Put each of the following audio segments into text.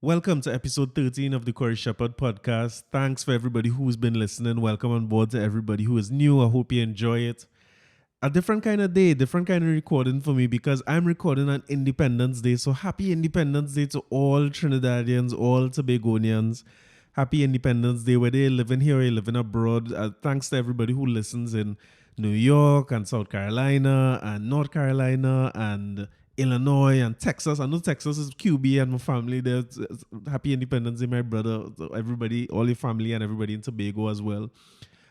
Welcome to episode 13 of the Corey Shepherd podcast. Thanks for everybody who's been listening. Welcome on board to everybody who is new. I hope you enjoy it. A different kind of day, different kind of recording for me because I'm recording on Independence Day. So happy Independence Day to all Trinidadians, all Tobagonians. Happy Independence Day, whether you're living here or you're living abroad. Thanks to everybody who listens in New York and South Carolina and North Carolina and Illinois and Texas. I know Texas is QB and my family there. Happy Independence Day, my brother, everybody, all your family and everybody in Tobago as well.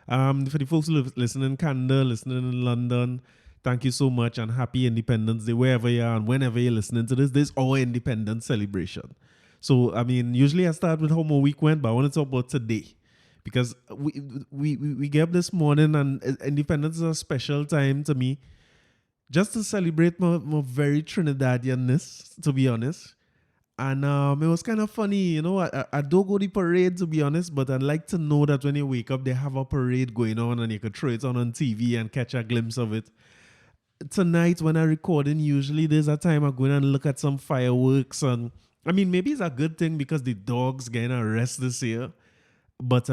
For the folks listening in Canada, listening in London, thank you so much and happy Independence Day wherever you are and whenever you're listening to this. This is our independence celebration. So, usually I start with how my week went, but I want to talk about today because we get up this morning and independence is a special time to me just to celebrate my very Trinidadianness, to be honest. And it was kind of funny, you know. I don't go to the parade, to be honest, but I'd like to know that when you wake up, they have a parade going on and you could throw it on TV and catch a glimpse of it. Tonight, when I'm recording, usually there's a time I go in and look at some fireworks. And I mean, maybe it's a good thing because the dogs getting a rest this year. But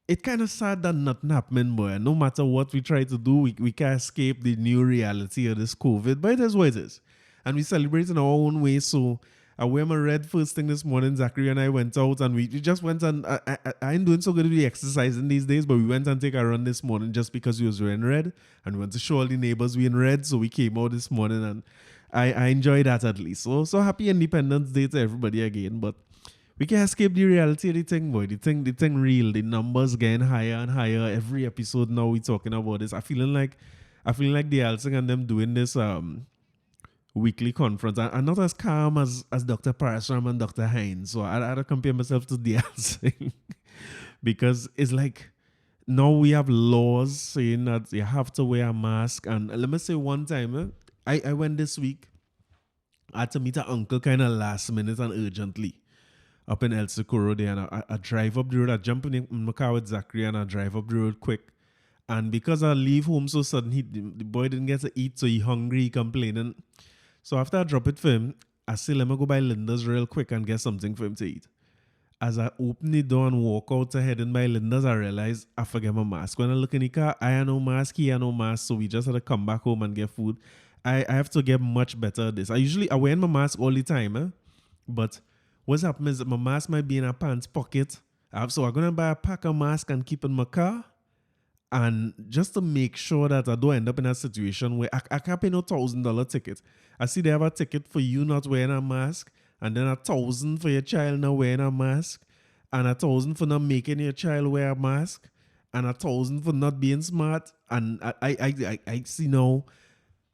it kind of sad that nothing happening, boy. No matter what we try to do, we can't escape the new reality of this COVID. But it is what it is. And we celebrate in our own way. So I wear my red first thing this morning. Zachary and I went out and we just went and I ain't doing so good with the exercising these days, but we went and take a run this morning just because we was wearing red. And we went to show all the neighbors we in red. So we came out this morning and I enjoyed that at least. So happy Independence Day to everybody again. But we can't escape the reality of the thing, boy. The thing real. The numbers getting higher and higher. Every episode now we talking about this. I feeling like the Alsing and them doing this weekly conference. I'm not as calm as Dr. Parasram and Dr. Hinds. So I had to compare myself to the Alsing because it's like now we have laws saying that you have to wear a mask. And let me say one time, I went this week. I had to meet an uncle kind of last minute and urgently up in El Socorro there, and I drive up the road. I jump in my car with Zachary and I drive up the road quick. And because I leave home so sudden, the boy didn't get to eat, so he hungry, he complaining. So after I drop it for him, I say, let me go by Linda's real quick and get something for him to eat. As I open the door and walk out to head in by Linda's, I realize I forget my mask. When I look in the car, I had no mask, he had no mask, so we just had to come back home and get food. I have to get much better at this. I wear my mask all the time, but what's happening is that my mask might be in a pants pocket. So I'm going to buy a pack of mask and keep in my car. And just to make sure that I don't end up in a situation where I can't pay no $1,000 ticket. I see they have a ticket for you not wearing a mask, and then 1,000 for your child not wearing a mask, and 1,000 for not making your child wear a mask, and 1,000 for not being smart. And I see now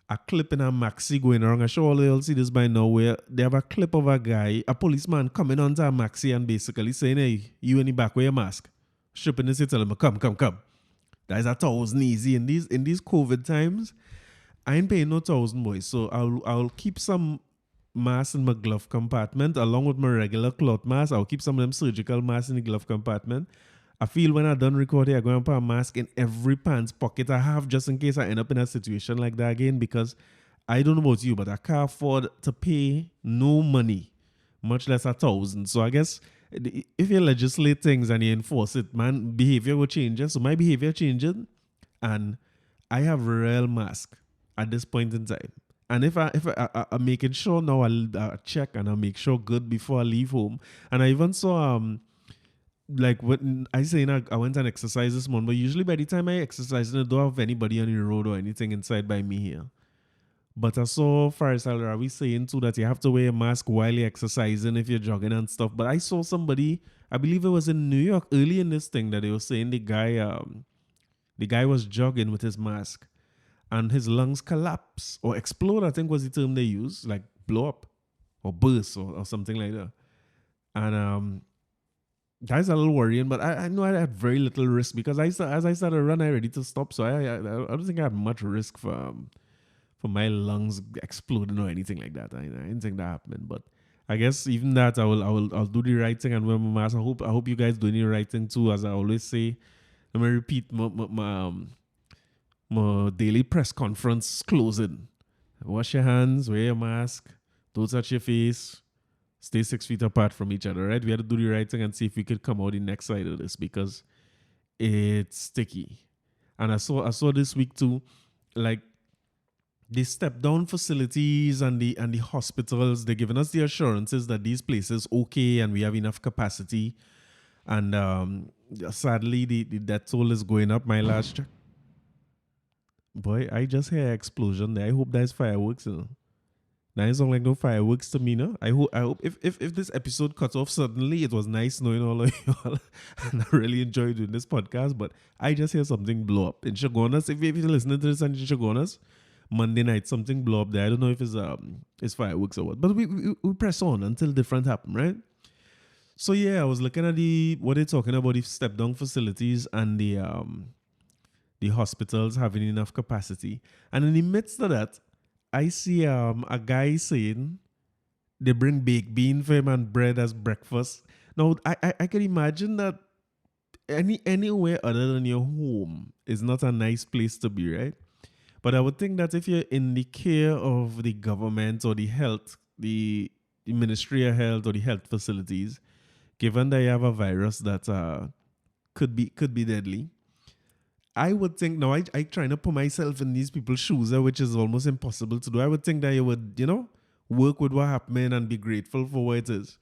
a clip in a maxi going around. I'm sure all you'll see this by now where they have a clip of a guy, a policeman coming onto a maxi and basically saying, hey, you in the back, wear your mask. Stripping this, tell him, come. That is 1,000 easy. In these COVID times, I ain't paying no 1,000, boys. So I'll keep some masks in my glove compartment along with my regular cloth mask. I'll keep some of them surgical masks in the glove compartment. I feel when I done recording, I'm going to put a mask in every pants pocket I have just in case I end up in a situation like that again, because I don't know about you, but I can't afford to pay no money, much less 1,000. So I guess if you legislate things and you enforce it, man, behavior will change. So my behavior changing, and I have a real mask at this point in time. And if I'm making sure now, I'll check and I'll make sure good before I leave home. And I even saw like when I say I went and exercised this morning, but usually by the time I exercise, I don't have anybody on the road or anything inside by me here. But I saw Faris Al-Rawi saying too that you have to wear a mask while you're exercising if you're jogging and stuff. But I saw somebody, I believe it was in New York early in this thing, that they were saying the guy was jogging with his mask and his lungs collapse or explode, I think was the term they used, like blow up or burst or something like that. And that's a little worrying, but I know I had very little risk because as I started to run, I ready to stop. So I don't think I had much risk for my lungs exploding or anything like that. I didn't think that happened, but I guess even that I'll do the right thing and wear my mask. I hope you guys doing the right thing too. As I always say, let me repeat my daily press conference closing. Wash your hands, wear your mask, don't touch your face, stay 6 feet apart from each other, right? We had to do the right thing and see if we could come out the next side of this because it's sticky. And I saw this week too, like the step down facilities and the hospitals, they're giving us the assurances that these places okay and we have enough capacity. And sadly, the death toll is going up. My last check. Boy, I just hear an explosion there. I hope there's fireworks. That doesn't sound like no fireworks to me, no? I hope if this episode cuts off suddenly, it was nice knowing all of y'all. And I really enjoyed doing this podcast, but I just hear something blow up. In Shogunas, if you're listening to this and in Shogunas, Monday night, something blow up there. I don't know if it's fireworks or what. But we press on until different happen, right? So yeah, I was looking at what they're talking about, the step down facilities and the hospitals having enough capacity. And in the midst of that, I see a guy saying they bring baked bean for him and bread as breakfast. Now I can imagine that anywhere other than your home is not a nice place to be, right? But I would think that if you're in the care of the government or the health, the Ministry of Health or the health facilities, given that you have a virus that could be deadly, I would think, now I trying to put myself in these people's shoes, which is almost impossible to do. I would think that you would, work with what happened and be grateful for what it is.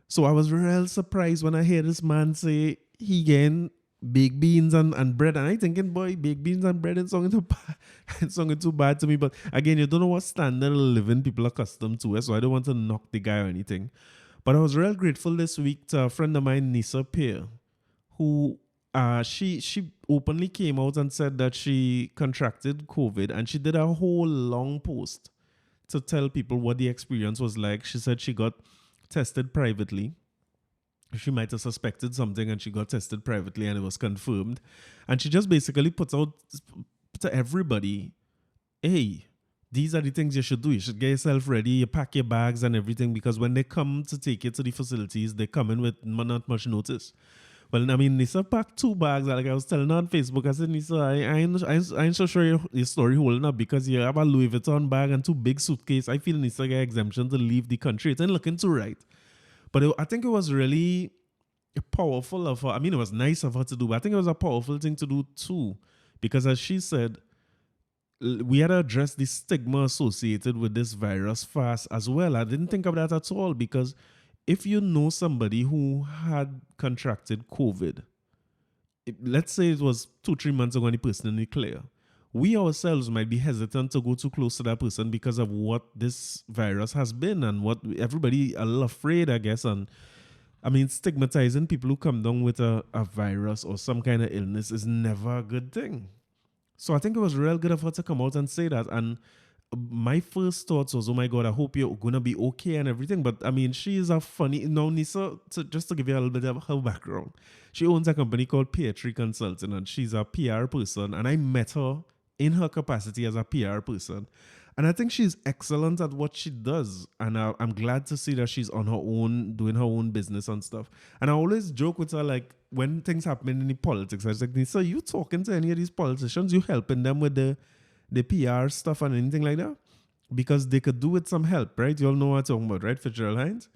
So I was real surprised when I hear this man say he getting baked beans and bread. And I thinking, boy, baked beans and bread ain't something too bad to me. But again, you don't know what standard of living people are accustomed to. So I don't want to knock the guy or anything. But I was real grateful this week to a friend of mine, Nisa Peer, who she openly came out and said that she contracted COVID, and she did a whole long post to tell people what the experience was like. She said she got tested privately. She might have suspected something and she got tested privately and it was confirmed. And she just basically puts out to everybody, hey, these are the things you should do. You should get yourself ready. You pack your bags and everything, because when they come to take you to the facilities, they come in with not much notice. Well, I mean, Nisa packed 2 bags. Like I was telling her on Facebook, I said, Nisa, I ain't so sure your story holding up, because you have a Louis Vuitton bag and 2 big suitcases. I feel Nisa get exemption to leave the country. It ain't looking too right. But I think it was really powerful of her. I mean, it was nice of her to do, but I think it was a powerful thing to do too. Because as she said, we had to address the stigma associated with this virus fast as well. I didn't think of that at all, because if you know somebody who had contracted COVID, let's say it was 2-3 months ago and the person in the clear, we ourselves might be hesitant to go too close to that person because of what this virus has been and what everybody a little afraid, I guess. And I mean, stigmatizing people who come down with a virus or some kind of illness is never a good thing. So I think it was real good of her to come out and say that. And my first thoughts was, oh my God, I hope you're going to be okay and everything. But I mean, she is a funny, Nisa, just to give you a little bit of her background, she owns a company called Patriotic Consulting, and she's a PR person. And I met her in her capacity as a PR person. And I think she's excellent at what she does. And I'm glad to see that she's on her own, doing her own business and stuff. And I always joke with her, like, when things happen in the politics, I was like, Nisa, you talking to any of these politicians? You helping them with the PR stuff and anything like that? Because they could do with some help, right? You all know what I'm talking about, right? Fitzgerald Hinds?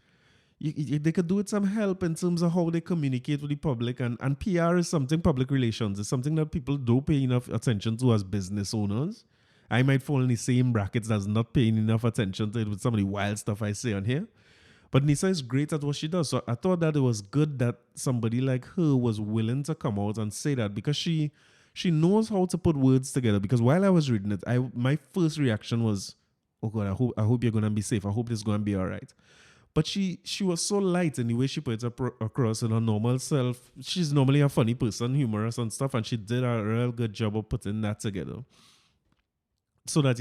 They could do with some help in terms of how they communicate with the public. And PR is something, public relations is something that people don't pay enough attention to as business owners. I might fall in the same brackets as not paying enough attention to it with some of the wild stuff I say on here. But Nisa is great at what she does. So I thought that it was good that somebody like her was willing to come out and say that, because she knows how to put words together. Because while I was reading it, my first reaction was, oh God, I hope you're going to be safe. I hope this is going to be all right. But she was so light in the way she put it across in her normal self. She's normally a funny person, humorous and stuff, and she did a real good job of putting that together. So that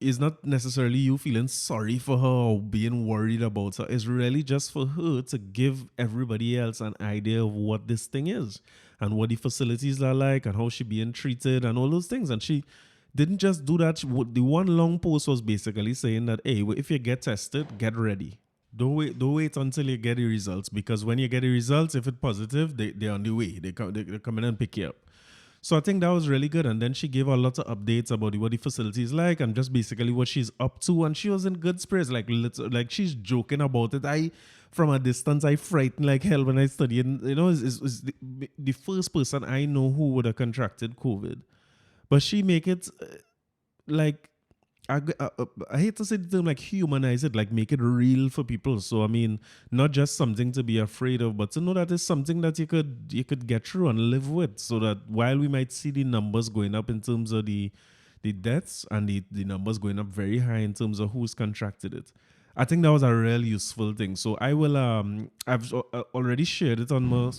it's not necessarily you feeling sorry for her or being worried about her. It's really just for her to give everybody else an idea of what this thing is and what the facilities are like and how she's being treated and all those things. And she didn't just do that. The one long post was basically saying that, hey, if you get tested, get ready. Don't wait until you get the results, because when you get the results, if it's positive, they're on the way. They come in and pick you up. So I think that was really good. And then she gave a lot of updates about what the facility is like and just basically what she's up to. And she was in good spirits, like she's joking about it. From a distance, I frightened like hell when I studied. And, is the first person I know who would have contracted COVID. But she make it like I hate to say the term like humanize it, like make it real for people. So I mean, not just something to be afraid of, but to know that it's something that you could get through and live with. So that while we might see the numbers going up in terms of the deaths and the numbers going up very high in terms of who's contracted it, I think that was a real useful thing. So I will I've already shared it on my.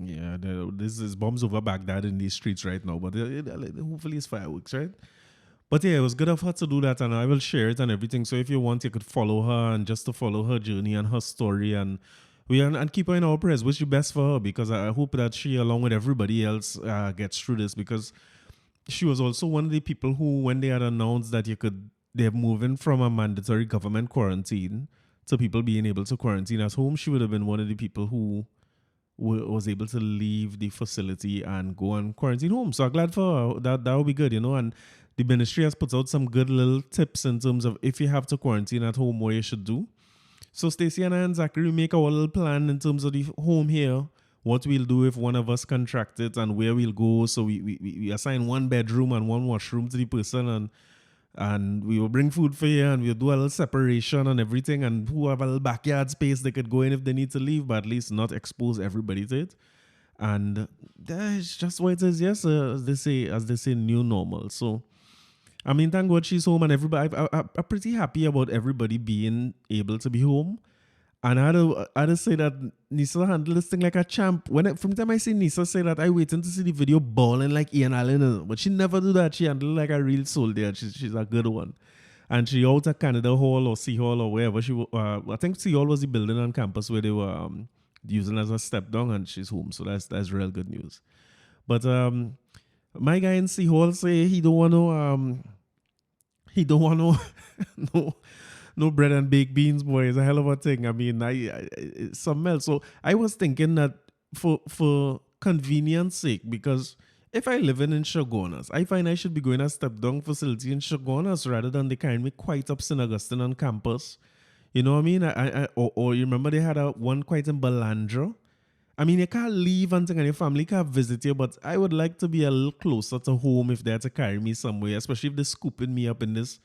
Yeah, this is bombs over Baghdad in these streets right now, but hopefully it's fireworks, right? But yeah, it was good of her to do that, and I will share it and everything. So if you want, you could follow her and just to follow her journey and her story, and and keep her in our prayers. Wish you best for her, because I hope that she, along with everybody else, gets through this, because she was also one of the people who, when they had announced that they're moving from a mandatory government quarantine to people being able to quarantine at home, she would have been one of the people who was able to leave the facility and go and quarantine home. So I'm glad for her. That would be good, and the ministry has put out some good little tips in terms of if you have to quarantine at home, what you should do. So Stacey and I and Zachary make our little plan in terms of the home here, what we'll do if one of us contract it and where we'll go. So we assign one bedroom and one washroom to the person, and we will bring food for you, and we'll do a little separation and everything, and who have a little backyard space they could go in if they need to leave, but at least not expose everybody to it. And that's just what it is, yes, as they say, new normal. So I mean, thank God she's home, and everybody. I'm pretty happy about everybody being able to be home. And I had to say that Nisa handled this thing like a champ. From the time I see Nisa say that, I waiting to see the video balling like Ian Allen, but she never do that. She handled like a real soldier. She's a good one. And she out at Canada Hall or C Hall or wherever I think C Hall was the building on campus where they were using as a step down, and she's home. So that's real good news. But my guy in C Hall say he don't want no bread and baked beans, boy. It's a hell of a thing. I mean, it's something else. So I was thinking that for convenience sake, because if I live in Chagonas, I find I should be going to step down facility in Chagonas rather than they carry me quite up St. Augustine on campus. You know what I mean? Or you remember they had one quite in Balandra. I mean, you can't leave and your family can't visit you, but I would like to be a little closer to home if they had to carry me somewhere, especially if they're scooping me up in this.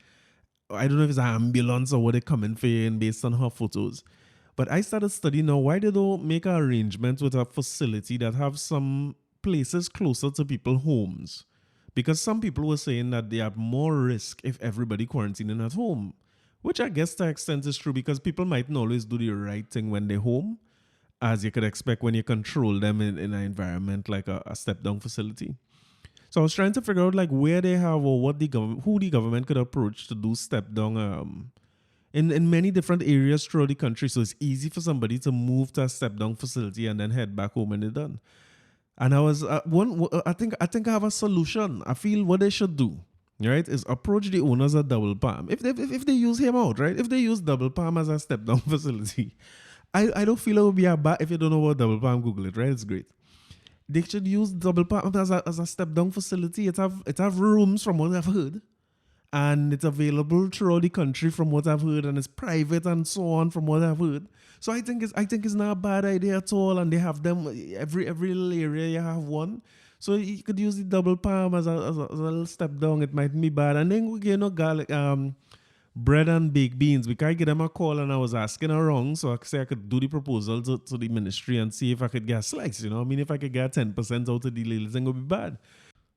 I don't know if it's an ambulance or what they're coming for in based on her photos. But I started studying now, why they don't make an arrangement with a facility that have some places closer to people's homes? Because some people were saying that they have more risk if everybody quarantining at home, which I guess to an extent is true, because people mightn't always do the right thing when they're home, as you could expect when you control them in an environment like a step-down facility. So I was trying to figure out like where they have or who the government could approach to do step-down in many different areas throughout the country. So it's easy for somebody to move to a step-down facility and then head back home when they're done. And I was I think I have a solution. I feel what they should do, right, is approach the owners of Double Palm. If they use him out, right? If they use Double Palm as a step-down facility, I don't feel it would be a bad. If you don't know what Double Palm, Google it, right? It's great. They should use Double Palm as a step-down facility. It have rooms from what I've heard, and it's available throughout the country from what I've heard, and it's private and so on from what I've heard. So I think it's not a bad idea at all, and they have them every little area you have one. So you could use the Double Palm as a little step down. It mightn't be bad, and then we get garlic bread and baked beans. We can't get them a call, and I was asking around, so I could say I could do the proposal to the ministry and see if I could get a slice. I mean, if I could get 10% out of the deal, it ain't gonna be bad.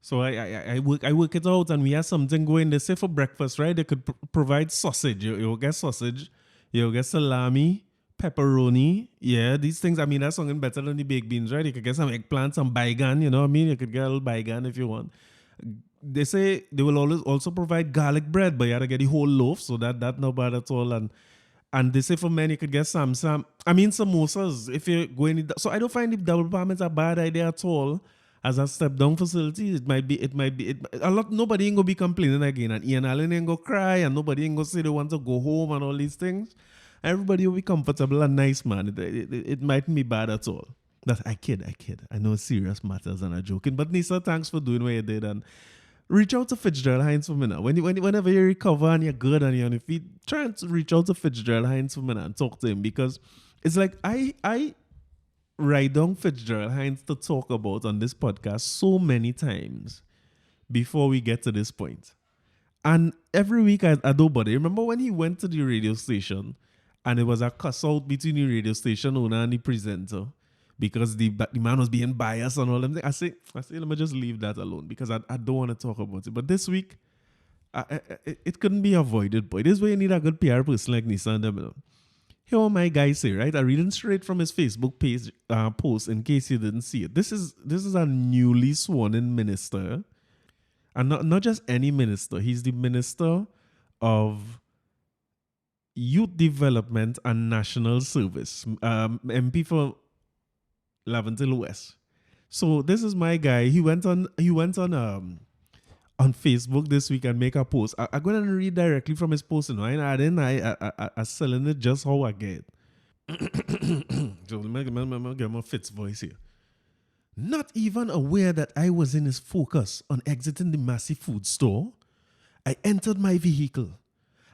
So I work it out, and we have something going. They say for breakfast, right? They could provide sausage. You'll get sausage. You'll get salami, pepperoni. Yeah, these things. I mean, that's something better than the baked beans, right? You could get some eggplant, some baigan. You know what I mean? You could get a little baigan if you want. They say they will always also provide garlic bread, but you have to get the whole loaf, so that not bad at all. And they say for men you could get samosas. If you're going. So I don't find the Double Palm is a bad idea at all as a step down facility. It might be a lot. Nobody ain't gonna be complaining again, and Ian Allen ain't gonna cry, and nobody ain't gonna say they want to go home and all these things. Everybody will be comfortable and nice, man. It mightn't be bad at all. That I kid. I know serious matters and I'm joking. But Nisa, thanks for doing what you did and reach out to Fitzgerald Hinds for me now. Whenever you recover and you're good and you're on your feet, try to reach out to Fitzgerald Hinds for me now and talk to him because it's like I write down Fitzgerald Hinds to talk about on this podcast so many times before we get to this point. And every week I do bother. Remember when he went to the radio station and it was a cuss out between the radio station owner and the presenter because the man was being biased and all them things. I say, let me just leave that alone because I don't want to talk about it. But this week, it couldn't be avoided, boy. This is where you need a good PR person like Nissan Demino. Here what my guy say, right? I reading straight from his Facebook page post in case you didn't see it. This is a newly sworn in minister. And not just any minister. He's the Minister of Youth Development and National Service. MP for Laventille West. So this is my guy. He went on Facebook this week and make a post. I'm going to read directly from his post. I selling it just how I get. So let me get my Fitz voice here. Not even aware that I was in his focus on exiting the massive food store, I entered my vehicle.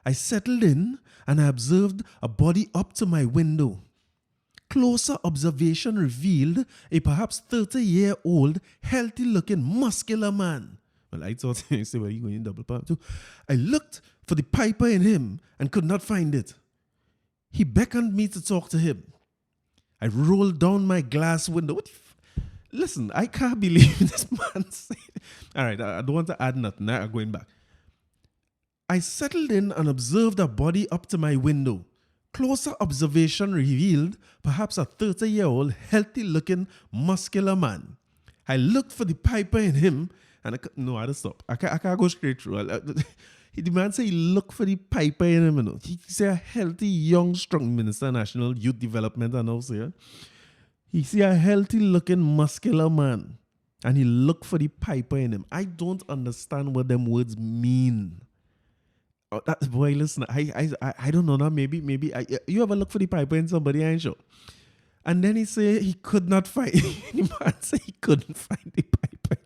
I settled in and I observed a body up to my window. Closer observation revealed a perhaps 30-year-old, healthy-looking, muscular man. Well, I thought, you say, well, you going in double pump too. I looked for the piper in him and could not find it. He beckoned me to talk to him. I rolled down my glass window. Listen, I can't believe this man said. All right, I don't want to add nothing. I'm going back. I settled in and observed a body up to my window. Closer observation revealed perhaps a 30-year-old, healthy-looking, muscular man. I looked for the piper in him, and I had to stop. I can't go straight through. The man said he looked for the piper in him. You know. He said a healthy, young, strong Minister of National Youth Development and also. Yeah? He see a healthy-looking, muscular man, and he looked for the piper in him. I don't understand what them words mean. Boy, listen, I don't know now. Maybe you ever look for the piper in somebody? I ain't sure. And then he say he could not find. The man say he couldn't find the piper.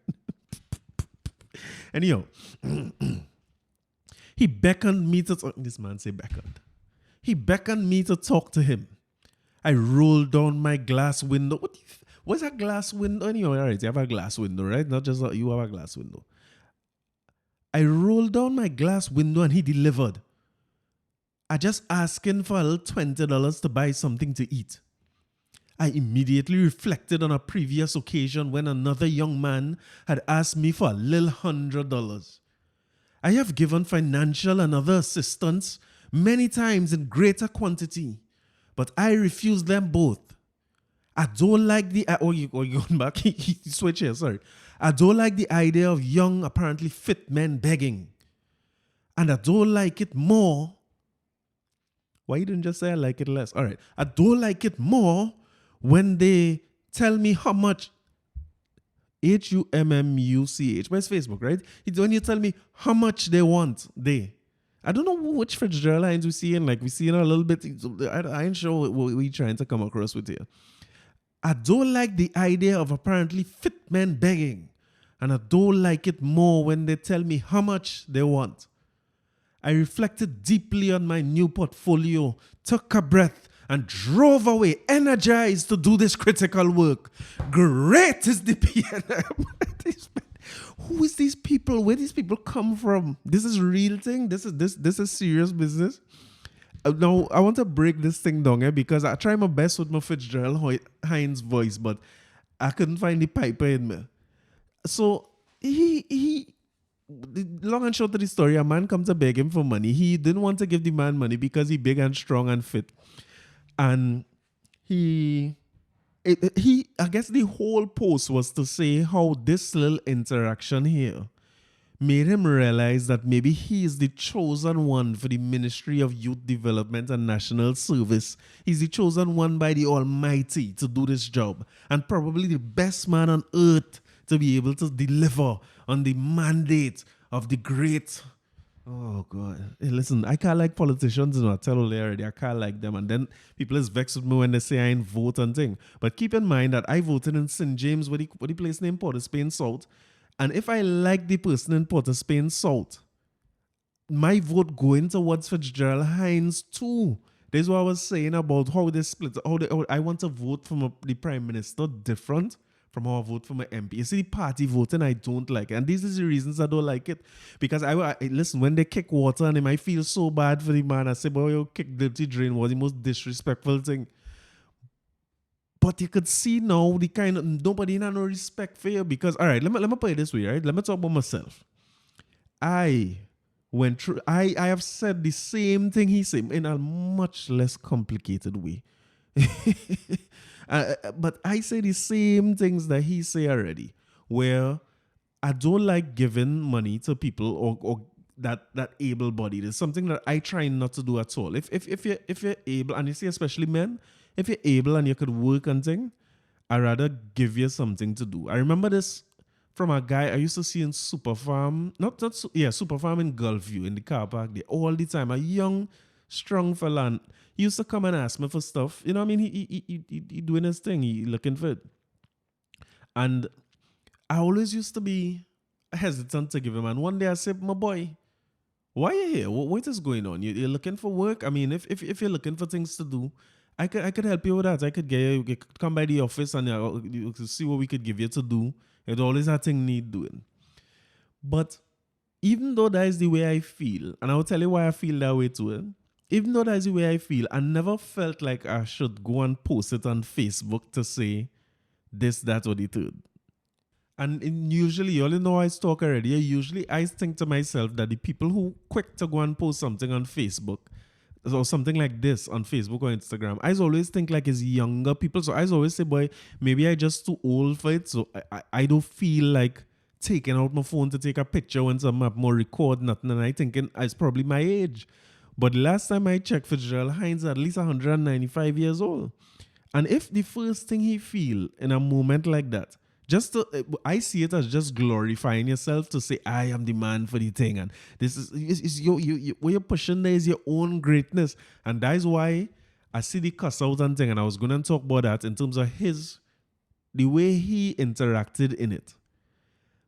Anyhow, he beckoned me to talk. This man say beckoned. He beckoned me to talk to him. I rolled down my glass window. What's a glass window? Anyway, all right, you have a glass window, right? Not just you have a glass window. I rolled down my glass window and he delivered. I just asking for a little $20 to buy something to eat. I immediately reflected on a previous occasion when another young man had asked me for a little $100. I have given financial and other assistance many times in greater quantity, but I refuse them both. I don't like the... you're going back? He switched here, sorry. I don't like the idea of young, apparently fit men begging. And I don't like it more... Why you didn't just say I like it less? All right. I don't like it more when they tell me how much... HUMMUCH. Where's Facebook, right? It's when you tell me how much they want, I don't know which Fitzgerald Hinds we see in. Like, we see in a little bit. I ain't sure what we're trying to come across with here. I don't like the idea of apparently fit men begging. And I don't like it more when they tell me how much they want. I reflected deeply on my new portfolio, took a breath, and drove away, energized to do this critical work. Great is the T&amp. Who is these people? Where these people come from? This is real thing. This is serious business. Now I want to break this thing down because I try my best with my Fitzgerald Hinds voice, but I couldn't find the piper in me. So he long and short of the story, a man comes to beg him for money. He didn't want to give the man money because he big and strong and fit. And I guess the whole post was to say how this little interaction here made him realize that maybe he is the chosen one for the Ministry of Youth Development and National Service. He's the chosen one by the Almighty to do this job, and probably the best man on earth to be able to deliver on the mandate of the great Oh God! Hey, listen, I can't like politicians. I tell you already, I can't like them. And then people is vexed with me when they say I ain't vote and thing. But keep in mind that I voted in St. James, what the place name, Port of Spain South. And if I like the person in Port of Spain South, my vote going towards Fitzgerald Hinds too. This is what I was saying about how they split. How I want to vote for the prime minister different from how I vote for my MP. You see, the party voting I don't like, and these are the reasons I don't like it. Because I listen, when they kick water on him, I feel so bad for the man. I say, boy, you kick dirty drain was the most disrespectful thing. But you could see now the kind of nobody had no respect for you because all right, let me put it this way, right? Let me talk about myself. I went through I have said the same thing he said in a much less complicated way. But I say the same things that he say already, where I don't like giving money to people or that able bodied. It's something that I try not to do at all. If you're able, and you see especially men, if you're able and you could work and thing, I rather give you something to do. I remember this from a guy I used to see in Super Farm, Super Farm in Gulfview in the car park there all the time. A young, strong fella. And he used to come and ask me for stuff. You know what I mean? He doing his thing. He looking for it. And I always used to be hesitant to give him. And one day I said, my boy, why are you here? What is going on? You're looking for work? I mean, if you're looking for things to do, I could help you with that. I could get you could come by the office and you could see what we could give you to do. It always a thing need doing. But even though that is the way I feel, and I will tell you why I feel that way too. Even though that is the way I feel, I never felt like I should go and post it on Facebook to say this, that, or the third. And usually, you only know I talk already. Usually, I think to myself that the people who quick to go and post something on Facebook or something like this on Facebook or Instagram, I always think like it's younger people. So I always say, boy, maybe I just too old for it. So I don't feel like taking out my phone to take a picture when some up more record nothing. And I thinking it's probably my age. But last time I checked, Fitzgerald Hinds at least 195 years old. And if the first thing he feel in a moment like that, I see it as just glorifying yourself to say I am the man for the thing, and this is what you're pushing there is your own greatness, and that is why I see the cuss out and thing, and I was going to talk about that in terms of the way he interacted in it.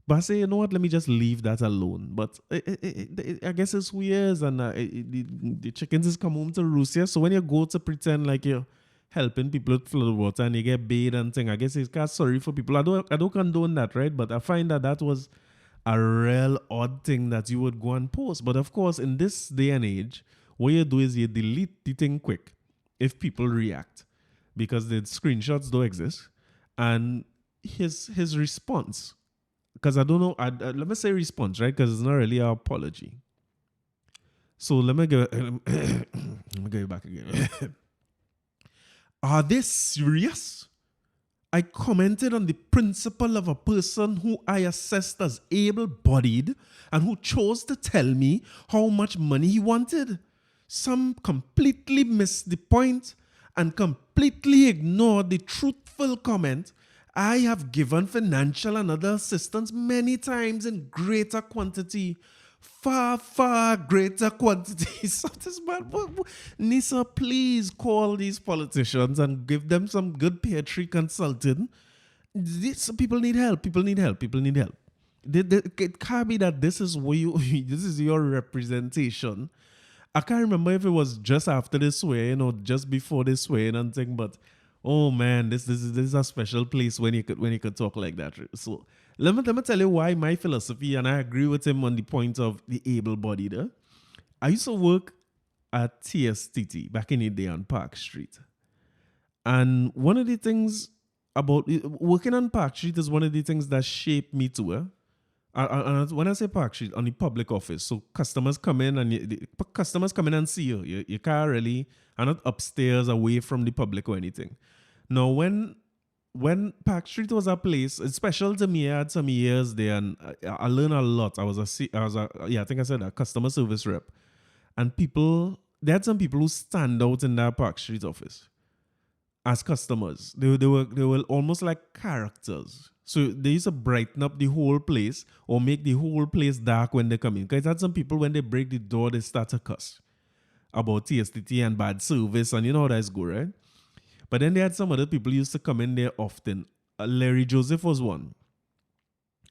But I say, you know what? Let me just leave that alone. But I guess it's who he is, and the chickens is come home to roost here. So when you go to pretend like you're helping people with flood water and you get bait and thing, I guess it's kind of sorry for people. I don't condone that, right? But I find that was a real odd thing that you would go and post. But of course, in this day and age, what you do is you delete the thing quick if people react because the screenshots don't exist. And his response, because I don't know, let me say response, right? Because it's not really an apology. So let me go back again. Are they serious? I commented on the principle of a person who I assessed as able-bodied and who chose to tell me how much money he wanted. Some completely missed the point and completely ignored the truthful comment. I have given financial and other assistance many times in greater quantity. Far, far greater quantities. So this man, Nisa, please call these politicians and give them some good patriot consulting. People need help. People need help. People need help. It can't be that this is where this is your representation. I can't remember if it was just after this swearing or just before this swearing and thing, but oh man, this is a special place when you could talk like that. So let me tell you why my philosophy, and I agree with him on the point of the able-bodied. I used to work at TSTT back in the day on Park Street. And one of the things about working on Park Street is one of the things that shaped me too. And when I say Park Street, on the public office, so customers come in and customers come in and see you. You can't really, are not upstairs away from the public or anything. Now, when Park Street was a place, it's special to me. I had some years there, and I learned a lot. I think I said a customer service rep, and they had some people who stand out in that Park Street office as customers. They were almost like characters. So they used to brighten up the whole place or make the whole place dark when they come in. Because I had some people, when they break the door, they start to cuss about TSTT and bad service, and you know how that's go, right? But then they had some other people used to come in there often. Larry Joseph was one.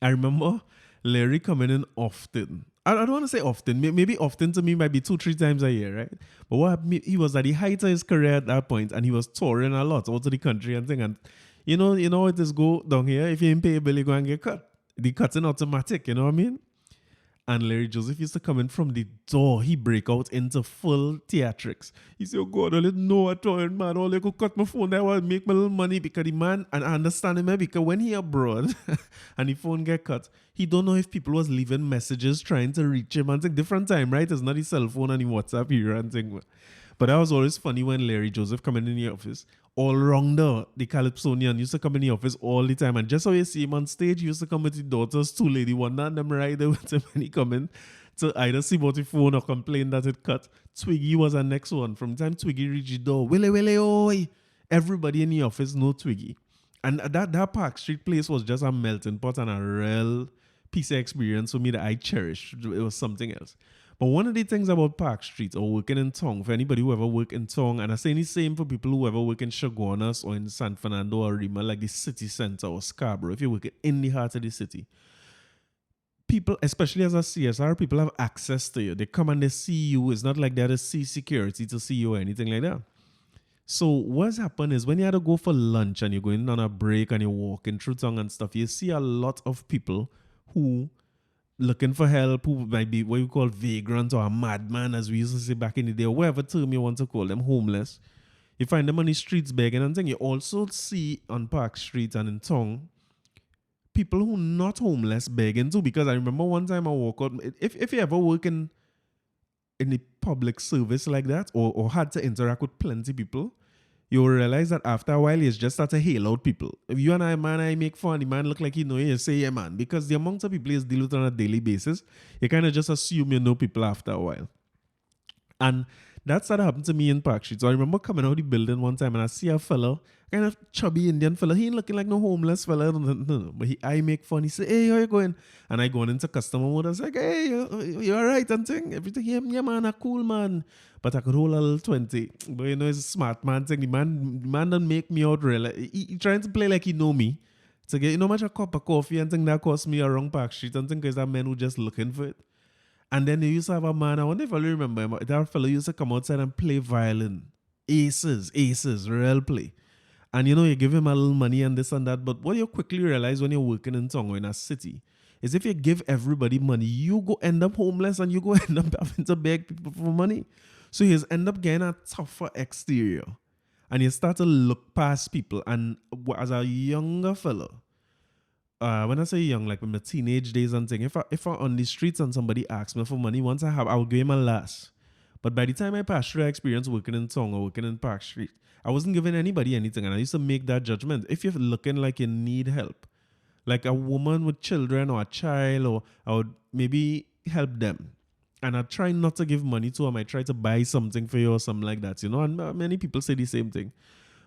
I remember Larry coming in often. I don't want to say often. Maybe often to me might be 2-3 times a year, right? But what happened, he was at the height of his career at that point, and he was touring a lot out of the country and thing. And you know it is go down here. If you ain't pay a bill, you go and get cut. The cutting automatic, you know what I mean? And Larry Joseph used to come in from the door. He break out into full theatrics. He said, oh God, I didn't know at all, man. All I could cut my phone, that was make my little money because the man, and I understand him, because when he abroad and the phone get cut, he don't know if people was leaving messages trying to reach him and thing. Different time, right? It's not his cell phone and his WhatsApp here and thing. But that was always funny when Larry Joseph come in the office. All rounder, the Calypsonian used to come in the office all the time. And just how you see him on stage, he used to come with his daughters, 2 lady, one and them right there with him when he come in to either see about the phone or complain that it cut. Twiggy was the next one. From the time Twiggy reached the door, Willie, oi! Everybody in the office know Twiggy. And that Park Street place was just a melting pot and a real piece of experience for me that I cherish. It was something else. But one of the things about Park Street or working in Tong, for anybody who ever work in Tong, and I say the same for people who ever work in Chaguanas or in San Fernando or Rima, like the city center or Scarborough, if you work in the heart of the city, people, especially as a CSR, people have access to you. They come and they see you. It's not like they have to see security to see you or anything like that. So what's happened is when you had to go for lunch and you're going on a break and you're walking through Tong and stuff, you see a lot of people who looking for help, who might be what you call vagrant or a madman, as we used to say back in the day, or whatever term you want to call them, homeless. You find them on the streets begging and thing. You also see on Park Street and in Tong people who not homeless begging too. Because I remember one time I walk out, if you ever work in the public service like that or had to interact with plenty people, you will realize that after a while, you just start to hail out people. If you and I, man, I make fun, the man look like he know you, say, yeah, man. Because the amount of people you deal with on a daily basis, you kind of just assume you know people after a while. And that started happening to me in Park Street. So I remember coming out of the building one time and I see a fella, kind of chubby Indian fella. He ain't looking like no homeless fella. No. But I make fun. He say, hey, how you going? And I go on into customer mode. I was like, hey, you all right? And thing. Everything, yeah, man, a cool man. But I could hold a little 20. But you know, he's a smart man thing. The man don't make me out real. He trying to play like he know me. So get, you know, much a cup of coffee and thing that cost me around Park Street and thing because that man who just looking for it. And then they used to have a man, I wonder if I remember him, that fellow used to come outside and play violin. Aces, real play. And you know, you give him a little money and this and that, but what you quickly realize when you're working in Tonga in a city is if you give everybody money, you go end up homeless and you go end up having to beg people for money. So you end up getting a tougher exterior. And you start to look past people. And as a younger fellow, when I say young, like in my teenage days and thing, if I'm on the streets and somebody asks me for money, once I will give him a last. But by the time I passed through experience working in Tong or working in Park Street, I wasn't giving anybody anything. And I used to make that judgment. If you're looking like you need help, like a woman with children or a child, or I would maybe help them. And I try not to give money to them. I try to buy something for you or something like that, you know. And many people say the same thing.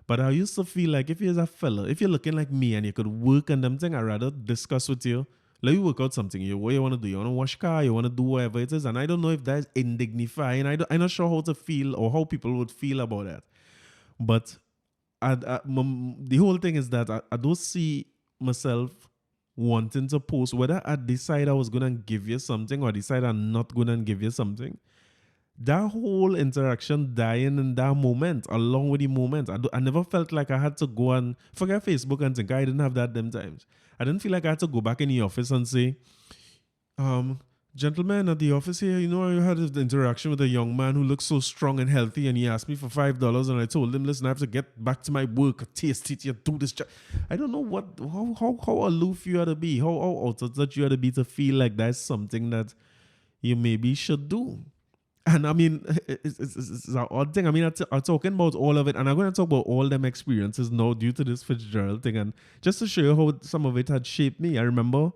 But I used to feel like if you're a fella, if you're looking like me and you could work on them thing, I'd rather discuss with you. Let you work out something. What you want to do? You want to wash car? You want to do whatever it is? And I don't know if that's indignifying. I'm not sure how to feel or how people would feel about that. But the whole thing is that I don't see myself wanting to post whether I decide I was going to give you something or decide I'm not going to give you something. That whole interaction dying in that moment, along with the moment, I never felt like I had to go and forget Facebook and think I didn't have that them times. I didn't feel like I had to go back in the office and say, gentlemen at the office here, you know, I had an interaction with a young man who looks so strong and healthy, and he asked me for $5, and I told him, listen, I have to get back to my work, taste it, do this job. I don't know how aloof you ought to be, how altered that you ought to be to feel like that's something that you maybe should do. And I mean, it's an odd thing. I mean, I'm talking about all of it, and I'm going to talk about all them experiences now due to this Fitzgerald thing. And just to show you how some of it had shaped me, I remember,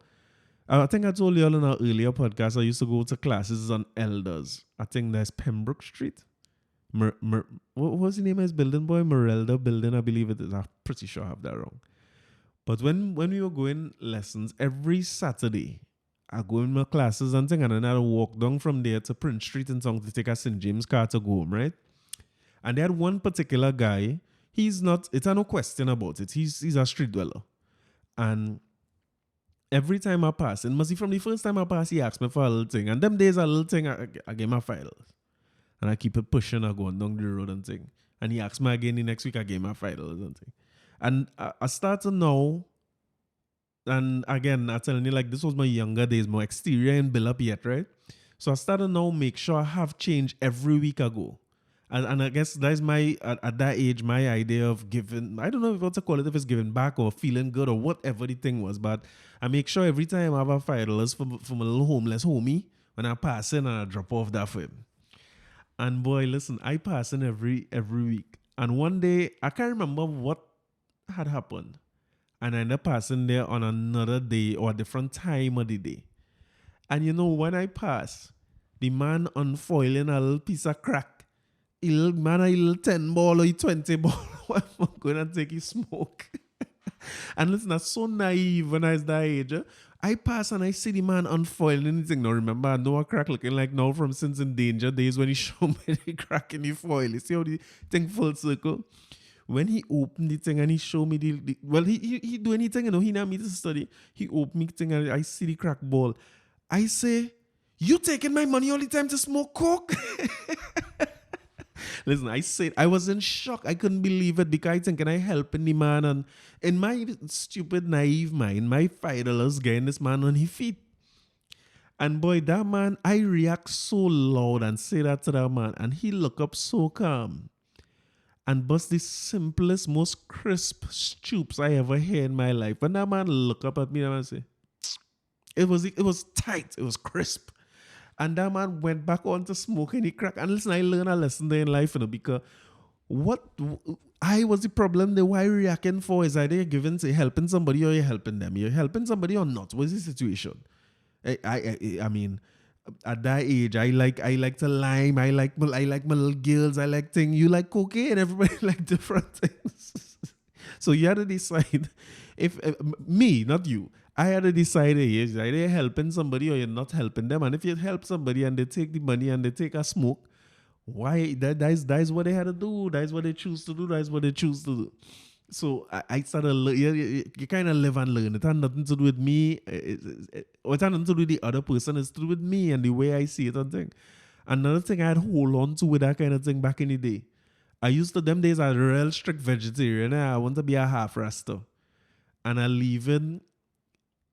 I think I told you all in our earlier podcast, I used to go to classes on elders. I think there's Pembroke Street. What was the name of his building, boy? Merelda building, I believe it is. I'm pretty sure I have that wrong. But when we were going lessons every Saturday, I go in my classes and thing, and then I walk down from there to Prince Street and song to take a St. James car to go home, right? And they had one particular guy. He's not. It's no question about it. He's a street dweller, and every time I pass, and must see from the first time I pass, he asks me for a little thing. And them days, a little thing, I get my $5. And I keep it pushing, I going down the road and thing. And he asks me again the next week, I get my $5 and thing. And I start to know, and again, I'm telling you, like, this was my younger days, my exterior ain't built up yet, right? So I started now make sure I have change every week I go. And I guess that's my, at that age, my idea of giving, I don't know what to call it, if it's giving back or feeling good or whatever the thing was, but I make sure every time I have a $5 from a little homeless homie, when I pass in and I drop off that for him. And boy, listen, I pass in every week. And one day, I can't remember what had happened. And I ended up passing there on another day or a different time of the day. And you know, when I pass, the man unfoiling a little piece of crack, a little 10 ball or 20 ball, I'm going to take his smoke. And listen, that's so naive when I was that age. I pass and I see the man unfoiling anything. Now remember, I know a crack looking like now from Sins in Danger days when he showed me the crack in the foil. You see how the thing full circle? When he opened the thing and he showed me the well, he do anything, you know, he not me to study. He opened me thing and I see the crack ball. I say, you taking my money all the time to smoke coke? Listen, I said I was in shock. I couldn't believe it because I thinking I helping the man, and in my stupid naive mind, my $5 getting this man on his feet. And boy, that man, I react so loud and say that to that man, and he look up so calm and bust the simplest, most crisp stoops I ever heard in my life. When that man look up at me, that man say, it was tight, it was crisp. And that man went back on to smoking the crack. And listen, I learned a lesson there in life, you know, because I was the problem. The why reacting for is either you're giving, say, helping somebody or you're helping them. You're helping somebody or not. What's the situation? I mean, at that age, I like to lime. I like my little girls. I like things. You like cocaine. Everybody like different things. So you had to decide if me, not you. I had to decide is either you're helping somebody or you're not helping them. And if you help somebody and they take the money and they take a smoke, why? That is what they had to do. That is what they choose to do. That is what they choose to do. So I started, you kind of live and learn. It had nothing to do with me. It had nothing to do with the other person. It's to do with me and the way I see it and thing. Another thing I had to hold on to with that kind of thing back in the day. I used to, them days, I was a real strict vegetarian. I want to be a half rasta. And I leave in,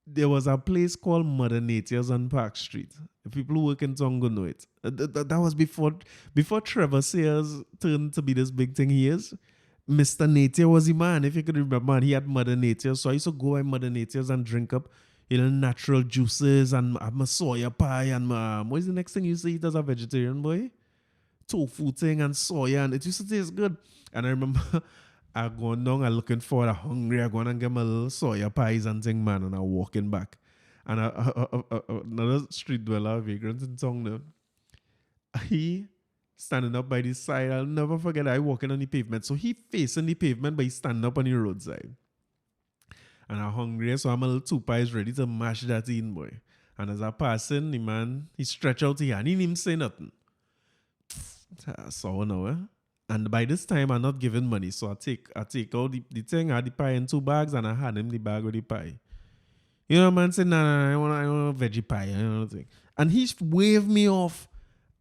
there was a place called Mother Nature's on Park Street. If people who work in Tonga know it. That was before Trevor Sayers turned to be this big thing he is. Mr. Nature was the man, if you could remember. And he had Mother Nature. So I used to go at Mother Nature's and drink up, natural juices and have my soya pie and what is the next thing you say eat as a vegetarian, boy? Tofu thing and soya, and it used to taste good. And I remember I going down, I looking for a hungry, I going and get my little soya pies and thing, man, and I walking back. And another street dweller, vagrant in Tonga, he standing up by the side. I'll never forget, I walking on the pavement. So he facing the pavement, but he standing up on the roadside. And I'm hungry, so I'm a little two pies ready to mash that in, boy. And as I passing, the man, he stretch out his hand. He didn't even say nothing. So now, and by this time, I'm not giving money. So I take out the thing, I had the pie in 2 bags, and I hand him the bag with the pie. You know, man said, nah, I want a veggie pie. And he waved me off.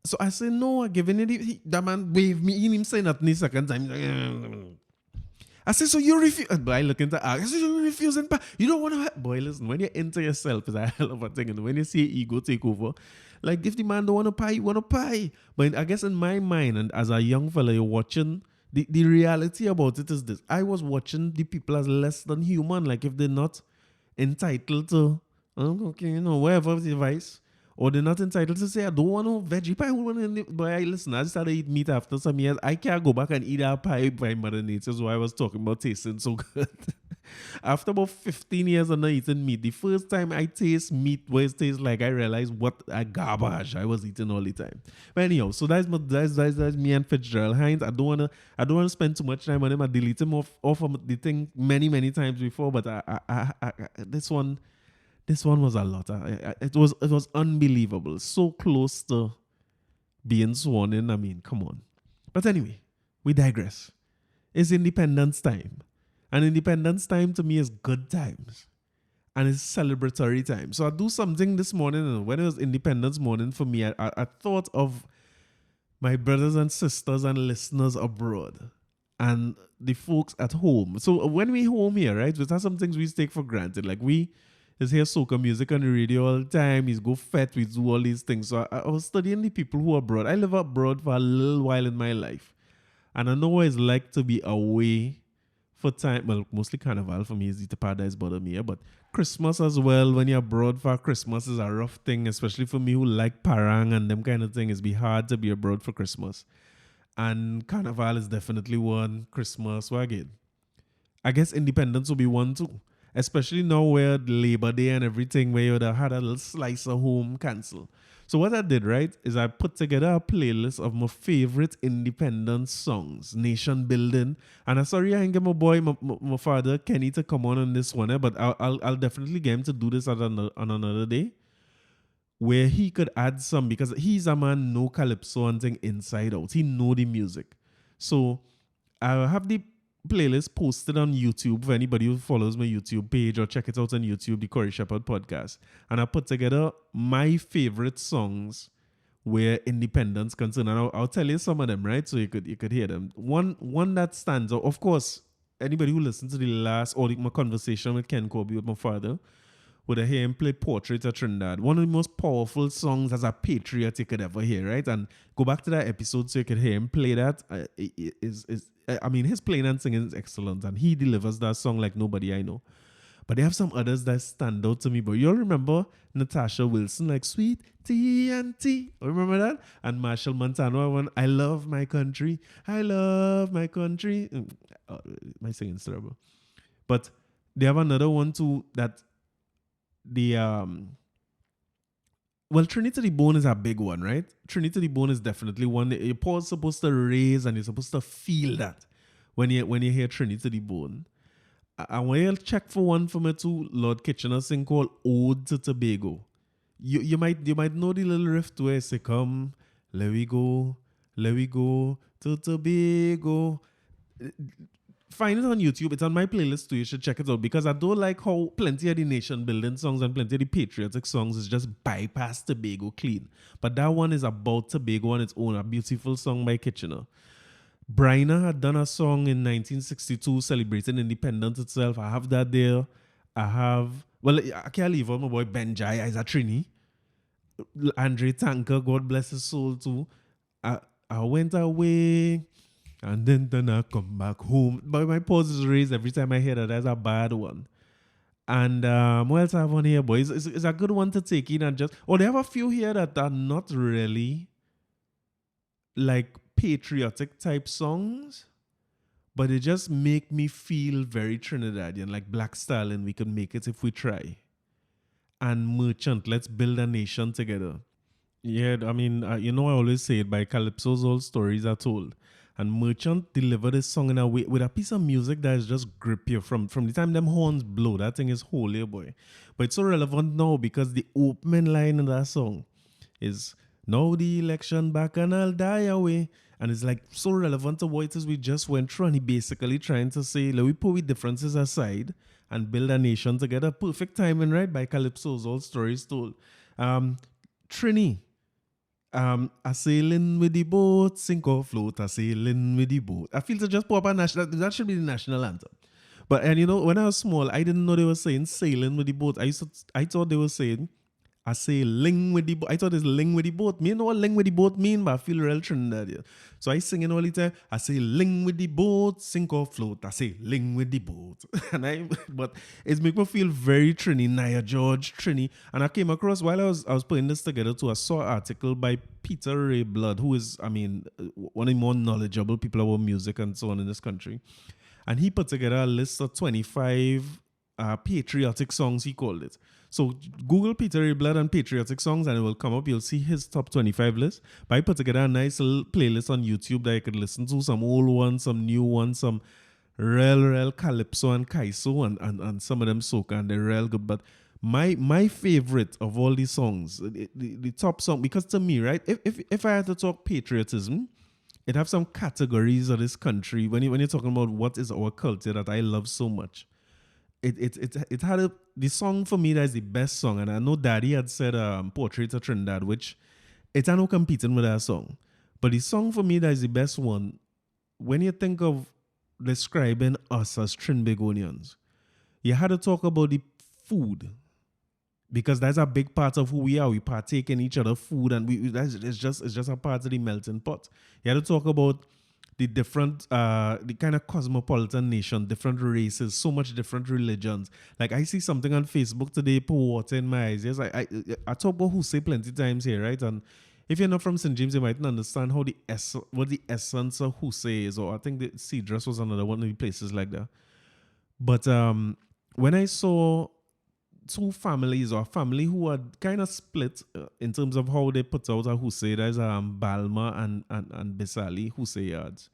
So I said, no, I'm giving it. That man waved me. He didn't say nothing the second time. I said, so you refuse? But I look into ask. I said, you refusing pie? You don't want to. Boy, listen, when you're into yourself, it's a hell of a thing. And when you see ego take over, like if the man don't want to pie, you want to pie. But I guess in my mind, and as a young fella, you're watching, the reality about it is this. I was watching the people as less than human. Like if they're not entitled to, whatever device, or they're not entitled to say, I don't want no veggie pie. But I listen, I started eating meat after some years. I can't go back and eat that pie by Mother Nature. So I was talking about tasting so good. After about 15 years of not eating meat, the first time I taste meat where it tastes like, I realized what a garbage I was eating all the time. But anyhow, so that's me and Fitzgerald Hinds. I don't wanna spend too much time on him. I delete him off of the thing many times before, but this one was a lot. It was unbelievable. So close to being sworn in. I mean, come on. But anyway, we digress. It's Independence time. And Independence time to me is good times. And it's celebratory time. So I do something this morning. And when it was Independence morning for me, I thought of my brothers and sisters and listeners abroad and the folks at home. So when we home here, right, there's some things we take for granted. Like we is hear soca music on the radio all the time. We go fete, we do all these things. So I was studying the people who are abroad. I live abroad for a little while in my life. And I know what it's like to be away for time. Well, mostly Carnival for me is the paradise bother me, but Christmas as well. When you're abroad for Christmas is a rough thing, especially for me who like parang and them kind of thing. It's be hard to be abroad for Christmas. And Carnival is definitely one. Christmas, well, again, I guess Independence will be one too. Especially now where Labor Day and everything, where you would have had a little slice of home cancel. So what I did, right, is I put together a playlist of my favorite independence songs, nation building. And I'm sorry I didn't get my boy, my father, Kenny, to come on this one, but I'll definitely get him to do this on another day, where he could add some, because he's a man, no calypso and thing inside out. He know the music. So I have the playlist posted on YouTube for anybody who follows my YouTube page or check it out on YouTube, the Corey Shepherd Podcast. And I put together my favorite songs where independence concerned. And I'll tell you some of them, right? So you could hear them. One that stands out, of course, anybody who listened to the last or my conversation with Ken Kobe with my father would have heard him play Portrait of Trinidad. One of the most powerful songs as a patriot you could ever hear, right? And go back to that episode so you could hear him play that. His playing and singing is excellent, and he delivers that song like nobody I know. But they have some others that stand out to me. But you'll remember Natasha Wilson, like Sweet T&T. Remember that? And Marshall Montano, I love my country. I love my country. My singing's terrible. But they have another one too that Trinity the Bone is a big one, right? Trinity the Bone is definitely one. You're supposed to raise and you're supposed to feel that when you hear Trinity the Bone. I want you to check for one for me too. Lord Kitchener sing called Ode to Tobago. You might know the little riff where it say, come, let we go to Tobago. Find it on YouTube. It's on my playlist too. You should check it out, because I don't like how plenty of the nation building songs and plenty of the patriotic songs is just bypass Tobago clean. But that one is about Tobago on its own. A beautiful song by Kitchener. Bryna had done a song in 1962 celebrating independence itself. I have that there. I can't leave out my boy Benjai as a Trini. Andre Tanker, God bless his soul too. I went away and then I come back home. But my pulse is raised every time I hear that. That's a bad one. And what else I have on here, boys? It's a good one to take in and just... they have a few here that are not really like patriotic type songs, but they just make me feel very Trinidadian, like Black Stallion, We Can Make It If We Try. And Merchant, Let's Build a Nation Together. Yeah, I mean, I always say it, by Calypso's all stories are told. And Merchant delivered this song in a way with a piece of music that is just grip you from the time them horns blow. That thing is holy, boy. But it's so relevant now because the opening line in that song is, now the election back and I'll die away. And it's like so relevant to what it is we just went through. And he basically trying to say, let we put we differences aside and build a nation together. Perfect timing, right? By Calypso's all stories told. Trini. A sailing with the boat, sink or float, a sailing with the boat. I feel to just put up a national, that should be the national anthem. But, when I was small, I didn't know they were saying sailing with the boat. I thought they were saying, I say ling with the boat. I thought it's ling with the boat. Me know what ling with the boat mean, but I feel real Trinidad. So I sing it all the time. I say ling with the boat, sink or float. I say ling with the boat. But it's make me feel very Trini, Nia George, Trini. And I came across, while I was putting this together too, I saw an article by Peter Ray Blood, who is, one of the more knowledgeable people about music and so on in this country. And he put together a list of 25 patriotic songs, he called it. So Google Peter Blood and patriotic songs and it will come up. You'll see his top 25 list. But I put together a nice little playlist on YouTube that you could listen to. Some old ones, some new ones, some real calypso and kaiso and some of them soca, and they're real good. But my favorite of all these songs, the top song, because to me, right, if I had to talk patriotism, it have some categories of this country. When you're talking about what is our culture that I love so much, it had the song for me that is the best song. And I know Daddy had said Portrait of Trinidad, which it's no competing with that song. But the song for me that is the best one, when you think of describing us as Trinbagonians, you had to talk about the food. Because that's a big part of who we are. We partake in each other's food, and it's just a part of the melting pot. You had to talk about the different, the kind of cosmopolitan nation, different races, so much different religions. Like I see something on Facebook today, pour water in my eyes. Yes, I talk about Hussein plenty times here, right? And if you're not from St. James, you might not understand what the essence of Hussein is. Or I think the Cedrus was another one of the places like that. But when I saw two families or a family who are kind of split in terms of how they put out a Hussein. There's Balma and Besali Hussein yards.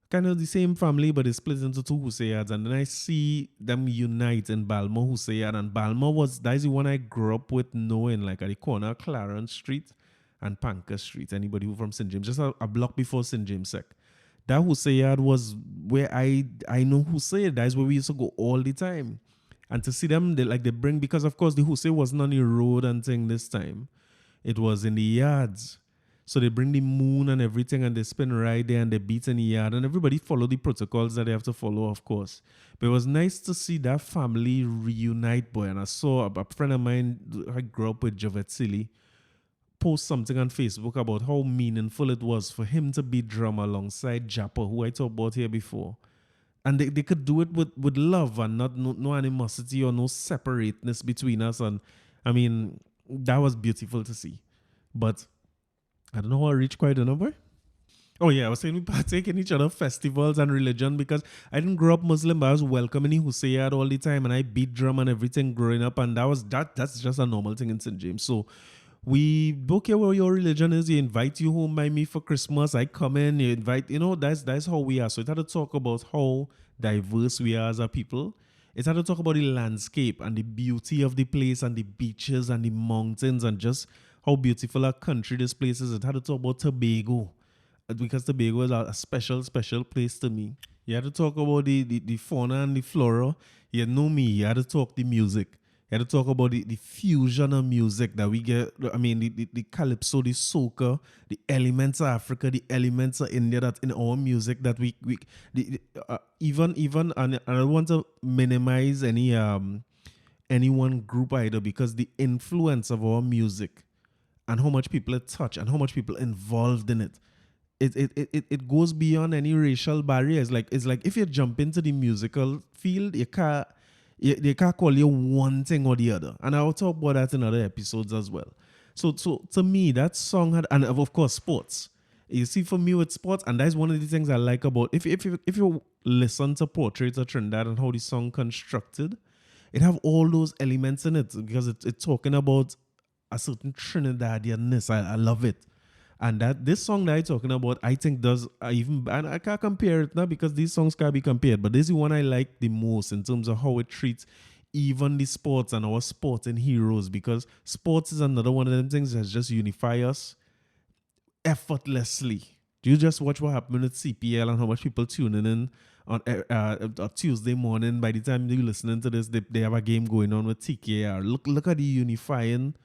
Kind of the same family, but they split into two Hussein yards. And then I see them unite in Balma Hussein yard. And Balma that's the one I grew up with knowing, like at the corner of Clarence Street and Panker Street. Anybody who from St. James, just a block before St. James Sec. That Hussein yard was where I know Hussein. That's where we used to go all the time. And to see them, they bring, because of course the Hussein wasn't on the road and thing this time. It was in the yards. So they bring the moon and everything and they spin right there and they beat in the yard. And everybody follow the protocols that they have to follow, of course. But it was nice to see that family reunite, boy. And I saw a friend of mine, I grew up with Javette Silly, post something on Facebook about how meaningful it was for him to be drummer alongside Jappa, who I talked about here before. And they could do it with love and not no animosity or no separateness between us. And I mean, that was beautiful to see. But I don't know how I reached quite a number. Oh yeah, I was saying we partake in each other's festivals and religion because I didn't grow up Muslim, but I was welcoming Husseyad all the time and I beat drum and everything growing up, and that's just a normal thing in St. James. So we don't care what your religion is. You invite you home by me for Christmas. I come in, you invite, that's how we are. So it had to talk about how diverse we are as a people. It had to talk about the landscape and the beauty of the place and the beaches and the mountains and just how beautiful a country this place is. It had to talk about Tobago because Tobago is a special place to me. You had to talk about the fauna and the flora. You know me, you had to talk the music. You had to talk about the fusion of music that we get. I mean, the calypso, the soca, the elements of Africa, the elements of India that in our music that we even and I don't want to minimize any one group either, because the influence of our music and how much people it touch and how much people involved in it. It goes beyond any racial barriers. It's like if you jump into the musical field, they can't call you one thing or the other. And I'll talk about that in other episodes as well. So to me, that song had, and of course, sports. You see, for me with sports, and that's one of the things I like about, if you listen to Portrait of Trinidad and how the song constructed, it have all those elements in it because it's talking about a certain Trinidadianness. I love it. And that this song that I'm talking about, I think does and I can't compare it now because these songs can't be compared, but this is the one I like the most in terms of how it treats even the sports and our sporting heroes, because sports is another one of them things that just unify us effortlessly. Do you just watch what happened with CPL and how much people tuning in on Tuesday morning? By the time you're listening to this, they have a game going on with TKR. Look at the unifying.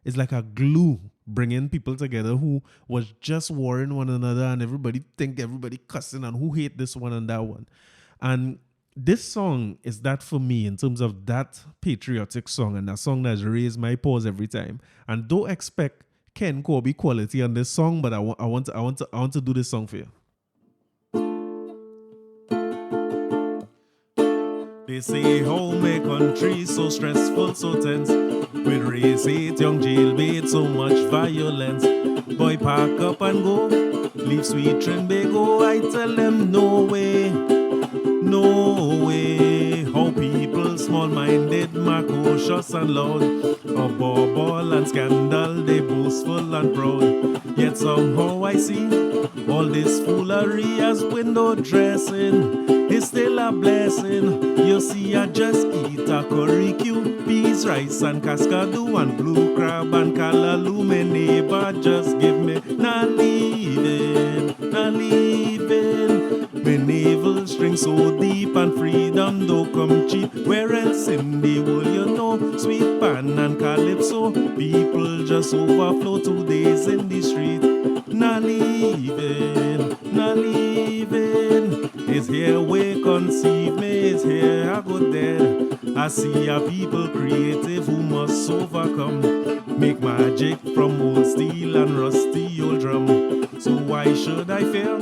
It's like a glue bringing people together who was just warring one another, and everybody cussing and who hate this one and that one. And this song is that for me in terms of that patriotic song, and a song that's raised my paws every time. And don't expect Ken Corby quality on this song, but I want to do this song for you. They say how my country so stressful, so tense, with race hate, young jailbait, so much violence. Boy, pack up and go, leave sweet Trinbago. I tell them no way, no small-minded, marcautious and loud. A bauble and scandal, they boastful and proud. Yet somehow I see all this foolery as window dressing is still a blessing. You see, I just eat a curry cube, peas, rice and cascadoo and blue crab and callaloo. My neighbor just give me not leaving, not leaving. My navel string so deep and freedom don't come cheap. Where else in the world you know sweet pan and calypso? People just overflow 2 days in the street. Not leaving, not leaving. It's here we conceive me, it's here I go dead. I see a people creative who must overcome. Make magic from old steel and rusty old drum. So why should I fear?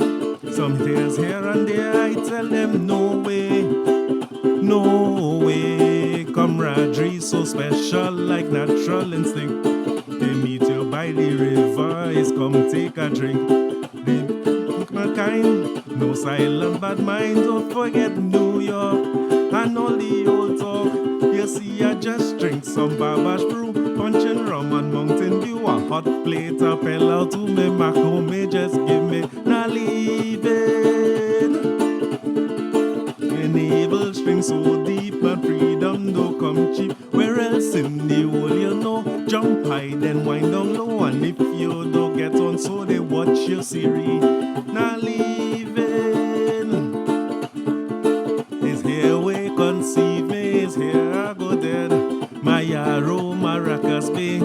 Some tears here and there, I tell them no way, no way. Camaraderie so special like natural instinct. They meet you by the river, is come take a drink. The kind, no silent bad mind, don't forget New York and all the old talk. You see, I just drink some Babash brew, punching rum and Mountain Dew. A hot plate of pell out to me, Macomb, just give me not leaving. Enable string so deep and freedom don't come cheap. Where else in the world you know? Jump high then wind down low, and if you don't get on so they watch your series. Not leaving. It's here we conceive me, it's here I go dead. My yarrow, Maracas Bay,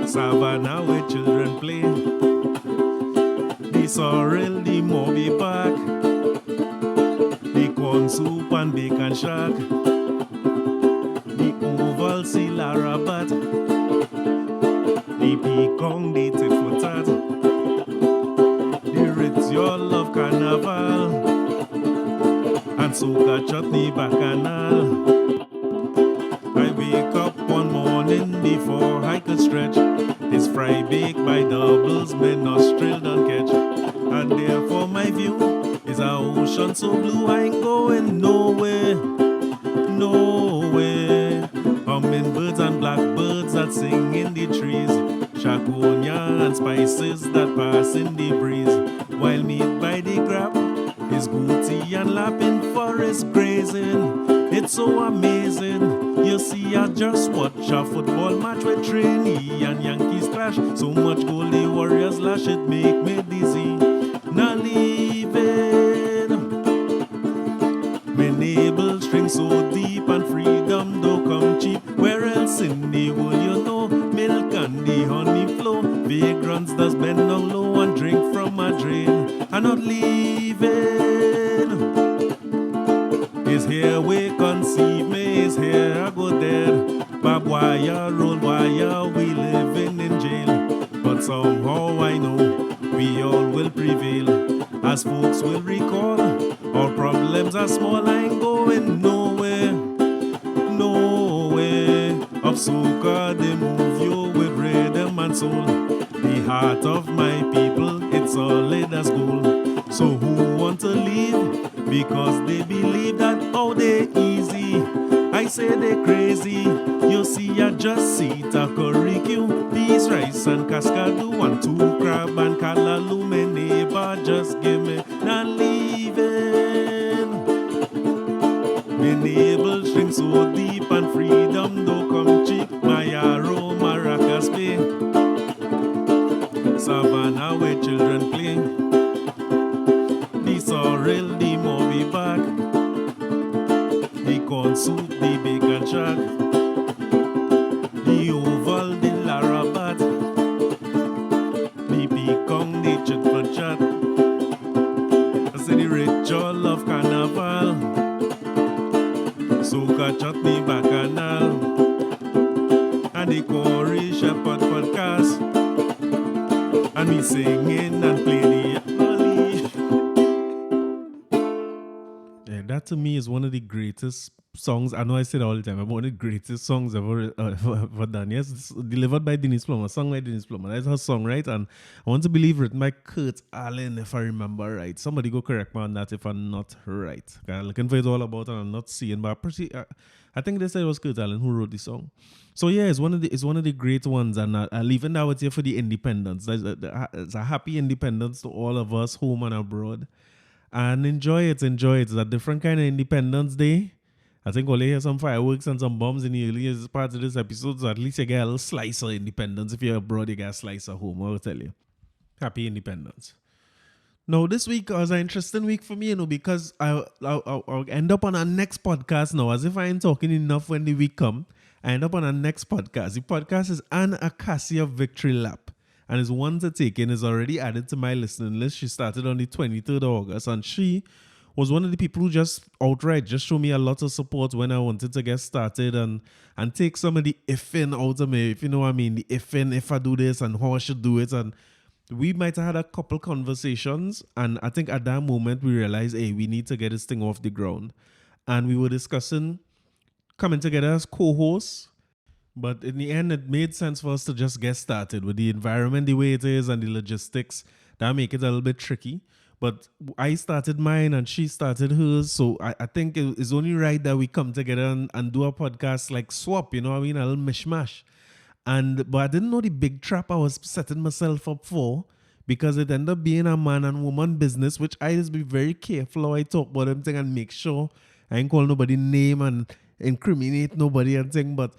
Savannah where children play. The sorrel, the Moby back, the corn soup and bacon shack, the oval seal rabat, the peacock, the tit for tat, the ritual of carnival, and soca chutney bacchanal. I wake up one morning before I could stretch. It's fry baked by doubles, my nostril don't catch. And therefore my view is a ocean so blue I ain't going nowhere, nowhere. Hummingbirds and blackbirds that sing in the trees, chaconia and spices that pass in the breeze. While meat by the grab is booty and lapping forest grazing. It's so amazing. You see, I just watch a football match with Trinidad and Yankees clash. So much goal the Warriors lash, it make me dizzy. Not leaving. My navel string so deep and freedom don't come cheap. Where else in the world you know milk and the honey flow? Vagrants does bend down low and drink from a drain. I'm not leaving. It's here we conceive me, it's here I go dead. Barbed wire, roll wire, we living in jail. But somehow I know we all will prevail. As folks will recall, our problems are small, I ain't going nowhere, nowhere. Of soca, they move you with rhythm and soul. The heart of my people, it's solid as gold. So who want to leave? Because they believe that oh they easy. I say they crazy. You see, I just see a curry cube, peas, rice and cascadoo and 2 crab and callaloo. My neighbor just give me not leaving. My navel string so deep and freedom don't come cheap. My arrow, Maracas Bay, Savannah where children play. The sorrel, the Moby back, the corn soup, the bacon shack, the oval, the larabat, the peacock, the chit for chat. I say the ritual of carnival, soca chutney bacchanal, and the Corey Shepherd podcast, and me singing and play the Yeah, that to me is one of the greatest songs. I know I say it all the time. One of the greatest songs ever ever done. Yes, it's delivered by Denise Plummer, sung by Denise Plummer. That's her song, right? And I want to believe written by Kurt Allen, if I remember right. Somebody go correct me on that if I'm not right. I'm looking for it all about and I'm not seeing, but I think they said it was Kurt Allen who wrote the song. So yeah, it's one of the great ones, and I'll even that would say for the independence. It's a happy independence to all of us, home and abroad. And enjoy it. It's a different kind of Independence Day. I think we'll hear some fireworks and some bombs in the earliest parts of this episode, so at least you get a little slice of independence. If you're abroad, you get a slice of home, I'll tell you. Happy independence. Now, this week was an interesting week for me, because I'll end up on our next podcast now. As if I ain't talking enough when the week come, I end up on our next podcast. The podcast is an Acacia Victory Lap, and is one to take in, is already added to my listening list. She started on the 23rd of August, and she was one of the people who just outright just showed me a lot of support when I wanted to get started and take some of the ifing out of me, if you know what I mean, the ifing, if I do this and how I should do it. And we might have had a couple conversations, and I think at that moment we realized, hey, we need to get this thing off the ground. And we were discussing coming together as co-hosts, but in the end, it made sense for us to just get started with the environment the way it is and the logistics that make it a little bit tricky. But I started mine and she started hers. So I think it's only right that we come together and do a podcast like swap, you know what I mean? A little mishmash. But I didn't know the big trap I was setting myself up for, because it ended up being a man and woman business, which I just be very careful how I talk about them thing and make sure I ain't call nobody name and incriminate nobody and thing. But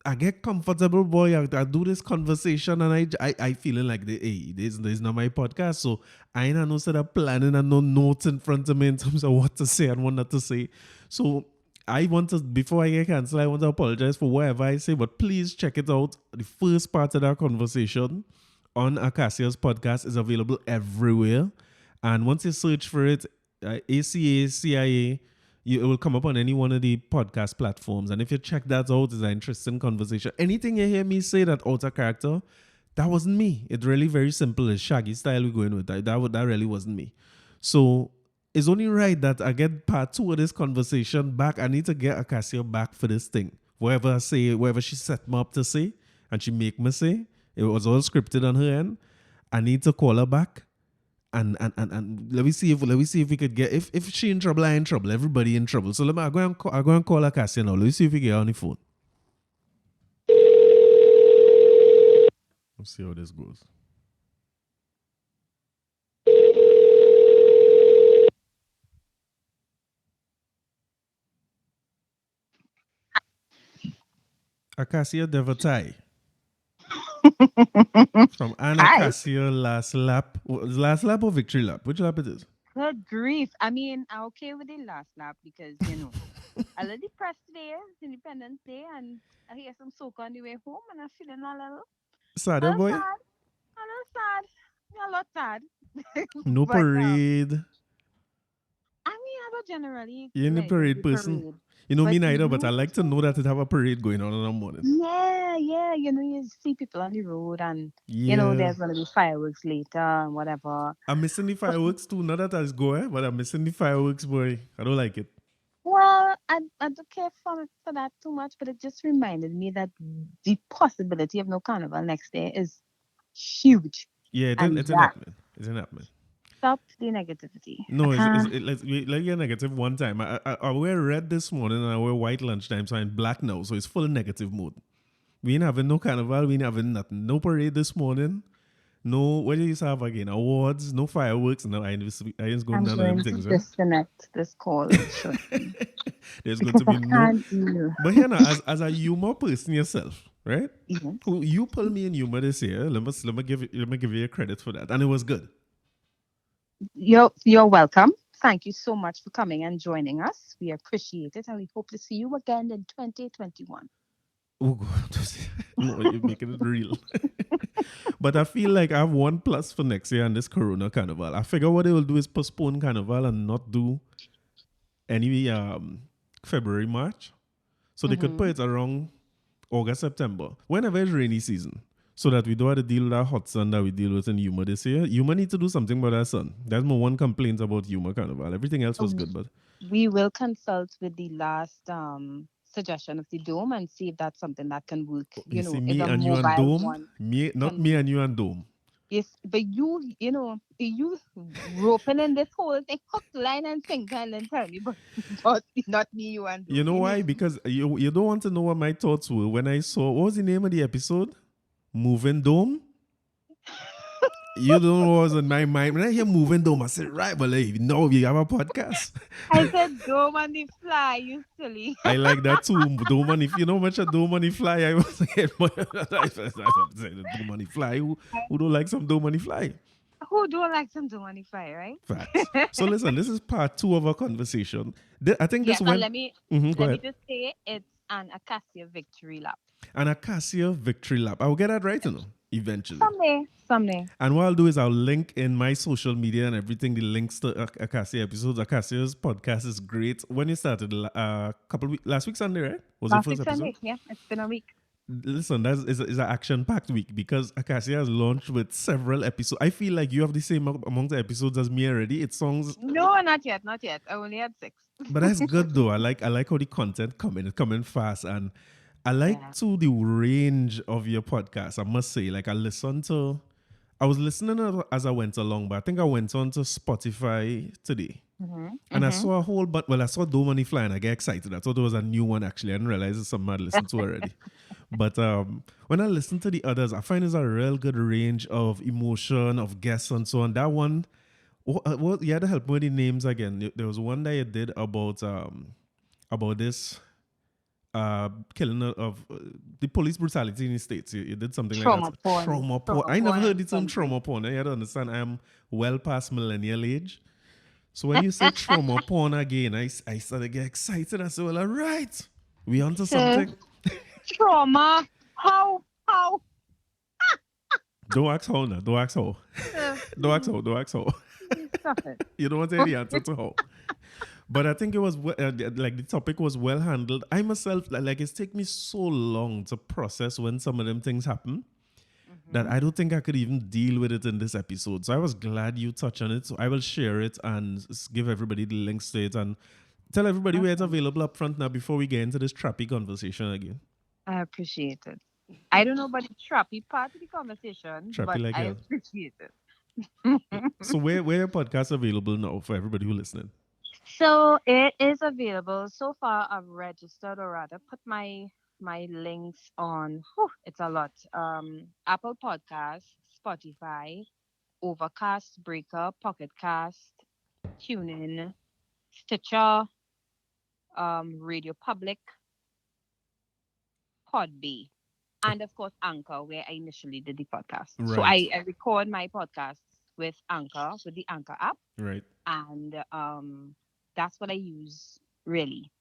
I get comfortable, boy. I do this conversation and I feeling like, hey, this is not my podcast. So I ain't no set of planning and no notes in front of me in terms of what to say and what not to say. So I want to, before I get cancelled, I want to apologize for whatever I say, but please check it out. The first part of that conversation on Acacia's podcast is available everywhere. And once you search for it, ACACIA, it will come up on any one of the podcast platforms. And if you check that out, it's an interesting conversation. Anything you hear me say that out of character, that wasn't me. It's really very simple. It's Shaggy style we're going with. That really wasn't me. So it's only right that I get part 2 of this conversation back. I need to get Acacia back for this thing. Whatever I say, whatever she set me up to say, and she make me say, it was all scripted on her end. I need to call her back. And let me see if we could get, if she in trouble, I in trouble, everybody in trouble. So I go and call Acacia now. Let me see if we get her on the phone. Let's see how this goes. Acacia de Verteuil. From an Acacia Last Lap. Last Lap or Victory Lap? Which lap it is? Good grief. I mean, I'm okay with the last lap because, a little depressed today. It's Independence Day, and I hear some soca on the way home, and I'm feeling a little Sad, sad. boy? A little sad. Yeah, a lot sad. No But, parade. I mean, I don't generally You're in the like the parade person. parade. You know But me neither, but I like to know that it have a parade going on in the morning. Yeah, you see people on the road, and there's gonna be fireworks later and whatever. I'm missing the fireworks too. Not that I go, but I'm missing the fireworks, boy. I don't like it. Well, I don't care for that too much, but it just reminded me that the possibility of no carnival next day is huge. Yeah, it's And an happening. It's an happening. Stop the negativity. No, let's get negative one time. I wear red this morning and I wear white lunchtime, so I'm black now. So it's full negative mode. We ain't having no carnival. We ain't having nothing. No parade this morning. No, what did you have again? Awards, no fireworks. No, I ain't going none of them things. Right? Disconnect this call. There's going to be no. But here now, as a humor person yourself, right? Mm-hmm. You pulled me in humor this year. Let me give you credit for that, and it was good. You're welcome. Thank you so much for coming and joining us. We appreciate it, and we hope to see you again in 2021. Oh God, no, you're making it real. But I feel like I have one plus for next year and this Corona Carnival. I figure what they will do is postpone Carnival and not do any February, March. So they could put it around August, September, whenever it's rainy season. So that we don't have to deal with that hot sun that we deal with in Yuma this year. Yuma need to do something about that sun. That's my one complaint about Yuma Carnival. Everything else was good, but We will consult with the last suggestion of the dome and see if that's something that can work. You see, If me a and you and mobile Dome, one me not can me work. and you and Dome. Yes, but you roping in this whole thing, hook, line, and sinker, and then tell me, but, but not me, you and You dome. know You why? need Because you don't want to know what my thoughts were when I saw what was the name of the episode? Moving Dome. You don't know what was in my mind. When I hear moving dome, I said, right, well, hey, no, we have a podcast. I said dome on the fly, you silly. I like that too. Dome money. You know much of dome money fly. I was saying, that's what I'm saying. Dome money fly. Who don't like some dome money fly? Who don't like some dome on the fly, right? Facts. So listen, this is part two of our conversation. I think this Yes, and went. Go let me ahead. just say it's an Acacia Victory Lap. An Acacia Victory Lap. I'll get that right, eventually. Someday, someday. And what I'll do is I'll link in my social media and everything the links to Acacia episodes. Acacia's podcast is great. When you started, couple weeks last week Sunday, right? Was your Last first week episode? Sunday, yeah, it's been a week. Listen, is an action packed week because Acacia has launched with several episodes. I feel like you have the same amount of episodes as me already. It songs, No, not yet, not yet. I only had six. but that's good though. I like how the content coming, it's coming fast, and I like Yeah. to the range of your podcast. I must say, like I was listening as I went along, but I think I went on to Spotify today. Mm-hmm. And I Mm-hmm. saw a whole but well, I saw Do Money Fly and I get excited. I thought it was a new one actually. I didn't realize it's something I'd listened to already. But when I listen to the others, I find there's a real good range of emotion, of guests and so on. That one, you had to help me with the names again. There was one that you did about this killing of the police brutality in the States. You did something like that. Trauma porn, Trauma porn. trauma I never porn, heard and the term something. trauma porn. You had to understand I am well past millennial age. So when you say trauma porn again, I started to get excited. I said, well, all right, we onto So, something. trauma. How? Don't ask how now. Don't ask how. Don't ask how. Don't ask how. Stop it. You don't want to hear the answer to how. But I think it was like the topic was well handled. I myself, like it's taken me so long to process when some of them things happen that Mm-hmm. I don't think I could even deal with it in this episode. So I was glad you touched on it. So I will share it and give everybody the links to it and tell everybody where it's Okay. available up front now before we get into this trappy conversation again. I appreciate it. I don't know about the trappy part of the conversation, Trappy but like I hell. appreciate it. So where your podcast available now for everybody who listening? So it is available. So far, I've registered, or rather, put my links on. Whew, it's a lot. Apple Podcasts, Spotify, Overcast, Breaker, Pocket Cast, TuneIn, Stitcher, Radio Public, Podbay, and of course Anchor, where I initially did the podcast. So Right, I record my podcasts with Anchor, with the Anchor app, right. and that's what I use really,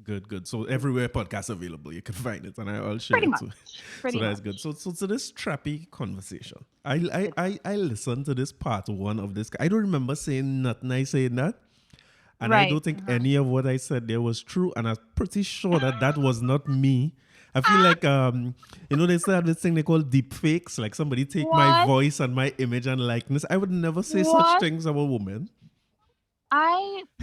Good, good. So everywhere podcast available, you can find it, and I'll share pretty it much, too. So pretty that's much. good. So to this trappy conversation, I It, I I listened to this part one of this. I don't remember saying nothing. I saying that, and I right. don't think Uh-huh. any of what I said there was true. And I'm pretty sure that that was not me. I feel like they still have this thing they call deep fakes. Like somebody take my What? voice and my image and likeness. I would never say such What? things about women.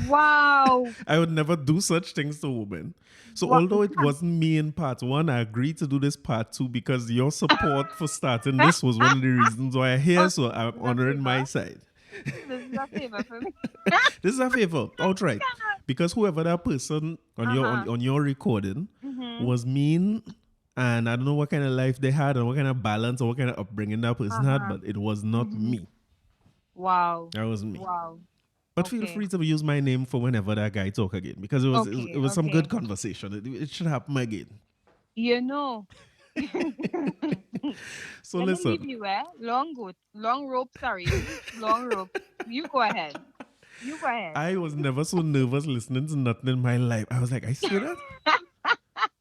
Wow. I would never do such things to women. So What? although it wasn't me in part one, I agreed to do this part two because your support for starting this was one of the reasons why I'm here. Oh, So I'm this is a honoring my favor. side. This is a favor for me. This is a favor, outright, because whoever that person on Uh your huh. on your recording Mhm. was mean, and I don't know what kind of life they had and what kind of balance or what kind of upbringing that person Uh had, huh. but it was not Mhm. me. Wow. That was me. Wow. But feel Okay. free to use my name for whenever that guy talk again because it Okay. was some good Okay. conversation. It should happen again. You know. So Let me leave listen, you, eh? Long goat, long rope. Sorry, long rope. You go ahead. You go ahead. I was never so nervous listening to nothing in my life. I was like, I swear that.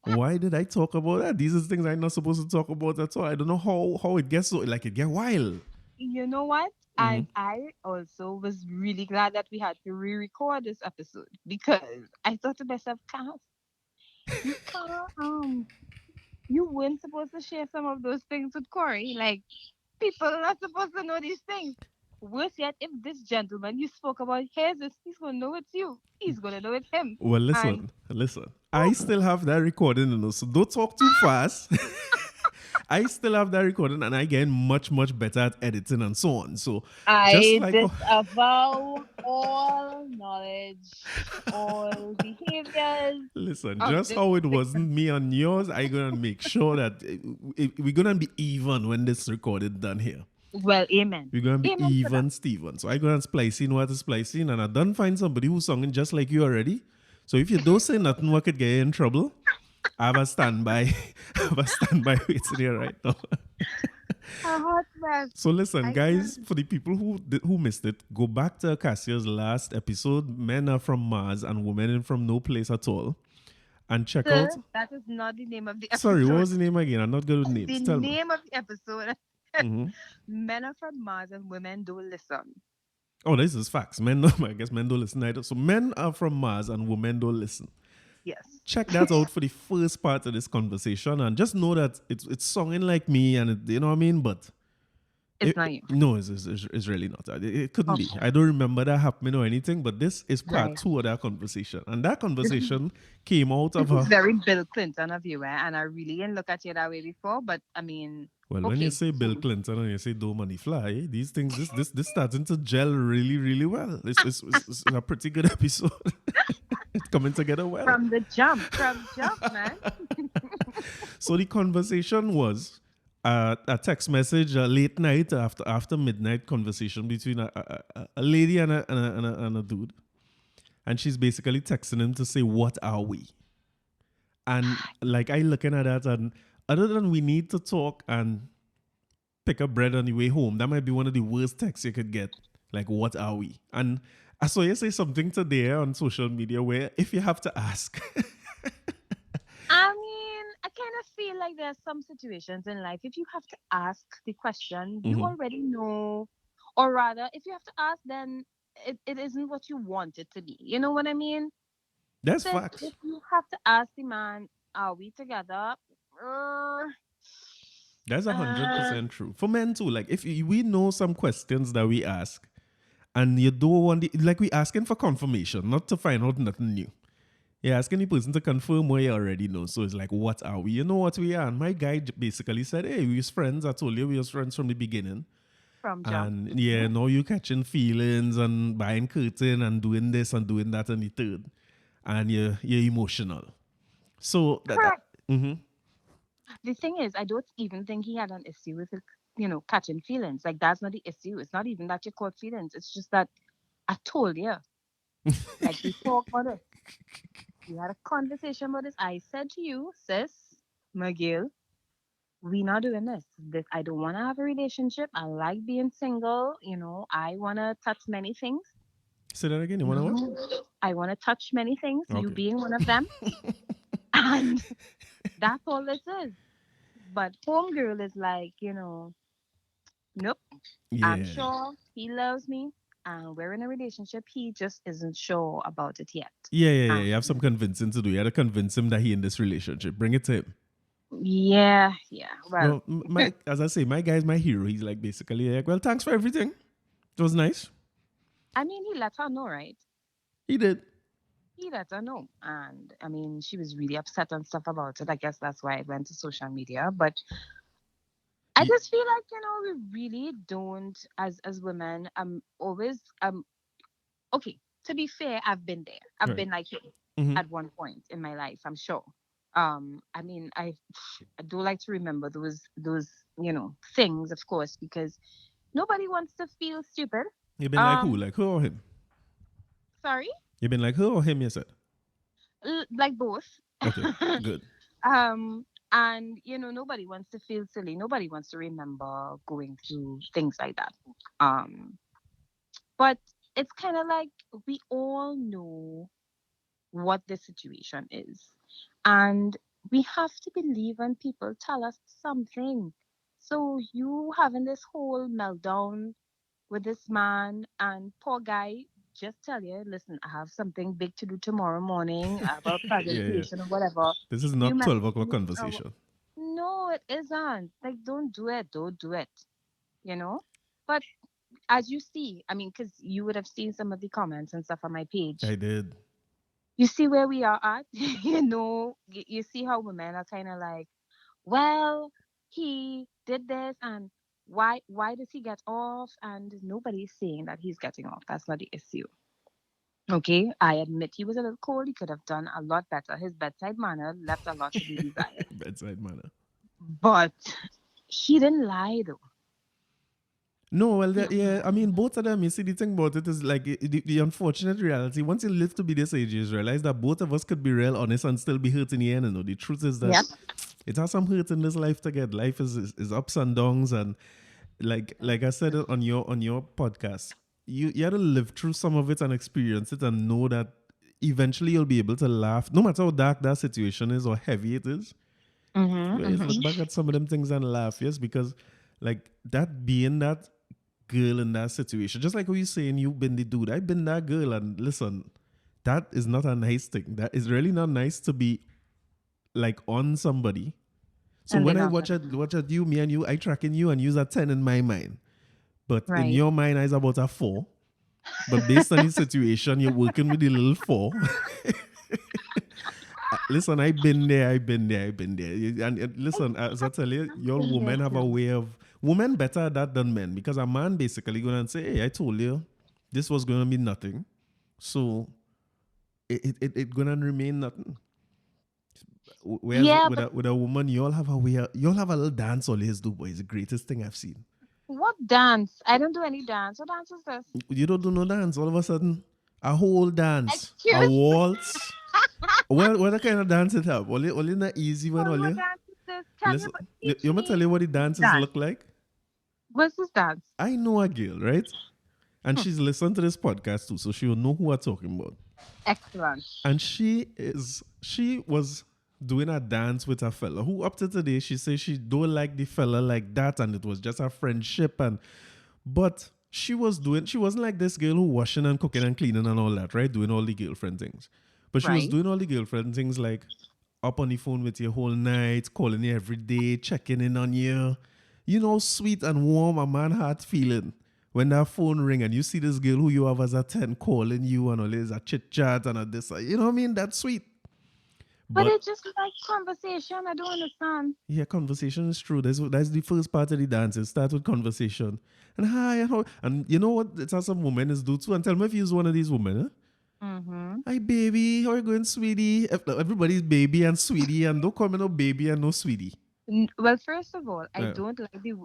Why did I talk about that? These are things I'm not supposed to talk about at all. I don't know how it gets so like it get wild. You know what? Mhm. And I also was really glad that we had to re-record this episode because I thought to myself, Cass, you can't you weren't supposed to share some of those things with Corey. Like people are not supposed to know these things. Worse yet, if this gentleman you spoke about hears this, he's gonna know it's you. He's gonna know it's him. Well, And listen. I whew, still have that recording, so don't talk too fast. I still have that recording, and I get much, much better at editing and so on. So, just I like, disavow all knowledge, all behaviors listen, of just this how it wasn't victim. me and yours, I gonna make sure that we're gonna be even when this recorded done here. Well, amen. We're gonna be Amen to that. even, Steven. So I go and splicing what is splicing, and I done find somebody who's singing just like you already. So if you don't say nothing, what could get you in trouble? I have a standby. I have a standby waiting here right now. A hot mess. So listen, I guys, can. for the people who missed it, go back to Acacia's last episode. Men are from Mars and women are from no place at all, and check out. Sir, that is not the name of the Sorry, what episode. was the name again? I'm not good with The names. Tell me. name of the episode. Hmm. Men are from Mars and women don't listen. Oh, this is facts. Men, don't, I guess men don't listen either. So men are from Mars and women don't listen. Yes. Check that out for the first part of this conversation, and just know that it's songing like me, and you know what I mean. But It's not you. no, it's really not. It couldn't be. Okay. I don't remember that happening or anything. But this is part Right. two of that conversation, and that This is conversation came out this of is a. very Bill Clinton of you, and I really didn't look at you that way before, but I mean, Well, when you okay. say Bill So Clinton and you say "Do money fly," these things, this starting to gel really, really well. It's a pretty good episode. It's coming together well. from jump, man. So the conversation was a text message, a late night after midnight conversation between a lady and a dude, and she's basically texting him to say, "What are we?" And like I looking at that, and other than we need to talk and pick up bread on the way home, that might be one of the worst texts you could get. Like, what are we? And I saw you say something today on social media where if you have to ask, I mean, I kind of feel like there's some situations in life, if you have to ask the question, you Mhm. already know, or rather, if you have to ask, then it isn't what you want it to be. You know what I mean? That's Sis, facts. if you have to ask the man, are we together? Uh, That's a hundred uh, percent true for men too. Like if we know some questions that we ask, and you don't want like we asking for confirmation, not to find out nothing new. You're asking the person to confirm what you already know. So it's like, what are we? You know what we are. And my guy basically said, "Hey, we was friends. I told you we was friends from the beginning. from jump. And yeah, now you catching feelings and buying curtain and doing this and doing that and the third, and you're emotional. So that Correct. mm-hmm. The thing is, I don't even think he had an issue with it, catching feelings. Like, that's not the issue. It's not even that you caught feelings. It's just that I told you. Like, we talked about it. We had a conversation about this. I said to you, sis, McGill, we not doing this. This I don't want to have a relationship. I like being single. I want to touch many things. Say that again. You wanna what? You, I want to touch many things. You Okay. being one of them, and that's all this is. But homegirl is like, nope. I'm Yeah. sure he loves me, and we're in a relationship. He just isn't sure about it yet. Yeah. Um, You have some convincing to do. You had to convince him that he in this relationship. Bring it to him. yeah, yeah. Well, Well, my as I say, my guy's my hero. He's like basically like, well, thanks for everything. It was nice. I mean, he let her know, right? He did. He let her know. And I mean, she was really upset and stuff about it. I guess that's why it went to social media. But I Ye- just feel like, we really don't, as women, always, okay, to be fair, I've been there. I've Right. been like him Mm-hmm. at one point in my life, I'm sure. I mean, I do like to remember those, things, of course, because nobody wants to feel stupid. You been like who? Um, Like her or him? Sorry, You been like her or him? You said. like both. Okay. Good. um, and nobody wants to feel silly. Nobody wants to remember going through things like that. Um, but it's kind of like we all know what the situation is. And we have to believe when people tell us something. So you having this whole meltdown with this man, and poor guy just tell you, listen, I have something big to do tomorrow morning. I have a Yeah. presentation or whatever. This is You not 12 message o'clock me. conversation. No, it isn't. Like, don't do it. Don't do it. You know? But as you see, I mean, because you would have seen some of the comments and stuff on my page. I did. You see where we are at. You see how women are kind of like, well, he did this, and why does he get off? And nobody's saying that he's getting off. That's not the issue. Okay, I admit he was a little cold. He could have done a lot better. His bedside manner left a lot to be desired. Bedside manner. But he didn't lie though. No, well, He yeah, I mean, didn't both of them, you see, the thing about it is like the unfortunate reality. Once you live to be this age, you realize that both of us could be real honest and still be hurt in the end. You know, the truth is that lie. it has some hurt in this life to get. Life is ups and downs, and like I said on your podcast, you had to live through some of it and experience it and know that eventually you'll be able to laugh, no matter how dark that situation is or heavy it is. You always look Mm-hmm. back at some of them things and laugh, yes, because like that being that girl in that situation, just like what you saying, you've been the dude. I've been that girl, and listen, that is not a nice thing. That is really not nice to be like on somebody. So And when then I after, watch at you, me and you, I tracking you and use a 10 in my mind. But in right? your mind, I is about a 4. But based on the situation, you're working with the little 4. Listen, I've been there, I've been there, I've been there. And listen, as I tell you, I've your been there women have a too. way of, women better at that than men. Because a man basically going to say, hey, I told you this was going to be nothing. So it going to remain nothing. Whereas Yeah, but with a woman, you all have a way, you all have a little dance always do, boy. It's the greatest thing I've seen. what dance? I don't do any dance. What dance is this? You don't do no dance. All of a sudden, a whole dance, a Excuse me. waltz. What kind of dance it have? Only the easy one. What Only dance is this? Tell me, listen. teach You me tell me you what the this dances dance. look like. What's this dance? I know a girl, right? And Hmm. she's listened to this podcast too, so she will know who I'm talking about. Excellent. And she was doing a dance with a fella who up to today she says she don't like the fella like that, and it was just a friendship. And but she wasn't like this girl who washing and cooking and cleaning and all that, right? Doing all the girlfriend things. But she was Right. doing all the girlfriend things like up on the phone with you whole night, calling you every day, checking in on you. You know, sweet and warm a man heart feeling when that phone ring and you see this girl who you have as a 10 calling you and all this a chit chat and a this, you know what I mean? That's sweet. But But it's just like conversation. I don't understand. yeah, conversation is true. That's the first part of the dance. It starts with conversation. And hi, and how, and you know what? It's how some women is do too. And tell me if you're one of these women, huh? Mm-hmm. Hi, baby. How you going, sweetie? Everybody's baby and sweetie, and don't call me no baby and no sweetie. Well, first of all, Uh,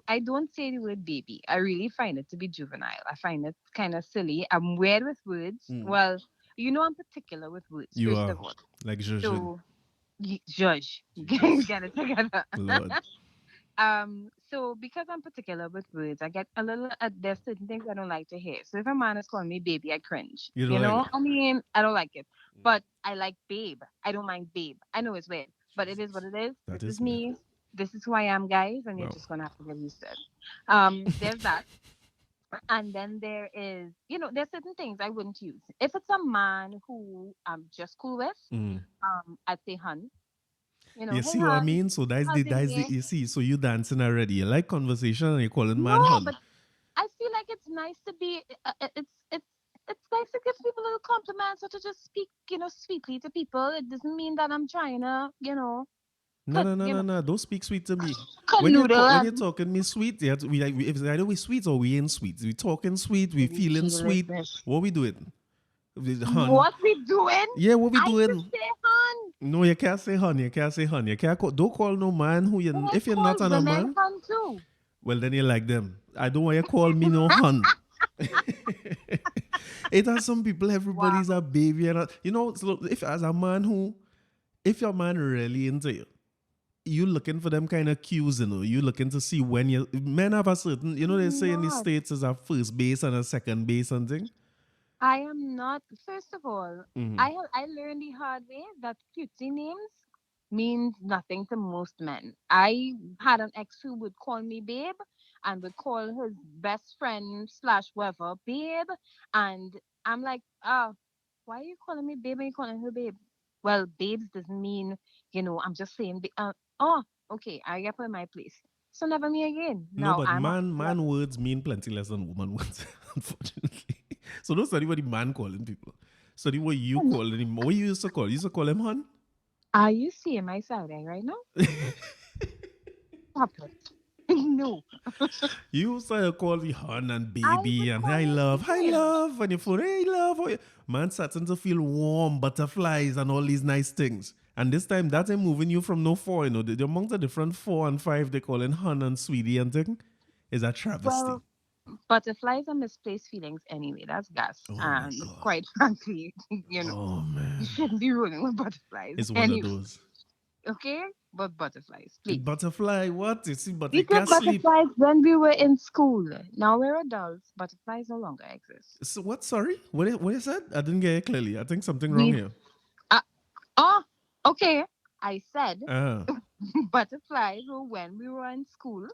I don't say the word baby. I really find it to be juvenile. I find it kind of silly. I'm weird with words. mm, Well, I'm particular with words, you first are of all. like Jejun. So, judge, Jesus, get it together. Lord. So because I'm particular with words, I get a little. There's certain things I don't like to hear. So if a man is calling me baby, I cringe. You don't like that? I mean, I don't like it. But I like babe. I don't mind babe. I know it's weird, but it is what Jesus. it is. That This is is weird. me. This is who I am, guys, and you're Wow. just gonna have to get used to it. There's that, and then there is, there's certain things I wouldn't use. If it's a man who I'm just cool with, Mm. I'd say hun. You Hey see what I hun, mean? So how's it that's the day? you see. So you dancing already. You like conversation and you calling man No, hun. but I feel like it's nice to be. It's nice to give people little compliments or to just speak, sweetly to people. It doesn't mean that I'm trying to, No, cut, no, no, no, no. Don't speak sweet to me. canoodle When you're and talking me sweet, you have to, if it's either we sweet or we ain't sweet. We talking sweet, we feeling sweet. ridiculous. What we doing? Hun. What we doing? Yeah, what we I just doing? say hun. No, you can't say hun. You can't say hun. You can't call, don't call no man who But you. I If you're not call on a women man, hun too. well then you like them. I don't want you call me no hun. It has some people. Everybody's Wow. a baby, and so if as a man who, if your man really into you, you looking for them kind of cues, you looking to see when you men have a certain, they I'm say in the not. states is a first base and a second base and thing. I am not. First of all, Mm-hmm. I learned the hard way that cutesy names means nothing to most men. I had an ex who would call me babe and would call his best friend slash whoever babe, and I'm like, why are you calling me babe and you calling her babe? Well, babes doesn't mean I'm just saying. Oh, okay, I get put in my place. So never me again. No, Now but I'm on man words mean plenty less than woman words, unfortunately. So don't study what the man calling people. Study what you calling him. What you used to call? You used to call him hon? Are you seeing my side eye right now? Stop it. No. You used to call the hon and I baby would and call it hi babe. love, and your phone, hey love. How you-" Man starting to feel warm, butterflies, and all these nice things. And this time, that ain't moving you from no four. You know, the amount of different 4 and 5 they calling hon and sweetie and thing is a travesty. Well, butterflies are misplaced feelings anyway. That's gas. Oh my And god. quite frankly, Oh you man. shouldn't be rolling with butterflies It's one of anyway. those. Okay? But butterflies, A please. butterfly, what? You see, but We they took can't sleep. butterflies when we were in school. Now we're adults. Butterflies no longer exist. So what? Sorry, what is that? I didn't get it clearly. I think something wrong We here. uh, oh okay. I said Ah, butterflies were when we were in school.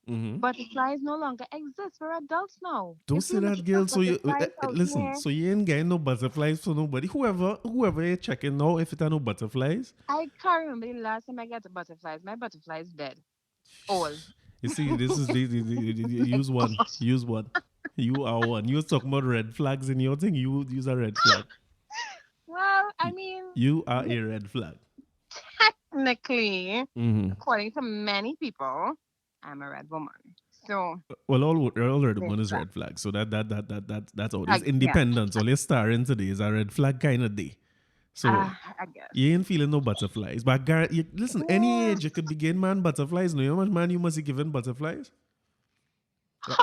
mm-hmm. Butterflies no longer exist. We're adults now. Don't If say you're that, looking girl. for So you butterflies out listen. there, So you ain't getting no butterflies for nobody. Whoever you checking now, if it are no butterflies, I can't remember the last time I got the butterflies. My butterflies dead. All. you see, this is Like, use one, use one. You are one. You was talking about red flags in your thing. You use a red flag. well, I You, mean, you are a red flag. technically, Mm-hmm. according to many people, I'm a red woman. So Well, all red there's one is that. red flag. So that's all. It's Yeah, independence. All you're starring today is a red flag kind of day. So I guess. you ain't feeling no butterflies. But listen, any Yeah. age you could begin man butterflies. No, you know how much man you must be given butterflies. Uh,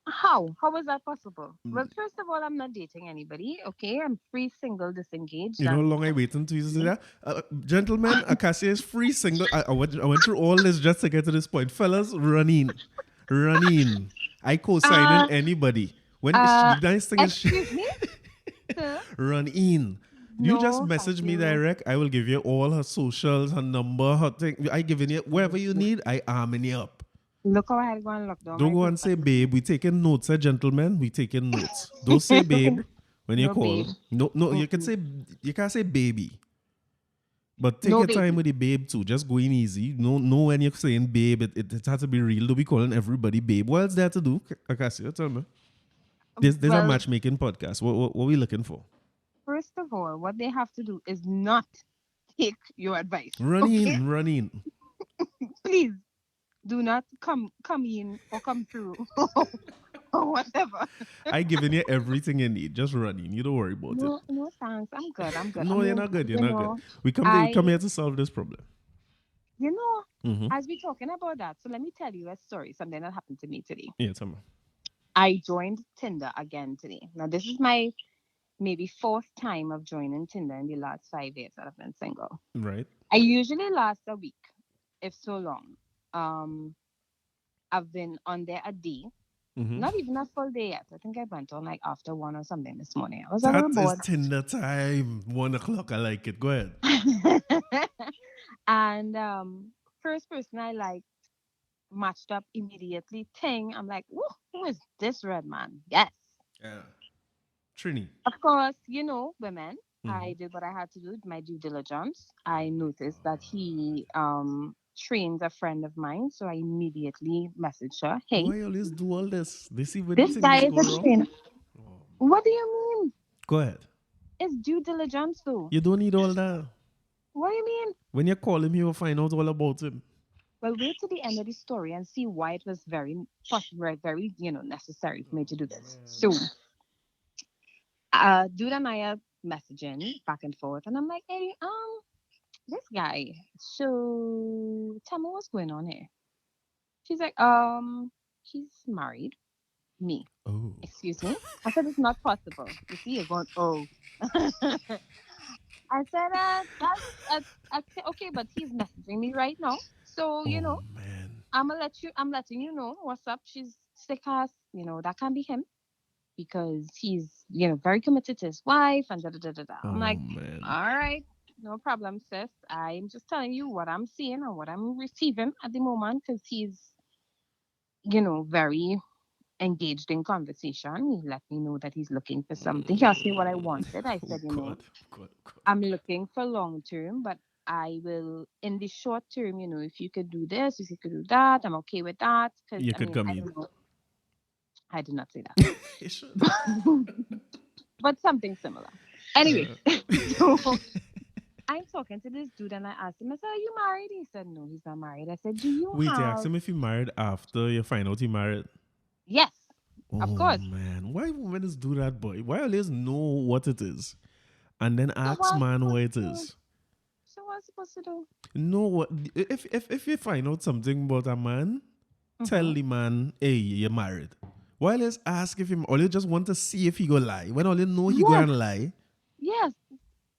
How? How is that possible? mm, Well, first of all, I'm not dating anybody. Okay, I'm free, single, disengaged, You know how and long I waited to say that? Gentlemen, Acacia is free single. I went through all this just to get to this point. Fellas, run in. Run in. I co-signing uh, anybody. The nice thing is excuse me, sir. run in. You just No, thank message me you. direct. I will give you all her socials, her number, her thing. I giving you whatever you need. I arming you up. Look how I had to go and lock down Don't my go and say profile. babe. We taking notes, gentlemen. We taking notes. Don't say babe when you No, call. babe. No, no. Mm-mm. You can't say baby. But take No, your time baby. with the babe too. Just going easy. No, when you're saying babe, it has to be real. Don't be calling everybody babe. What else there to do? Acacia, tell me. There's a Well, matchmaking podcast. What are we looking for? first of all, what they have to do is not take your advice. Run Okay? in, run in. Please do not come in or come through or whatever. I giving you everything you need. Just run in. You don't worry about it. No, no, thanks. I'm good. I'm good. I No, you're mean, not good. You're not good. We I, come here to solve this problem. you know, Mm-hmm. as we talking about that, so let me tell you a story, something that happened to me today. Yeah, tell me. I joined Tinder again today. Now, this is my maybe fourth time of joining Tinder in the last 5 years that I've been single. Right. I usually last a week, if so long. I've been on there a day, Mm-hmm. not even a full day yet. I think I went on like after one or something this morning. I was a little That is bored. Tinder time. 1 o'clock. I like it. Go ahead. And first person I like matched up immediately. Ting, I'm like, who is this red man? Yes. Yeah. Trini. Of course, women. Mm-hmm. I did what I had to do, my due diligence. I noticed that he trains a friend of mine, so I immediately messaged her, "Hey, Why you always do all this? They see where the this thing guy is is go a wrong. trainer." Oh. What do you mean? Go ahead. It's due diligence, though. You don't need all that. What do you mean? When you call him, you will find out all about him. Well, wait to the end of the story and see why it was very possible, very, necessary for me to do this. So, Man. dude and I are messaging back and forth, and I'm like, "Hey, this guy. So, tell me what's going on here." She's like, he's married. Me. Oh. Excuse me? I said, "It's not possible." You see, you're going, "Oh." I said, okay, but he's messaging me right now. So, Oh man. I'm letting you know what's up. She's sick ass, that can be him because he's, very committed to his wife and da da da da da. I'm Oh like, man. all right, no problem, sis. I'm just telling you what I'm seeing and what I'm receiving at the moment because he's, very engaged in conversation. He let me know that he's looking for something. He asked me what I wanted. I Oh said, God. God. God. I'm looking for long term, but I will, in the short term, if you could do this, if you could do that, I'm okay with that. Because, You I could mean, come I in. don't know. I did not say You should. that. But something similar. Anyway, Uh, so I'm talking to this dude and I asked him, I said, are you married? He said, no, he's not married. I said, do you Wait, you asked have. him if he married after you find out he married. Yes, of Oh course. man, why women just do that, boy? Why always know what it is and then So ask what's man what supposed it to do? is? So what's supposed to do? No, what if you find out something about a man, tell Mm-hmm. the man, hey, you're married. Why let's ask if him, or you just want to see if he go lie. When all you know he go Yes, and lie, yes.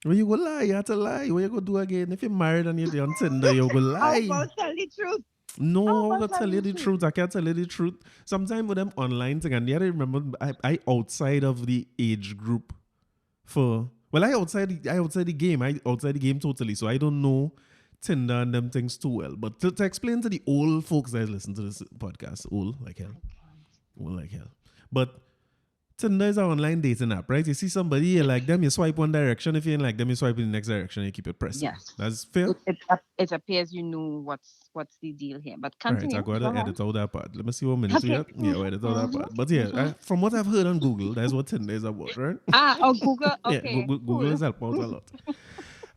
when you go lie, you have to lie. What you go do again? If you're married and you're on Tinder, you go How lie. about tell the truth? How No, I'm about gonna tell tell you the the truth? truth. I can't tell you the truth. Sometimes with them online thing, and you have to remember, I outside of the age group for well, I outside the game. I outside the game totally. So I don't know Tinder and them things too well. But to explain to the old folks that listen to this podcast, old like hell, I can't. old like hell. But Tinder is an online dating app, right? You see somebody you like them, you swipe one direction. If you ain't like them, you swipe in the next direction. And you keep it pressing. Yes. That's fair. It appears you know what's the deal here. But All right, I continue. got Go to ahead. edit out that part. Let me see what minutes we Okay. at. Yeah, I'll edit out that part. But yeah, from what I've heard on Google, that's what Tinder is about, right? Ah, oh, Google. Yeah, Okay, Google cool. has helped out a lot.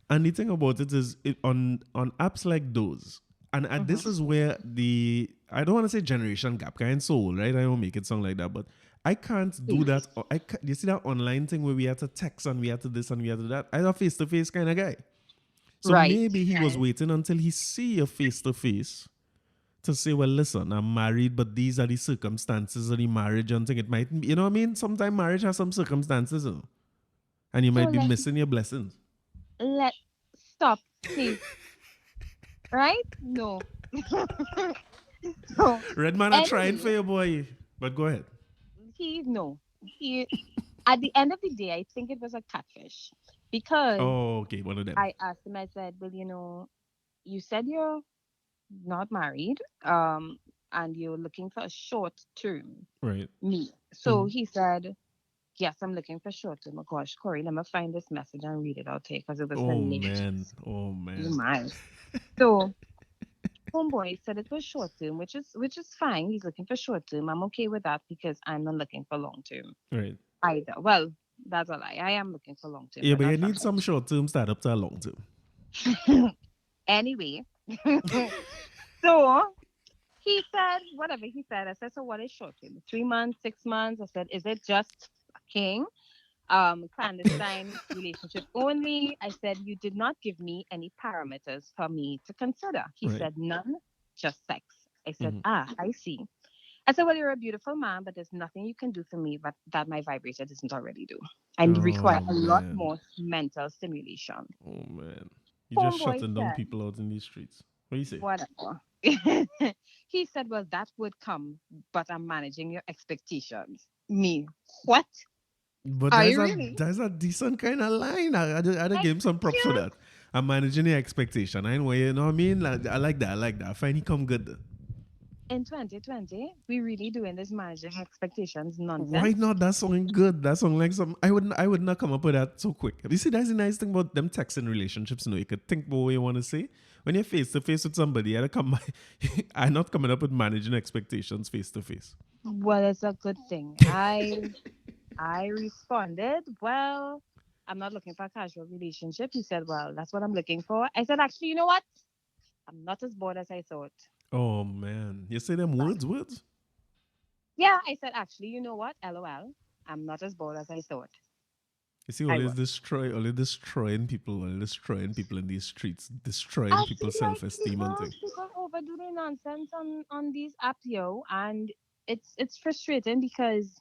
And the thing about it is, on apps like those, and this Mm-hmm. is where I don't want to say generation gap, kind so old, right? I don't make it sound like that, but I can't do that. You see that online thing where we had to text and we had to this and we had to that. I'm a face to face kind of guy. So Right. maybe he was Right. waiting until he see you face to face to say, well, listen, I'm married, but these are the circumstances of the marriage and thing. It might, you know what I mean? Sometimes marriage has some circumstances, and you So might be missing your blessings. let stop, please. Right? No. So Red man are trying anyway, for you, boy. But go ahead. he no. He at the end of the day, I think it was a catfish because Oh, okay, one of them. I asked him. I said, "Well, you said you're not married, and you're looking for a short term Right. me." So Mm-hmm. he said, "Yes, I'm looking for short term." Oh gosh, Corey, let me find this message and read it out here because it was Oh man. hilarious. Oh You man. mind? So homeboy said it was short term, which is fine. He's looking for short term. I'm okay with that because I'm not looking for long term Right. either. Well, that's a lie. I am looking for long term, Yeah, but but you that's not need some short term start up to a long term. anyway. So he said whatever he said. I said, so what is short term? 3 months, 6 months? I said, is it just a king? Clandestine relationship only. I said, you did not give me any parameters for me to consider. He Right. said, none, just sex. I said, Mm-hmm. I see. I said, well, you're a beautiful man, but there's nothing you can do for me but that my vibrator doesn't already do. I require Oh a lot man. more mental stimulation. Oh man. You just Homeboy shutting down said, people out in these streets. What do you say? whatever. He said, well, that would come, but I'm managing your expectations. Me, what? But Are you really? that's a decent kind of line. I'd give him some props for Excuse that. I'm managing the expectation. I know, you know what I mean? Like, I like that. I like that. I find he come good. in 2020, we really doing this managing expectations Why nonsense. not? That song good. That song like some. I would not come up with that so quick. You see, that's the nice thing about them texting relationships. You know, you could think about what you want to say. When you're face to face with somebody, I come. I'm not coming up with managing expectations face to face. Well, it's a good thing. I responded, well, I'm not looking for a casual relationship. He said, well, that's what I'm looking for. I said, actually, you know what? I'm not as bored as I thought. Oh man, you say them Bye. words. Yeah, I said, actually, you know what? LOL. I'm not as bored as I thought. You see, I was. always destroying people in these streets, I destroying people's feel like self-esteem and thing. people overdo the nonsense on these apps, yo, and it's frustrating because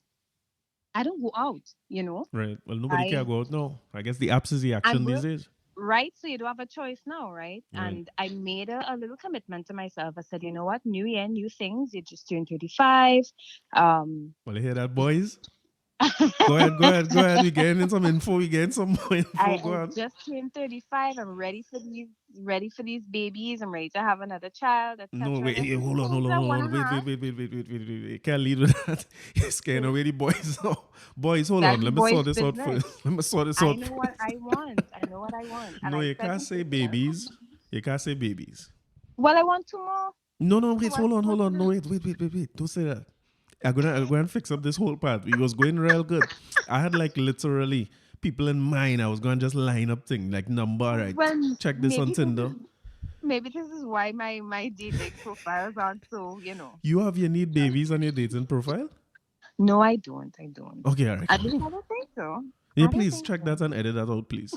I don't go out, you know. Right. Well, nobody can I go out now. I guess the apps is the I'm action these broke, days. right? So you don't have a choice now, right? Right. And I made a little commitment to myself. I said, you know what, new year, new things. You just turned 35. Um, Well, you hear that, boys? Go ahead. We getting in some info. We getting some more info. Go I on. just turned 35. I'm ready for these babies. I'm ready to have another child, No, etc. wait, There's some hold on, hold things on, I hold want on. to have. Wait. Can't lead with that. You're scaring away the boys. No. Boys, hold on. That's Let me sort boys' this out business. first. Let me sort this I out know what first. I want. I know what I want. And No, I you said can't in say here, babies. You can't say babies. well, I want two more. No, no, So wait, hold what's on. No, the wait. Don't say that. I'm gonna fix up this whole part. It was going real good. I had like literally people in mind. I was gonna just line up thing like number, right? well, Check this on Tinder. maybe this is why my dating profiles aren't so, you know. You have your need babies on your dating profile? No, I don't. I don't. Okay, all right, At cool. least I don't think so. Yeah, I don't please think check so. that and edit that out, please.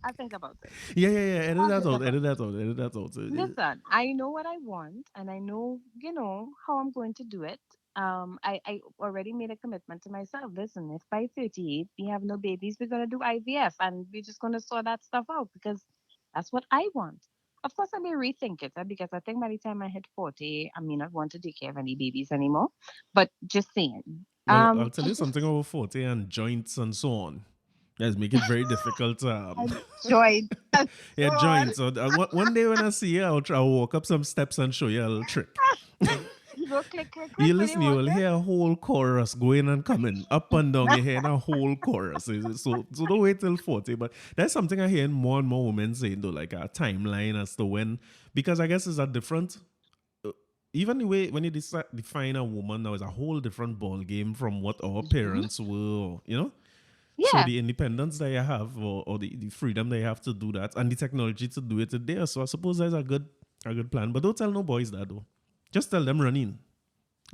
I'll think about it. Yeah. Edit I'll that think out. about Edit it. that out. Edit that out. Listen, I know what I want and I know, how I'm going to do it. I already made a commitment to myself. Listen, if by 38 we have no babies, we're gonna do IVF and we're just gonna sort that stuff out because that's what I want. Of course, I may rethink it because I think by the time I hit 40, I may not want to take care of any babies anymore. But just saying. Well, I'll tell I you something just about 40 and joints and so on. Let's make it very difficult. enjoyed and Yeah, so on. joints. So one day when I see you, I'll walk up some steps and show you a little trick. You go click, click, click You when you listen, you want will it. hear a whole chorus going and coming up and down. You hear a whole chorus. So don't wait till 40. But that's something I hear more and more women saying though, like a timeline as to when, because I guess it's a different. uh, Even the way when you define a woman now is a whole different ball game from what our Mhm. parents were. So Yeah. the independence that you have, or the freedom that you have to do that, and the technology to do it today. So I suppose that's a good plan. But don't tell no boys that though. Just tell them running.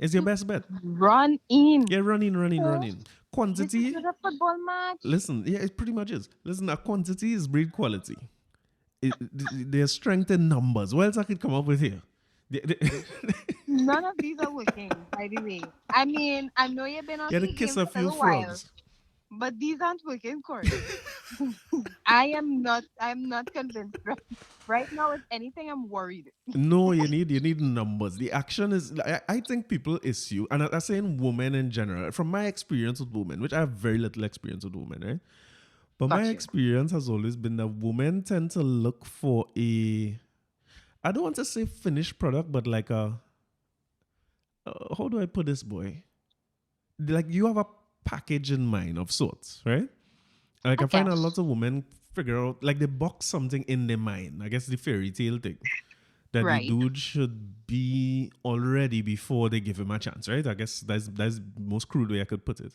It's your best bet. Run in. Yeah, running, running, Okay. running. This is Quantity, not a football match. listen, yeah, it pretty much is. Listen, a quantity is breed quality. There's strength in numbers. What else I could come up with here? None of these are working, by the way. I mean, I know you've been on Gotta sea kiss games a for a few little while, frogs. but these aren't working, Corey. I am not convinced right now. If anything, I'm worried. No, you need numbers. The action is. I think people issue, and I'm saying women in general. From my experience with women, which I have very little experience with women, right? But my Got you. experience has always been that women tend to look for a. I don't want to say finished product, but like a. How do I put this, boy? Like you have a package in mind of sorts, right? Like I I find a guess. lot of women figure out like they box something in their mind. I guess the fairy tale thing that the Right. dude should be already before they give him a chance, right? I guess that's the most crude way I could put it.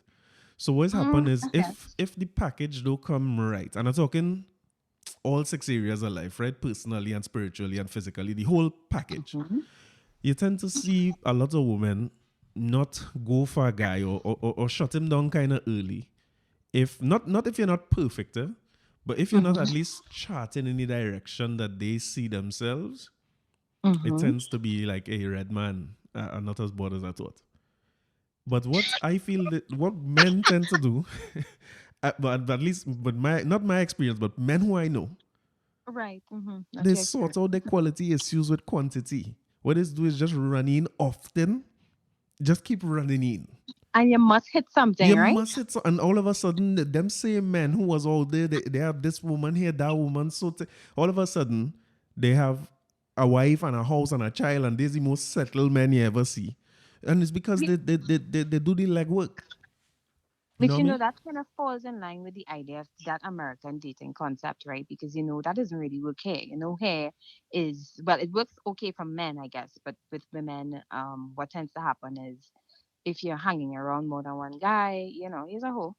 So what's happened is I if the package don't come right, and I'm talking all 6 areas of life, right? Personally and spiritually and physically, the whole package. guess. You tend to see a lot of women not go for a guy or shut him down kind of early. If not if you're not perfect, but if you're not Mm-hmm. at least charting in the direction that they see themselves, it Mm-hmm. tends to be like a red man, and not as bored as I thought. But what I feel that what men tend to do, but at least, but my not my experience, but men who I know, Right. Mm-hmm. That's they your sort experience. out their quality issues with quantity. What they do is just running often, just keep running in. And you must hit something, You right? must hit so, and all of a sudden, them same men who was out there, they have this woman here, that woman. All of a sudden, they have a wife and a house and a child, and they're the most settled men you ever see. And it's because Yeah. they do the legwork. You know But what I mean? that kind of falls in line with the idea of that American dating concept, right? Because that doesn't really work here. Here is, well, it works okay for men, I guess, but with women, what tends to happen is if you're hanging around more than one guy, he's a hoe,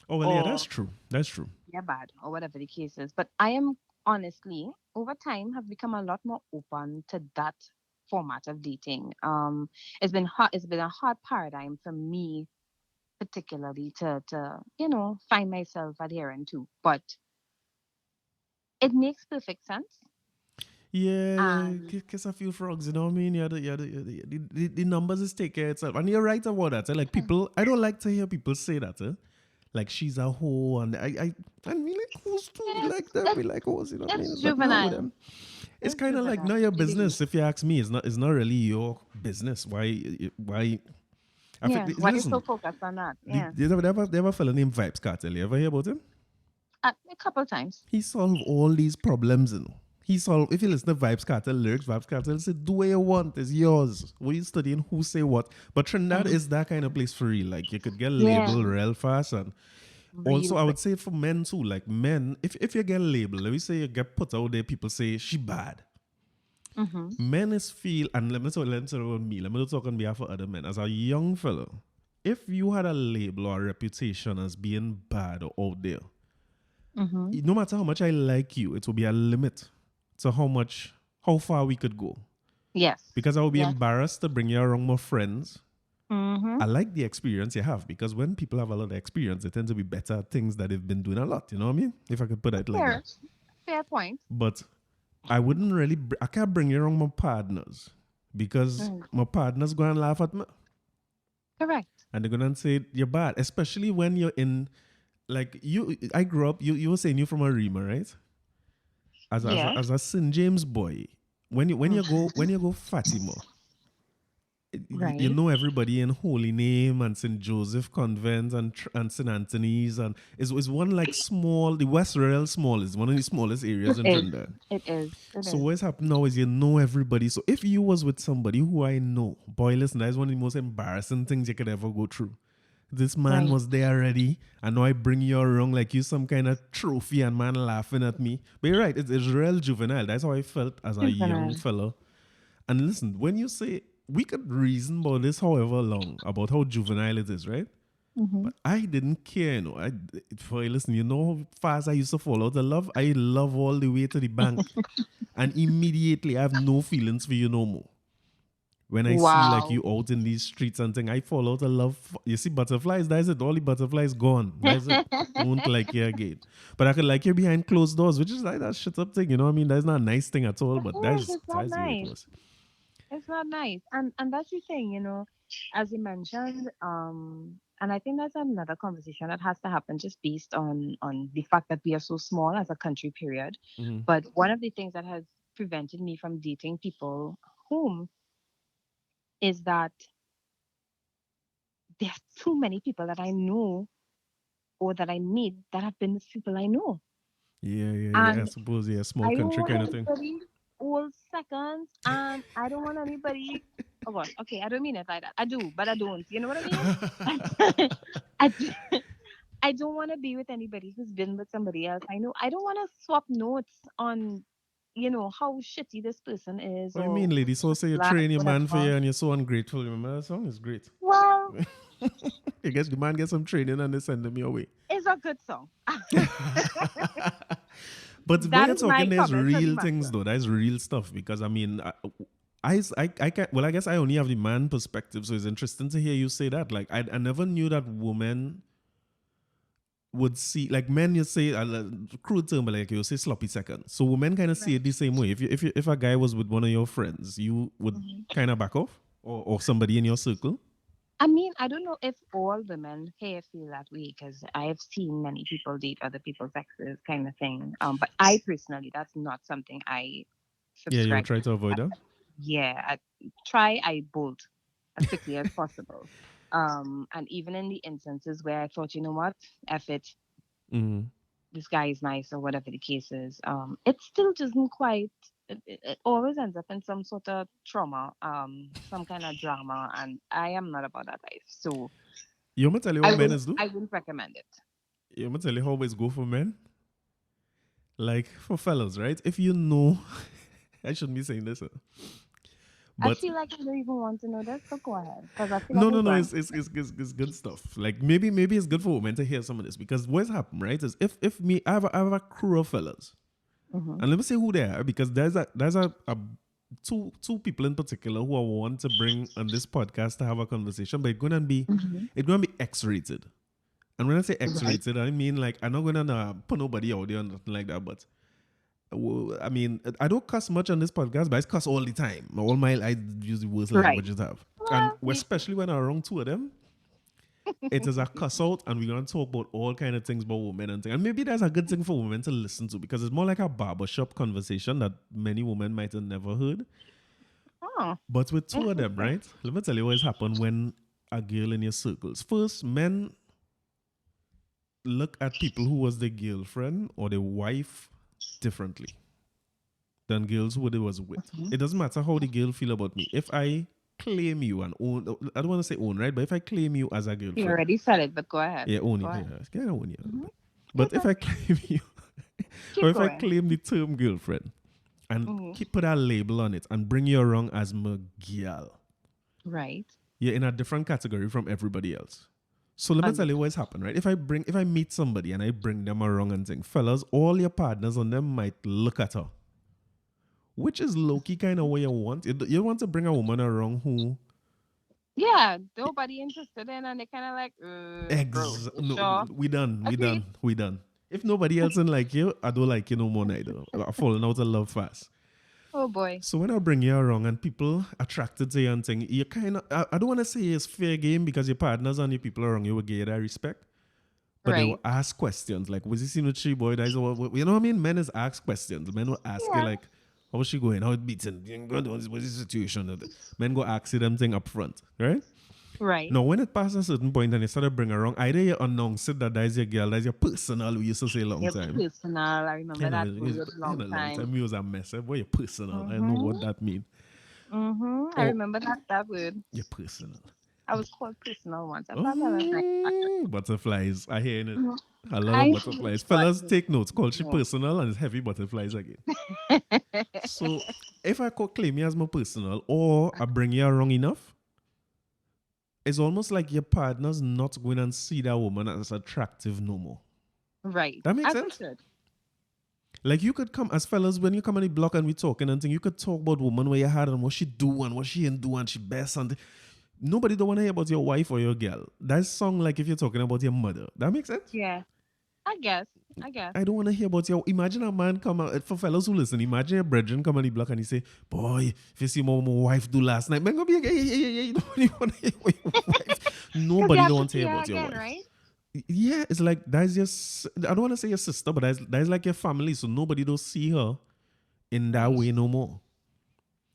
Oh, well, yeah, that's or true. That's true. you're bad, or whatever the case is. But I am honestly, over time, have become a lot more open to that format of dating. It's been hard. It's been a hard paradigm for me particularly to find myself adhering to, but it makes perfect sense. Yeah, And kiss a few frogs, you know what I mean? The numbers is take care of itself. And you're right about that. Like people, I don't like to hear people say that. Like she's a hoe, and I mean, like who's to be it's like them? it's Be like hoes, you know what I mean? it's It's like not with juvenile. them. It's It's kind of like juvenile. not your It really is. business. If you ask me, it's not really your business. Why? Yeah. Why you so Listen, focused on that? Yeah. there's a fella named Vibes Cartel. You ever hear about him? A couple times. He solved all these problems, you know. He solved, if you listen to Vibes Cartel lyrics, Vibes Cartel said, do what you want, it's yours. What you studying, who say what. But Trinidad Mhm. is that kind of place for real. Like, you could get Yeah. labeled real fast. And also, Real I quick. would say for men too. Like, men, if you get labeled, let me say you get put out there, people say, she bad. Mm-hmm. Men is feel, and let me talk about me. Let me not talk on behalf of other men. As a young fellow, if you had a label or a reputation as being bad or out there, Mm-hmm. no matter how much I like you, it will be a limit to how far we could go. Yes. Because I would be Yes. embarrassed to bring you around my friends. Mm-hmm. I like the experience you have because when people have a lot of experience, they tend to be better at things that they've been doing a lot. You know what I mean? If I could put it like that. Fair. Fair point. But I wouldn't really, I can't bring you around my partners because Mm. my partners go and laugh at me Correct. and they're going to say you're bad, especially when you're in, like you, I grew up, you were saying you're from Arima, right? Yes. As a St. James boy, when you go Fatima, you Right. know everybody in Holy Name and St. Joseph Convent and St. Anthony's and it's one like small, the West Royal Small is one of the smallest areas It in is. Trinidad. It is. It So is. what's happening now is you know everybody. So if you was with somebody who I know, boy, listen, that is one of the most embarrassing things you could ever go through. This man Right. was there already, and now I bring you around like you some kind of trophy and man laughing at me. But you're right, it's real juvenile. That's how I felt as a young Juvenile. fellow. And listen, when you say we could reason about this however long about how juvenile it is, right? Mm-hmm. But I didn't care, listen, you know how fast I used to fall out of love? I love all the way to the bank. And immediately I have no feelings for you no more. When I see like you Wow. out in these streets and thing, I fall out of love. You see butterflies, that's it. All the butterflies gone. That's it. Won't like you again. But I could like you behind closed doors, which is like that shit up thing, you know what I mean? That's not a nice thing at all, It but is. It's not that's the way it nice. was. It's not nice. And that's the thing, as you mentioned, and I think that's another conversation that has to happen just based on the fact that we are so small as a country, period. Mm-hmm. But one of the things that has prevented me from dating people whom is that there's too many people that I know or that I meet that have been with people I know. Yeah. I And suppose, yeah, small I don't country want kind of thing. anybody all seconds, and I don't want anybody. Oh gosh, okay, I don't mean it like that. I do, but I don't. You know what I mean? I, d- I don't want to be with anybody who's been with somebody else. I know I don't want to swap notes on, how shitty this person is What do you or mean, lady? So say you like train your man for whatever. you and you're so ungrateful. Remember that song? It's great. Well, I guess the man gets some training and they send him your way. it's a good song. But when That you're is my talking, there's comment to the real things matter. though. That's real stuff because I mean, I can't. Well, I guess I only have the man perspective, so it's interesting to hear you say that. Like, I never knew that women would see like men. You say crude term, but like you say sloppy seconds. So women kind of see Right. it the same way. If a guy was with one of your friends, you would Mhm. kind of back off, or somebody in your circle. I mean, I don't know if all women here feel that way because I've seen many people date other people's exes, kind of thing. But I personally, that's not something I Yeah, you would subscribe try to. to avoid I, that. yeah, I bolt as quickly as possible. And even in the instances where I thought, you know what, F it, Mm-hmm. this guy is nice or whatever the case is, it still doesn't quite. It always ends up in some sort of trauma, some kind of drama, and I am not about that life. So You want me to tell you I what men wouldn't is do? I wouldn't recommend it. You want me to tell you how always go for men? Like for fellas, right? If you know, I shouldn't be saying this, I but feel like I don't even want to know this, but go ahead. Because I feel like no, we're no, no. going. It's good stuff. Like maybe it's good for women to hear some of this because what's happened, right? Is if me I have a crew of fellas, Mm-hmm. and let me say who they are because there's a two people in particular who I want to bring on this podcast to have a conversation, but Mm-hmm. it's gonna be X-rated. And when I say Right. X-rated, I mean like I'm not gonna put nobody out there or nothing like that, but. I mean, I don't cuss much on this podcast, but I cuss all the time. I use the worst Right. languages I have, and Well, me too. especially when I'm around two of them, it is a cuss out, and we're gonna talk about all kind of things about women and things. And maybe that's a good thing for women to listen to because it's more like a barbershop conversation that many women might have never heard. Oh, But with two of them, interesting. right? Let me tell you what has happened when. a girl in your circles. First, men look at people who was their girlfriend or their wife differently than girls who they was with. Mhm. It doesn't matter how the girl feel about me. If I claim you and own, I don't want to say own, right? But if I claim you as a You girlfriend, already said it, but go ahead. yeah, own Go you, ahead. yeah, yeah, own you a little Hmm. bit. But if Okay. I claim you, or Keep if I going. claim the term girlfriend and Hmm. keep put a label on it and bring you around as my girl, Right. you're in a different category from everybody else. So let me tell you Understood. what's happened, right? If I meet somebody and I bring them around and think, fellas, all your partners on them might look at her, which is low key kind of what you want. You want to bring a woman around who Yeah, nobody interested in, and they kind of like, bro, you no, sure? we Agreed. done, we done. If nobody else don't like you, I don't like you no more neither. I'm falling out of love fast. Oh boy. So when I bring you around and people attracted to you and thing, you kind of I don't want to say it's fair game because your partners and your people around you will give you that respect. But they will Right. ask questions like, was he seen with she boy? That is you know what I mean? Men is ask questions. Men will ask you Yeah. like, how's she going? How it beating? What's the situation? Men go ask you them thing up front, right? Right. Now, when it passes a certain point and you start to bring around, either you announce it that is your girl, that's your personal, we used to say a long Your time. personal. I remember that word long Long time. time, you was a mess. Boy, your personal. I know what Mhm. that means. Mhm. I Or remember that word. your personal. I was called personal once. I thought that was nice. Oh, butterflies. I hear it. Mhm. A lot of I butterflies. but Fellas, take notes. Call she no. personal and it's heavy butterflies again. So, if I could claim you as my personal or I bring you around enough, it's almost like your partner's not going and see that woman as attractive no more. Right. That makes As we sense? should. Like you could come as fellas when you come on the block and we talking and thing, you could talk about woman where you had and what she do and what she ain't do and she best and nobody don't want to hear about your wife or your girl. That song like if you're talking about your mother. That makes sense? Yeah. I guess. I guess. I don't want to hear about your. Imagine a man come out for fellas who listen. Imagine a brethren come on the block and he say, "Boy, if you see what my wife do last night, man, go be like, hey, nobody want to hear about your wife. Because you Nobody have don't to want to see hear her about your again, wife. right? Yeah, it's like that's your. I don't want to say your sister, but that's like your family. So nobody don't see her in that Right. way no more.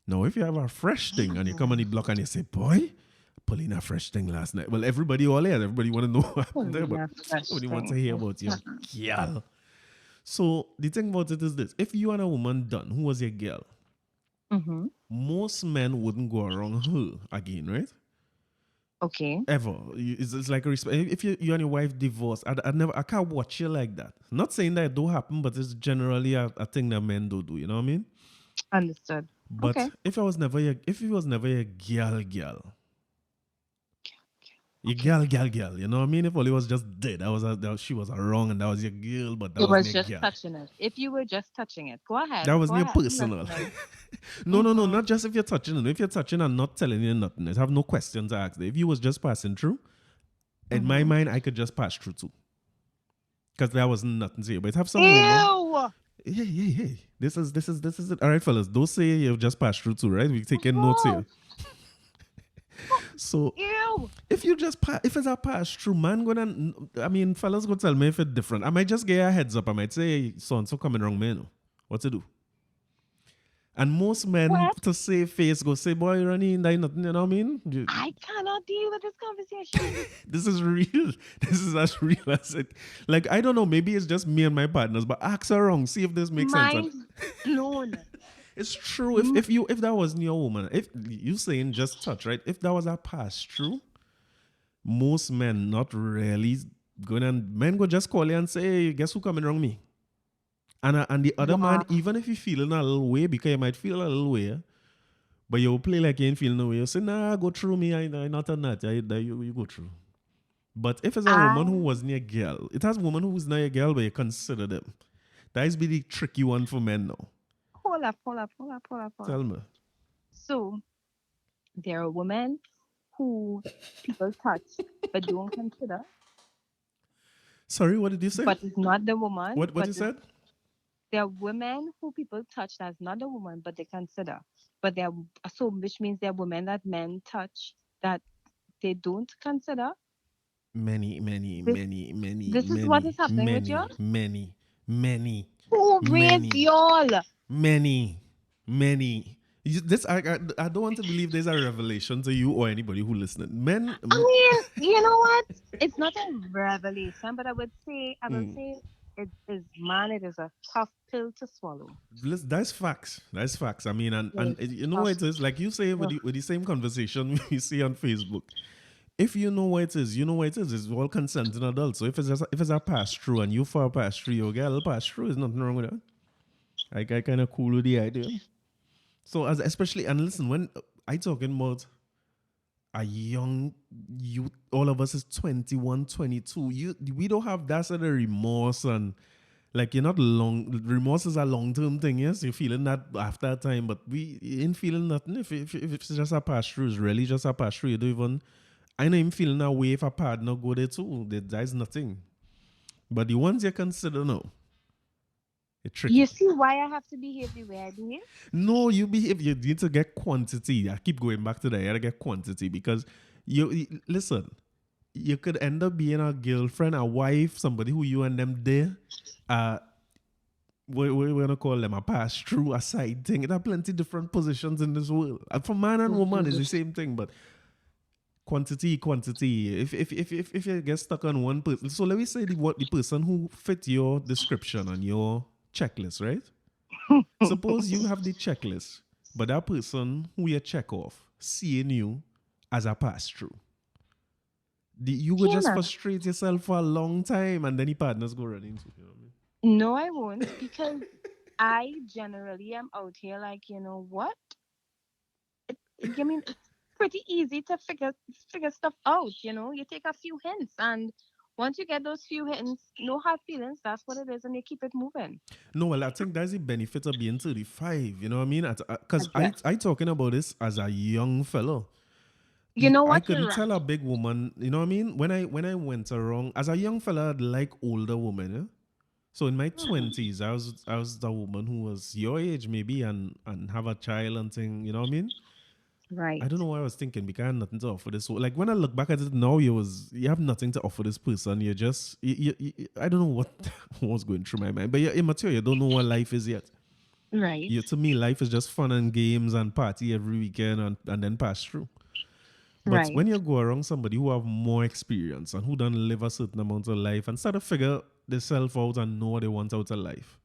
Now, if you have a fresh thing and you come on the block and you say, "Boy, pulling a fresh thing last night," well, everybody all here, everybody want to know what happened there, but Yeah, fresh nobody wants to thing. hear about your girl. So the thing about it is this: if you and a woman done, who was your girl? Mm-hmm. Most men wouldn't go around her again, right? Okay. Ever. It's like a respect. If you and your wife divorced, I can't watch you like that. Not saying that it don't happen, but it's generally a thing that men do. You know what I mean? Understood. But Okay. if it was never your girl, your Okay. girl, you know what I mean? If Oli was just dead, she was a wrong and that was your girl, but that It wasn't was your just girl. touching it. If you were just touching it, go That ahead. Go wasn't your ahead. I'm personal. listening. No, Mm-hmm. not just if you're touching it. If you're touching and not telling you nothing, I have no questions to ask. If you was just passing through, in my Mm-hmm. mind, I could just pass through too. Because there was nothing to you. But have some woman. Ew. Hey. This is it. All right, fellas. Don't say you've just passed through too, right? We're taking notes Oh, here. So ew. if you just if it's a pass through, man, I mean, fellas go tell me if it's different. I might just get a heads up. I might say, hey, so and so coming wrong, man. What to do? And most men What? to save face go say, boy, Ronnie, ain't nothing, you know what I mean? I cannot deal with this conversation. This is real. This is as real as it. Like, I don't know, maybe it's just me and my partners, but ask her wrong. See if this makes sense. And Mind blown. it's true. Mm. If that was your woman, if you saying just touch, right? If that was a pass through, most men not really going and men go just call you and say, hey, guess who coming wrong me? And the other man, Wow. even if you feeling a little way, because you might feel a little way, but you play like you ain't feeling no way. You say, nah, go through me. I not on that. You go through. But if it's a woman who I wasn't your girl, it has women who's not your girl, but you consider them. That is be the tricky one for men now. hold up. Tell me. So there are women who people touch but don't consider, Sorry, what did you say? but it's not the woman, What but you said? there are women who people touch that's not the woman, but they consider. But there, so which means there are women that men touch that they don't consider. Many, This this is what is happening with you. many, Who raised many, y'all? many, many. I don't want to believe there's a revelation to you or anybody who listening. Men, I mean, you know what? It's not a revelation, but I will mm, say it is, man, it is a tough pill to swallow. that's facts. That's facts. I mean, It and is you know tough. what it is. Like you say Ugh. with the same conversation we see on Facebook. If you know what it is, you know what it is. It's all consenting adults. So if it's a pass through and you for a pass through, you get a little pass through. There's nothing wrong with that. I kind of cool with the idea. So as especially and listen, when I talking about a young youth, all of us is 21, 22. We don't have that sort of remorse and like you're not long. Remorse is a long term thing. Yes, you're feeling that after a time, but we ain't feeling nothing. If it's just a pass through, it's really just a pass through. You don't even. I know I'm feeling that way if a partner go there too. There's nothing. But the ones you consider now, it's You tricky. see why I have to behave the way I behave? No, you behave. You need to get quantity. I keep going back to that. You gotta get quantity because listen. You could end up being a girlfriend, a wife, somebody who you and them there. Uh, we're gonna call them a pass through, a side thing. There are plenty different positions in this world. And for man and woman, it's the same thing. But quantity. If you get stuck on one person, so let me say what the person who fit your description on your checklist, right? Suppose you have the checklist, but that person who you check off seeing you as a pass through. You would just Kiana. frustrate yourself for a long time, and then the partners go running into you. Know what I mean? No, I won't because I generally am out here like, you know what? I mean, it's pretty easy to figure stuff out. You take a few hints, and once you get those few hints, no hard feelings. That's what it is, and you keep it moving. No, well, I think that's the benefit of being 35. You know what I mean? I Because guess. I talking about this as a young fellow. You know I what? You're couldn't tell a right. big woman. You know what I mean? When I went around as a young fella, I'd like older women. Yeah? So in my Mhm. 20s, I was the woman who was your age maybe and have a child and thing. You know what I mean? I Right. don't know what I was thinking because I had nothing to offer this. So, like when I look back at it now, you have nothing to offer this person. You're just I don't know what was going through my mind, but you're immature. You don't know what life is yet. Right. To me, life is just fun and games and party every weekend and then pass through. But Right. when you go around somebody who have more experience and who done live a certain amount of life and start to figure themselves out and know what they want out of life,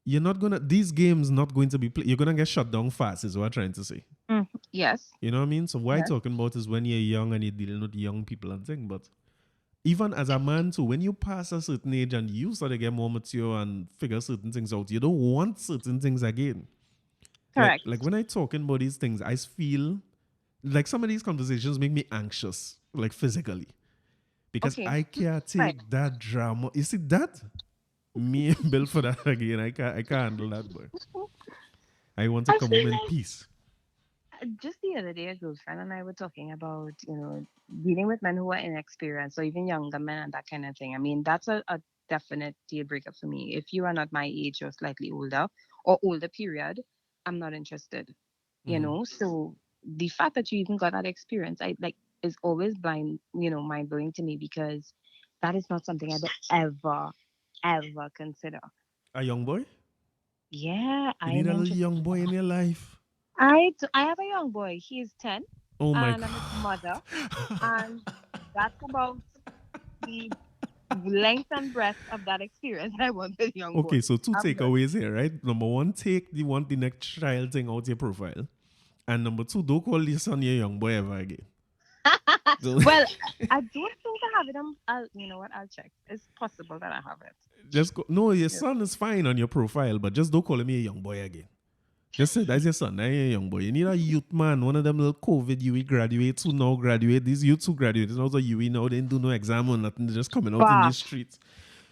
you're not gonna these games not going to be you're gonna get shut down fast. Is what I'm trying to say. Yes. You know what I mean? So what I'm Yes. talking about is when you're young and you're dealing with young people and things. But even as a man too, when you pass a certain age and you start to get more mature and figure certain things out, you don't want certain things again. Like Correct. when I talking about these things, I feel like some of these conversations make me anxious, like physically, because Okay. I can't Right. take that drama. You see that me and Bill for that again. I can't handle that, boy. I want to I come feel home in like peace. just the other day, a girlfriend and I were talking about, dealing with men who are inexperienced or even younger men and that kind of thing. I mean, that's a definite deal breaker for me. If you are not my age or slightly older or older period, I'm not interested. Mm-hmm. So the fact that you even got that experience, I like is always mind blowing to me because that is not something I'd ever consider. A young boy. Yeah, You I need am a little interested young in boy in that. your life. I have a young boy. He's 10 Oh my and I'm his mother. god. And that's about the length and breadth of that experience I want with young Okay, so boys. two I'm good. takeaways here, right? Number one, take the want the next child thing out your profile. And number two, don't call this son your young boy ever again. So Well, I don't think I have it. You know what? I'll check. It's possible that I have it. just go, no, your Yeah. son is fine on your profile, but just don't call him a young boy again. Just say that's your son, that's your young boy. You need a youth man, one of them little COVID UE graduates who now graduate. These youths who graduate, it's also UE now, they didn't do no exam or nothing, they're just coming out in the Fuck. streets.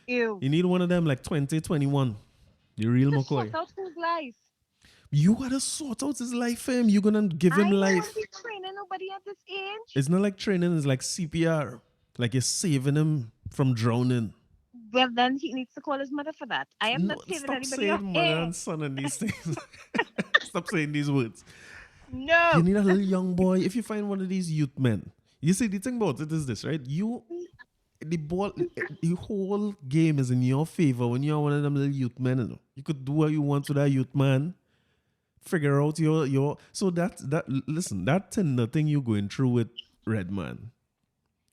Ew. You need one of them like 20, 21. The real To sort McCoy. out his life. You gotta sort out his life for him. You're gonna give him I don't want to life. be training nobody at this age. It's not like training, it's like CPR. Like you're saving him from drowning. Well, then he needs to call his mother for that. I am No, not saving stop anybody up saying mother here. and son and these things. Stop saying these words. You No. need a little young boy. If you find one of these youth men, you see the thing about it is this, right? The ball, the whole game is in your favor when you're one of them little youth men. You know. You could do what you want to that youth man figure out your. So that listen, that Tinder thing you going through with Redman.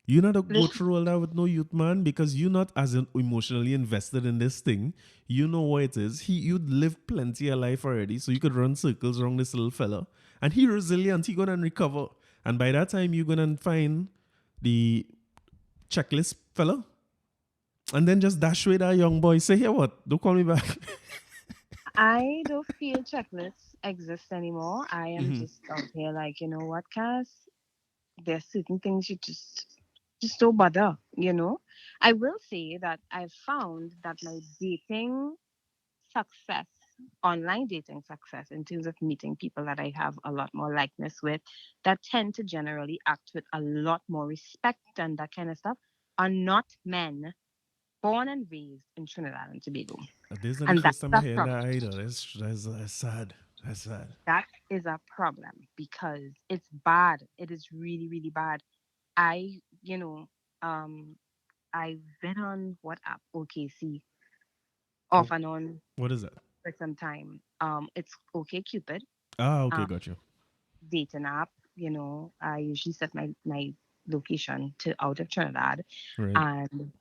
You not go Listen, through all that with no youth man because you're not as emotionally invested in this thing. You know what it is. You'd lived plenty of life already, so you could run circles around this little fella. And he resilient, he gonna recover. And by that time you're gonna find the checklist fella. And then just dash away that young boy. Say, here what? Don't call me back. I don't feel checklists exist anymore. I am Mhm. just out here like, you know what, Cass? There's certain things you just don't bother, you know. I will say that I've found that my dating success, online dating success, in terms of meeting people that I have a lot more likeness with, that tend to generally act with a lot more respect and that kind of stuff, are not men born and raised in Trinidad and Tobago. This is not the And that's first time I a hear problem. that either. That's sad. That's sad. That is a problem because it's bad. It is really, really bad. I, you know, um, I've been on what app? OKC Oh, off and on what is that? for some time. It's OK Cupid, Ah, okay, um, got you. dating app. I usually set my location to out of Trinidad, Right. and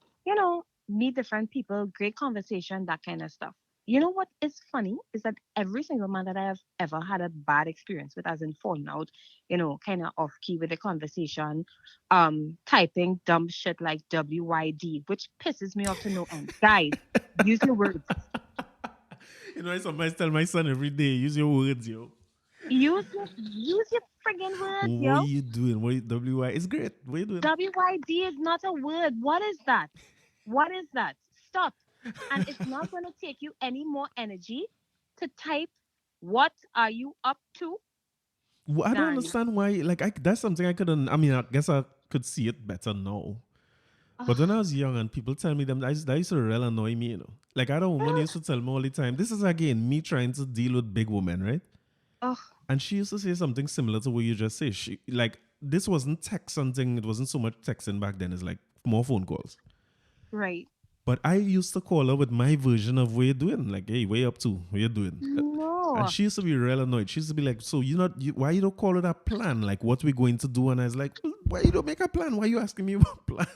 meet different people, great conversation, that kind of stuff. You know what is funny is that every single man that I have ever had a bad experience with, as in falling out, kind of off key with the conversation, typing dumb shit like WYD, which pisses me off to no end. Guys, use your words. I sometimes tell my son every day, use your words, yo. Use your friggin' words, What are yo. you doing? What WY? It's great. What are you doing? WYD is not a word. What is that? What is that? Stop. And it's not going to take you any more energy to type, what are you up to? Well, I don't Than, understand why. Like, that's something I couldn't. I mean, I guess I could see it better now. But when I oh, was young and people tell me them, that used to really annoy me, Like, I had a woman used to tell me all the time, this is again me trying to deal with big women, right? oh, And she used to say something similar to what you just say. She, like, this wasn't text something, it wasn't so much texting back then, it's like more phone calls. right. But I used to call her with my version of what you doing. Like, hey, what you up to? What you doing? And No. she used to be real annoyed. She used to be like, so why you don't call it a plan? Like, what we going to do? And I was like, well, why you don't make a plan? Why you asking me about plan?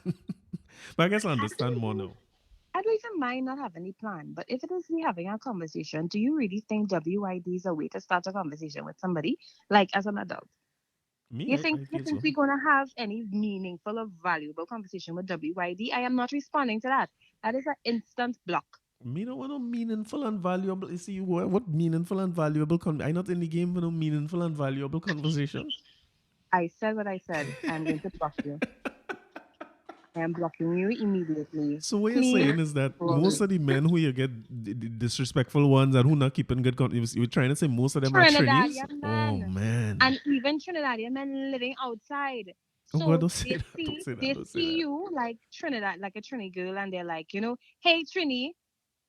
But I guess I I don't understand more even, now. I don't even mind not having any plan. But if it is we having a conversation, do you really think WID is a way to start a conversation with somebody? Like as an adult? Me, You I, think I you feel think so. we're gonna have any meaningful or valuable conversation with WID? I am not responding to that. That is an instant block. Me don't want no meaningful and valuable. You see, what meaningful and valuable? I not in the game for no meaningful and valuable conversations. I said what I said. I am going to block you. I am blocking you immediately. So what you're Please saying is that block most me. of the men who you get the disrespectful ones and who not keeping good you're trying to say most of them are Trinis? Trinidadian Oh men man. and even Trinidadian men living outside. Oh God, So don't say that. Don't say that. they Don't say see that. you like Trinidad, like a Trini girl, and they're like, hey Trini,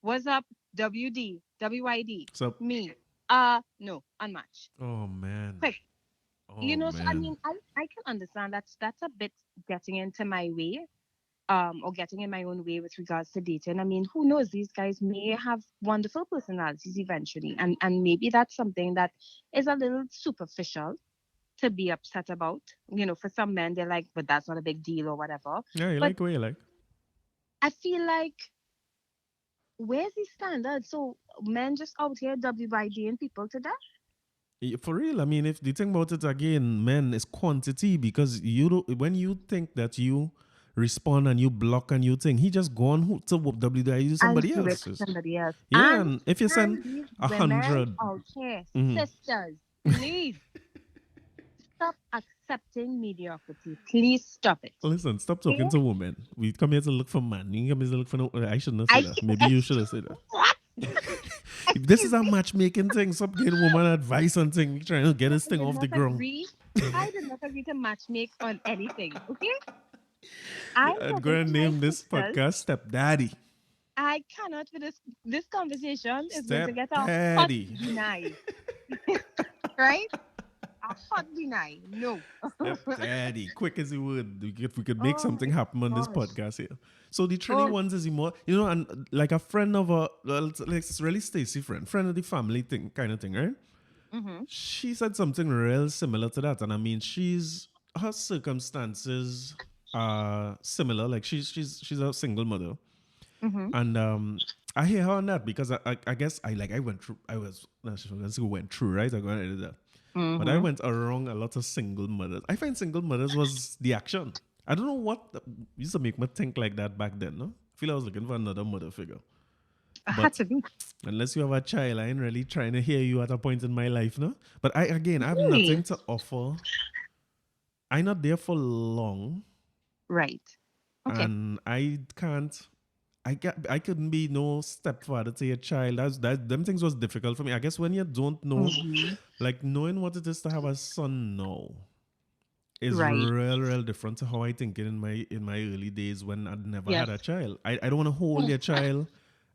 what's up? WD, WYD, So me. No, unmatched. oh man. Quick. Oh So I man. mean, I can understand that's a bit getting into my way, or getting in my own way with regards to dating. I mean, who knows? These guys may have wonderful personalities eventually, and maybe that's something that is a little superficial to be upset about. For some men, they're like, but that's not a big deal or whatever. Yeah, you But like what you like. I feel like, where's the standard? So men just out here WYDing people to death. For real, I mean, if the thing about it again, man, is quantity because you don't, when you think that you respond and you block and you think he just gone to WWI And somebody give it else. to somebody else. Yeah, And and if you send these a women hundred, out here, mhm. sisters, please stop accepting mediocrity. Please stop it. Listen, stop Okay? talking to women. We come here to look for man. You come here to look for no. I shouldn't have I said that. Maybe you should have said that. what? If this is Excuse a me. matchmaking thing, stop getting woman advice and thing. Trying to get this I thing did off the not ground. agree. I did not agree to matchmake on anything. Okay? I'm I'm talking going to to my name this sisters. podcast Stepdaddy. I cannot with this conversation is going to get a hot Stepdaddy. deny. Right? A hot deny. No. Stepdaddy. Quick as you would. If we could make Oh something my happen on this gosh. podcast here. So the Trini Oh, ones is more, and like a friend of a, well, like it's really Stacy friend of the family thing, kind of thing, right? Mhm. she said something real similar to that, and I mean, her circumstances are similar. Like she's a single mother, Mhm. and I hear her on that because I guess I went through I was not sure who went through, right? I got into that, but I Mhm. went around a lot of single mothers. I find single mothers was the action. I don't know what used to make me think like that back then. No, I feel I was looking for another mother figure, I had but to be. unless you have a child, I ain't really trying to hear you at a point in my life, no. But I have nothing Really? to offer. I'm not there for long, Right. Okay. and I can't. I couldn't be no stepfather to your child. That them things was difficult for me. I guess when you don't know, Mhm. like knowing what it is to have a son now is Right. real different to how I think it in my early days when I'd never Yes. had a child. I don't want to hold your child.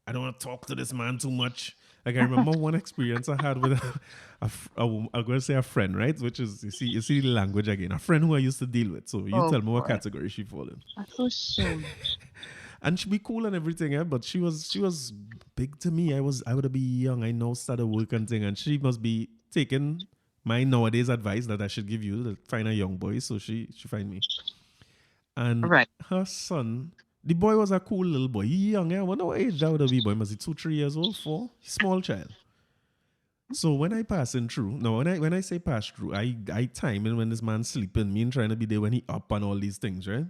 I don't want to talk to this man too much. Like I remember one experience I had with I'm going to say a friend, right? Which is you see the language again. A friend who I used to deal with. So you Oh tell me what boy. category she fall in. That's so shame. And she be cool and everything, eh? But she was big to me. I would be young. I now started work and thing, and she must be taking my nowadays advice that I should give you to find a young boy. So she find me. And Right. her son, the boy was a cool little boy. He young, yeah. I wonder what age that would be, boy. Must be 2, 3 years old, 4? Small child. So when I passing through, no, when I say pass through, I time in when this man sleeping, me and trying to be there when he up and all these things, right?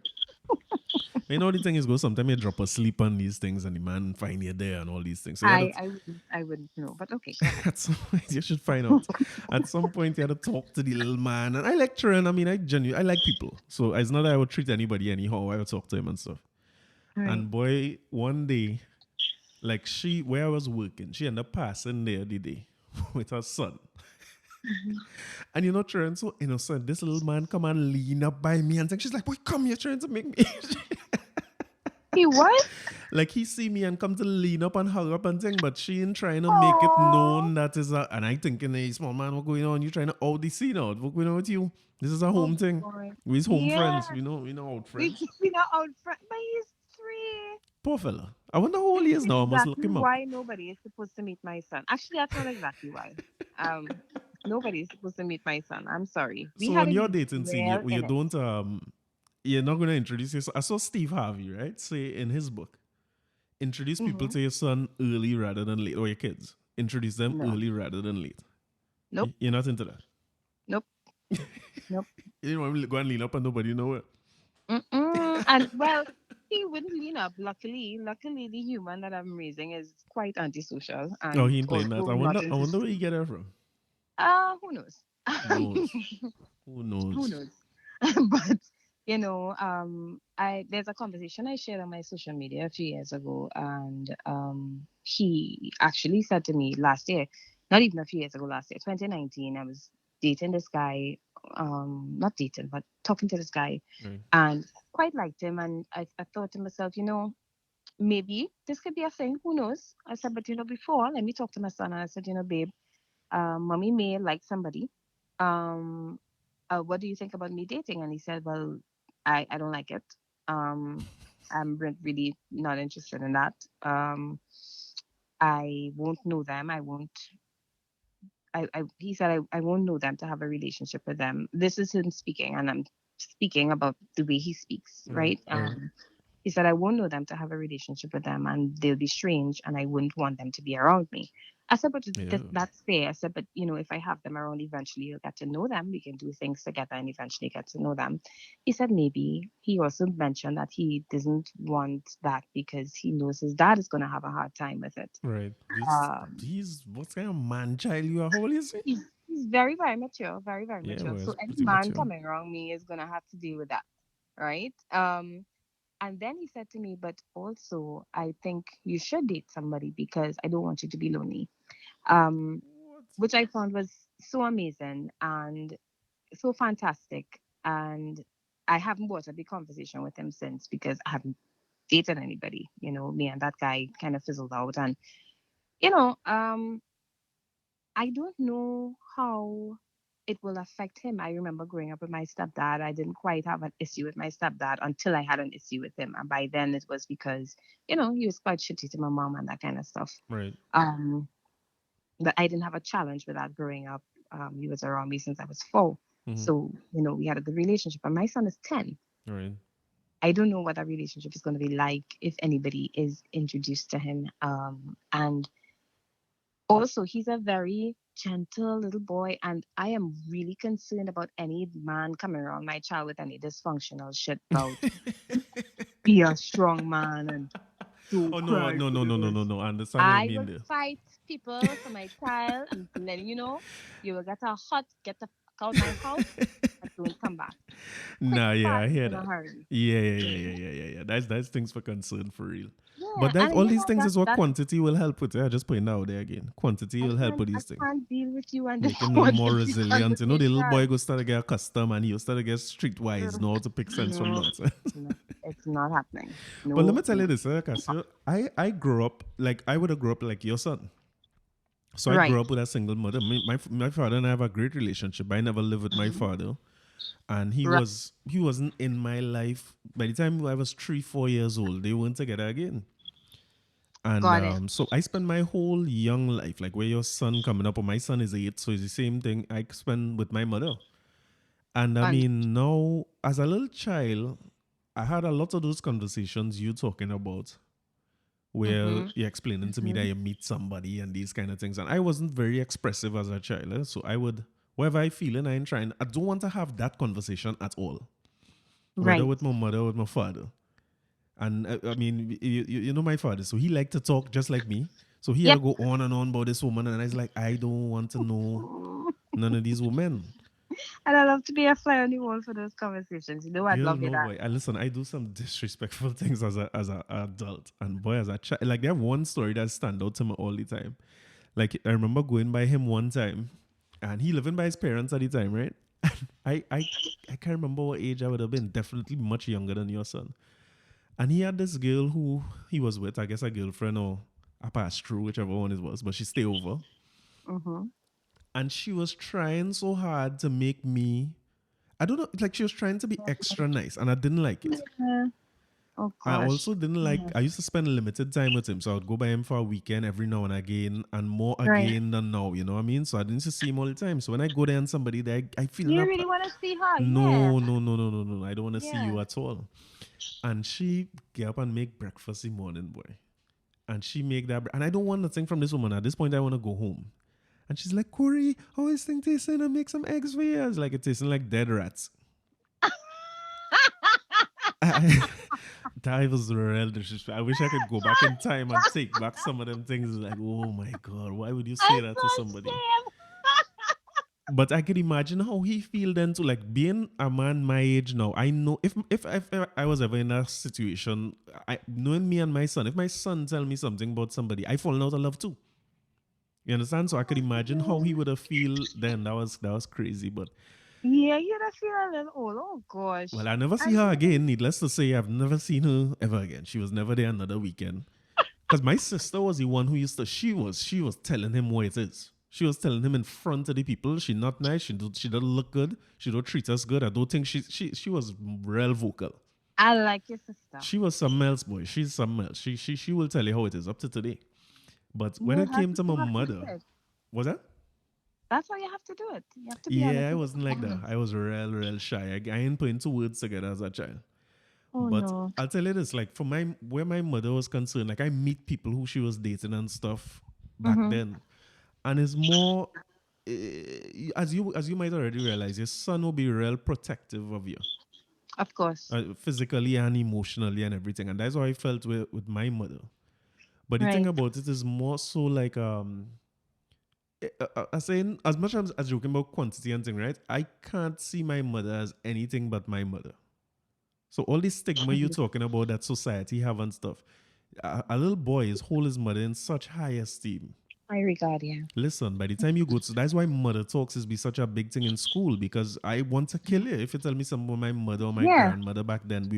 You know the thing is, go sometimes you drop asleep on these things and the man find you there and all these things. So you had to, I wouldn't know, but okay, go ahead. at some point you should find out. At some point you had to talk to the little man, and I lecture, and I mean I like people, so it's not that I would treat anybody anyhow. I would talk to him and stuff. Right. And boy, one day, like she where I was working, she ended up passing there the day with her son. Mhm. And you know, trying so innocent, this little man come and lean up by me and think she's like, boy, come here, trying to make me He was? like he see me and come to lean up and hug up and thing, but she ain't trying to make it Oh. known that is a and I thinking, hey small man, what going on? You trying to out the scene out. What going on with you? This is a Oh home thing. boy. We's home Yeah. friends. We know old We friends. we not out front, but he's 3. Poor fella. I wonder how old This he is is now. I must look exactly him up. why nobody is supposed to meet my son. Actually, that's not exactly why. Um, nobody is supposed to meet my son. I'm sorry. We So had on to your be dating scene, real you in it. don't you're not gonna introduce yourself. I saw Steve Harvey, right? Say in his book, introduce people Hmm. to your son early rather than late, or your kids. Introduce them No. early rather than late. Nope. You're not into that. Nope. Nope. You don't want to go and lean up and nobody know it. Mm-mm. And well, he wouldn't lean up. Luckily, the human that I'm raising is quite antisocial Oh, and he ain't playing that. also I not wonder. I into wonder where you school. get that from. Who knows? Who knows? Who Who knows? knows? But I there's a conversation I shared on my social media a few years ago, and he actually said to me last year, not even a few years ago, last year, 2019, I was dating this guy, not dating, but talking to this guy, Right. and quite liked him, and I thought to myself, maybe this could be a thing. Who knows? I said, but before, let me talk to my son, and I said, babe, mommy may like somebody. Um, what do you think about me dating? And he said, well, I don't like it. Um, really not interested in that. I won't know them. I won't. He said I won't know them to have a relationship with them. This is him speaking, and I'm speaking about the way he speaks, Right. right? Right. He said, I won't know them to have a relationship with them and they'll be strange and I wouldn't want them to be around me. I said, but Yeah. that's fair. I said, but if I have them around, eventually you'll get to know them. We can do things together and eventually get to know them. He said, maybe. He also mentioned that he doesn't want that because he knows his dad is going to have a hard time with it. Right. Um, These. What kind of man child you are? How old is he? he's very, very mature, very, very Yeah. mature. Well, So it's any pretty man mature. coming around me is going to have to deal with that. Right. And then he said to me, but also, I think you should date somebody because I don't want you to be lonely. Um, What? which I found was so amazing and so fantastic. And I haven't brought up the conversation with him since because I haven't dated anybody. Me and that guy kind of fizzled out. And, you know, um, I don't know how it will affect him. I remember growing up with my stepdad. I didn't quite have an issue with my stepdad until I had an issue with him. And by then it was because, he was quite shitty to my mom and that kind of stuff. Right. Um, but I didn't have a challenge with that growing up. He was around me since I was 4. Mm-hmm. So, we had a good relationship. And my son is 10. All right. I don't know what that relationship is going to be like if anybody is introduced to him. And also, he's a very gentle little boy, and I am really concerned about any man coming around my child with any dysfunctional shit about be a strong man and don't Oh no, cry no, for no, no, no, no, this. no. I understand what you I mean will there. fight people for my child, and letting you will get the fuck out my house and don't come back. Quick Nah, yeah, I fast hear in a that. hurry. Yeah, yeah, yeah, yeah, yeah, yeah, yeah. That's things for concern for real. Yeah, But that's and all these things that is what that quantity will help with. Yeah, just putting it out there again. Quantity will help with I these things. can't deal with you and this Make him a little more quantity resilient. You know, the little boy conversation. go start to get accustomed and he'll start to get streetwise, know how to pick sense from No, nonsense. no, it's not happening. But let No, me tell you no. this, Casio. I grew up like I would have grew up like your son. So I grew Right. up with a single mother. My father and I have a great relationship. I never lived with my Mhm. father, and Right. he wasn't in my life by the time I was 3 4 years old. They weren't together again, and Got it. so I spent my whole young life like where your son coming up. Or my son is 8, so it's the same thing. I spent with my mother, and I And mean now as a little child, I had a lot of those conversations you talking about where mm-hmm, you're explaining to me that mm-hmm. you meet somebody and these kind of things. And I wasn't very expressive as a child. So I would, whatever I feel, and I ain't trying, I don't want to have that conversation at all, whether Right. with my mother or with my father. And I mean, you know my father, so he liked to talk just like me. So he had to Yep. go on and on about this woman. And I was like, I don't want to know Mm. none of these women. And I love to be a fly on the wall for those conversations. I'd Girl, love you no that. boy. I listen. I do some disrespectful things as a adult, and boy, as a child, like there have one story that stand out to me all the time. Like I remember going by him one time, and he living by his parents at the time, right? I I I can't remember what age I would have been. Definitely much younger than your son. And he had this girl who he was with. I guess a girlfriend or a pass through, whichever one it was. But she stayed over, Mm-hmm. and she was trying so hard to make me. I don't know. Like she was trying to be extra nice, and I didn't like it. Yeah. Oh I gosh. also didn't like. Mhm. I used to spend limited time with him, so I would go by him for a weekend every now and again, and more Right. again than now. You know what I mean? So I didn't see him all the time. So when I go there and somebody there, I feel You that. really want to see her? Yeah. No, no, no, no, no, no. I don't want to see Yeah. you at all. And she get up and make breakfast in the morning, boy. And she make that, and I don't want nothing from this woman. At this point, I want to go home. And she's like, Corey, how is things tasting? I make some eggs for you. It's like it tasting like dead rats. That was real disrespect. I wish I could go back in time and take back some of them things. Like, oh my god, why would you say I'm that to so somebody? ashamed. But I can imagine how he feel then to like being a man my age now. I know if I was ever in a situation, knowing me and my son, if my son tell me something about somebody, I fall out of love too. You understand? So I could imagine how he would have feel then. That was crazy. But Yeah, you'd have feel a little old. Oh well, gosh. I never see And her again. Needless to say, I've never seen her ever again. She was never there another weekend. Because my sister was the one who used to. She was telling him what it is. She was telling him in front of the people. She not nice. She don't look good. She don't treat us good. I don't think she was real vocal. I like your sister. She was something else, boy. She's something else. She will tell you how it is up to today. But when it came to my You have to do mother, it. was that? That's how you have to do it. You have to be Yeah, honest I with wasn't like your that. parents. I was real shy. I ain't putting two words together as a child. Oh But no. I'll tell you this, like for my where my mother was concerned, like I meet people who she was dating and stuff back Mm-hmm. then, and it's more as you might already realize, your son will be real protective of you, Of course. physically and emotionally and everything, and that's how I felt with my mother. But the thing Right. about it is more so like I saying as much as joking about quantity and thing, right? I can't see my mother as anything but my mother. So all this stigma you talking about that society have and stuff, a little boy is hold his mother in such high esteem. I regard you. Listen, by the time you go to, that's why mother talks is be such a big thing in school because I want to kill you. If you tell me something about my mother or my Yeah. grandmother back then,